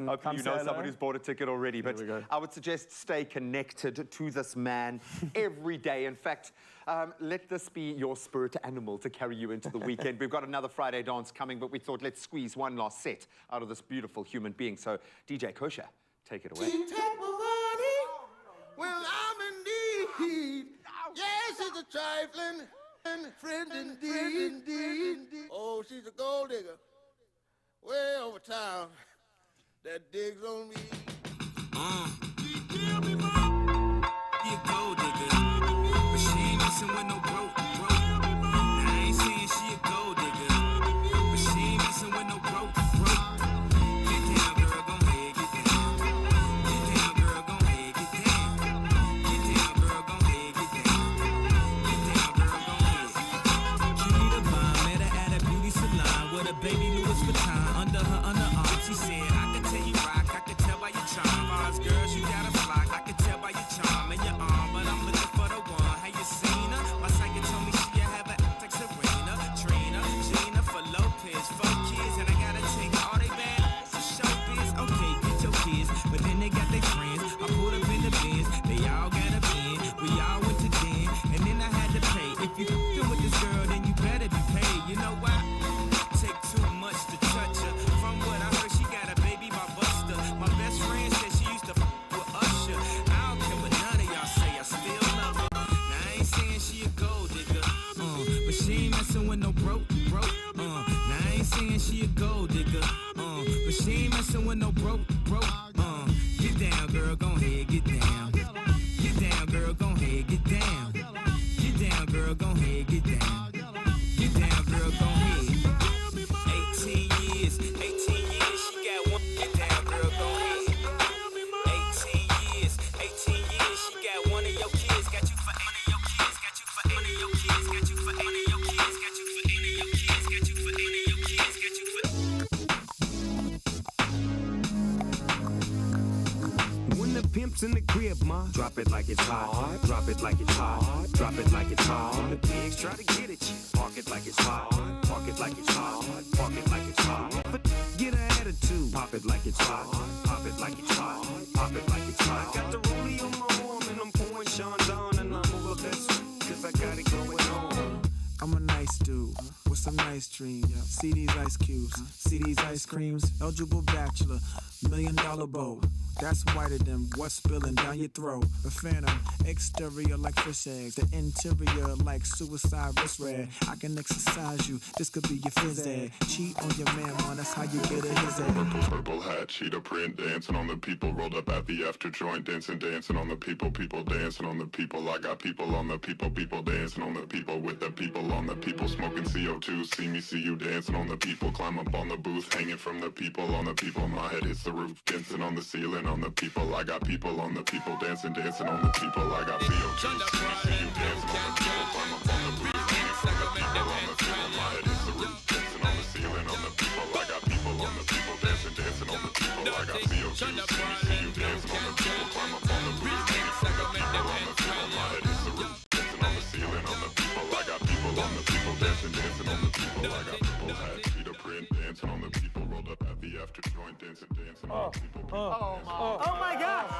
S2: Hopefully you know someone who's bought a ticket already, but I would suggest stay connected to this man every day. In fact, let this be your spirit animal to carry you into the weekend. We've got another Friday dance coming, but we thought let's squeeze one last set out of this beautiful human being. So DJ Kosha, take it away.
S28: Take my money when I'm in need. Yes, it's a trifling friend indeed. Oh, she's a gold digger. Way over town, that digs on me.
S22: She a gold digger, but she ain't messing with no broke. Now I ain't saying she a gold digger, but she ain't messing with no broke. Get down, girl, gon' head, get down. Get down, girl, gon' head, get down. Get down, girl, gon' head, get down. Get down, girl, gon' head. Cutie the bomb, met her at a beauty salon with a baby Louis Vuitton under her underarm. She said, I can tell you rock, I can tell by your charm. Bars, girls, you got a flock, I can tell by your charm and your arm, but I'm looking for the one. Have you seen her? My psychic told me she have an act like Serena, Trina, Gina, for Lopez, 4 kids, and I gotta take all they bad to showbiz. Okay, get your kids, but then they got their friends. I pulled up in the Benz, they all got a pen. We all went to den, and then I had to pay. If you f***ing with this girl, then you better be paid. You know why? Take too much to touch her. From what I heard, she got a baby by Buster. My best friend said she used to f with Usher. I don't care what none of y'all say, I still love her. Now I ain't saying she a gold digger, but she ain't messing with no broke. Now I ain't saying she a gold digger, but she ain't messing with no broke. Get down, girl, gon' head, get down. Get down, girl, gon' head, get down. Get down, girl, gon' head, get down. Get down, girl, gon' head. 18 years, she got one. Get down, girl, gon' head. 18 years, she got one of your kids. Got you for one of your kids. Got you for one of your kids. Got you for one of your kids. Got you for one of your kids. Got you for one of your kids. Got you for.
S12: When the pimp's in the crib, ma, drop it like it's hot. Drop it like it's hot. Drop it like it's hot. When the pigs try to get at you, park it like it's hot. Park it like it's hot. Park it like it's hot. Get an attitude. Pop it like it's hot. Pop it like it's hot. Pop it like it's hot. Got the rollie on my arm and I'm pouring Sean down and I'm over this cause I got it going on.
S22: I'm a nice dude with some nice dreams. See these ice cubes, see these ice creams. Eligible bachelor, $1 million boat. That's whiter than what's spilling down your throat. A phantom, exterior like fish eggs, the interior like suicide wrist red. I can exercise you, this could be your phys ed. Cheat on your man, man, that's how you get a his egg.
S18: Purple hat, cheetah print, dancing on the people. Rolled up at the after joint, dancing on the people. People dancing on the people. I got people on the people. People dancing on the people with the people on the people. Smoking CO2, see me, see you dancing on the people. Climb up on the booth, hanging from the people on the people. My head hits the roof, dancing on the ceiling on the people. I got people on the people, dancing on the people. I got CO2, see me, see you dancing on the people. Climb up on the booth, hanging from the people on the people. My head hits the roof, dancing on the ceiling on the people. I got people on the people, dancing on the people. I got CO2, see me, see you dancing on the people. Climb up on the booth, hanging from the people on the people. My head hits the roof, dancing on the ceiling on the people. I got people on the people, dancing on the people. I got people hat, cheetah print, dancing on the people. Rolled up at the after joint, dancing on the people.
S4: Oh my gosh!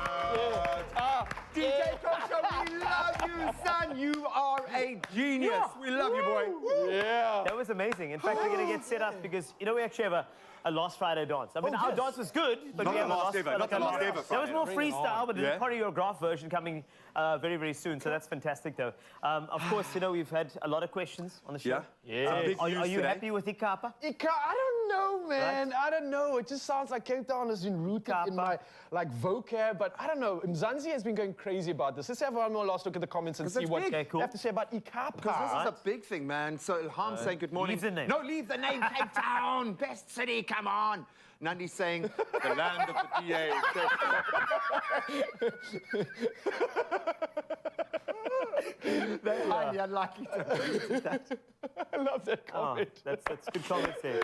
S2: DJ Kosha, we love you, son. You are a genius. We love you, boy.
S3: Yeah.
S4: That was amazing. In fact, we're going to get set up because, you know, we actually have a last Friday dance. I mean, our dance was good, but
S2: Not
S4: we have
S2: the last ever, not the last ever
S4: That was
S2: Friday.
S4: more freestyle, but there's
S2: Yeah.
S4: a choreographed version coming very, very soon, so that's fantastic, though. Of course, you know, we've had a lot of questions on the show.
S2: Yeah.
S4: Are you happy with Ikapa?
S3: I don't don't know, man. I don't know. It just sounds like Cape Town has been rooted in my vocab, but I don't know. Mzansi has been going crazy about this. Let's have one more last look at the comments and see what they have to say about Ikapa.
S2: Because this is a big thing, man. So Ilham's saying good morning.
S3: Leave the name.
S2: No, leave the name. Cape Town, best city. Come on. Nandi's saying the land of the DA. They're highly unlikely to read that.
S3: I love that comment.
S4: That's good comment there.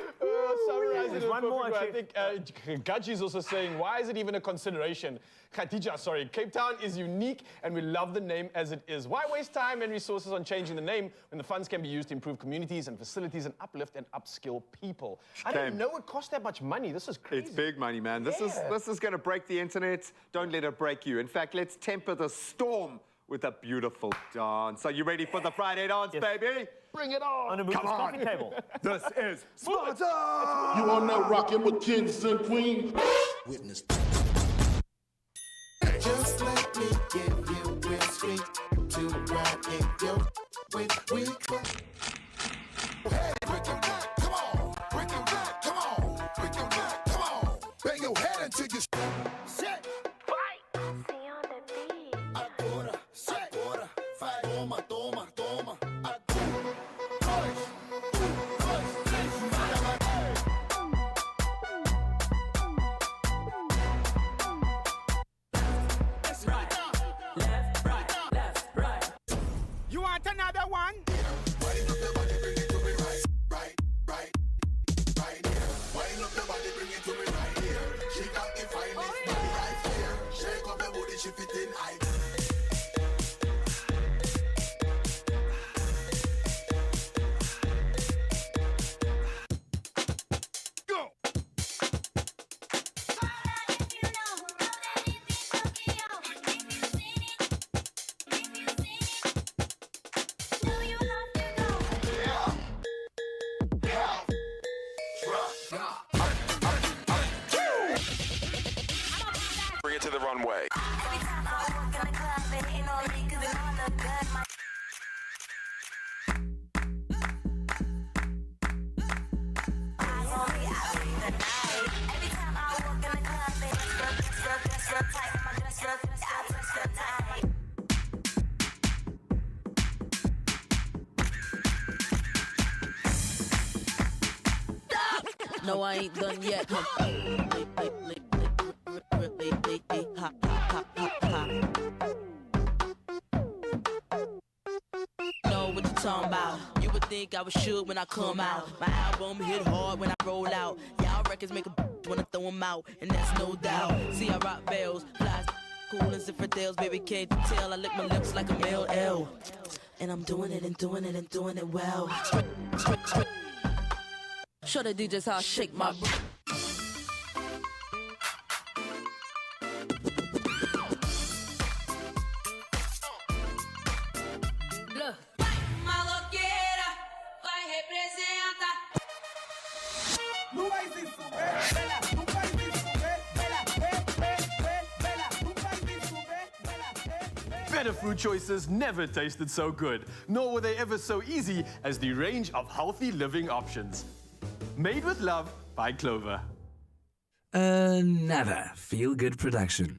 S3: Summarizing
S4: There's one more,
S3: I think Gaji's also saying, why is it even a consideration? Khadija, sorry. Cape Town is unique and we love the name as it is. Why waste time and resources on changing the name when the funds can be used to improve communities and facilities and uplift and upskill people? I didn't know it cost that much money. This is crazy.
S2: It's big money, man. This is going to break the internet. Don't let it break you. In fact, let's temper the storm with a beautiful dance. Are you ready for the Friday dance, baby?
S3: Bring it on.
S2: Come on.
S4: Table.
S2: This is Sparta!
S16: You are now rocking with kings and queens. Witness.
S28: Just let me give you real sweet to ride in your with we Hey, break your neck, come on. Break your neck, come on. Break your neck, come on. Bang your head until you set. Fight. See on the beat. Agora, set. Agora, vai. Toma, toma, toma.
S22: Another one.
S28: Wind up your body, bring it to me right here. Wind up your body, bring it to me right here. She got the finest body right here. Shake up your booty, she fit in high.
S19: Bring it to the runway.
S10: No, I ain't done yet. Know what you talking about? You would think I was shook when I come out. My album hit hard when I roll out. Y'all records make a wanna throw them out, and that's no doubt. See, I rock bells, flies, cool and infidels. Baby, can't you tell? I lick my lips like a male L. And I'm doing it and doing it and doing it well. Show the DJs how I shake my
S3: Better food choices never tasted so good, nor were they ever so easy as the range of healthy living options. Made with love by Clover.
S20: Another feel-good production.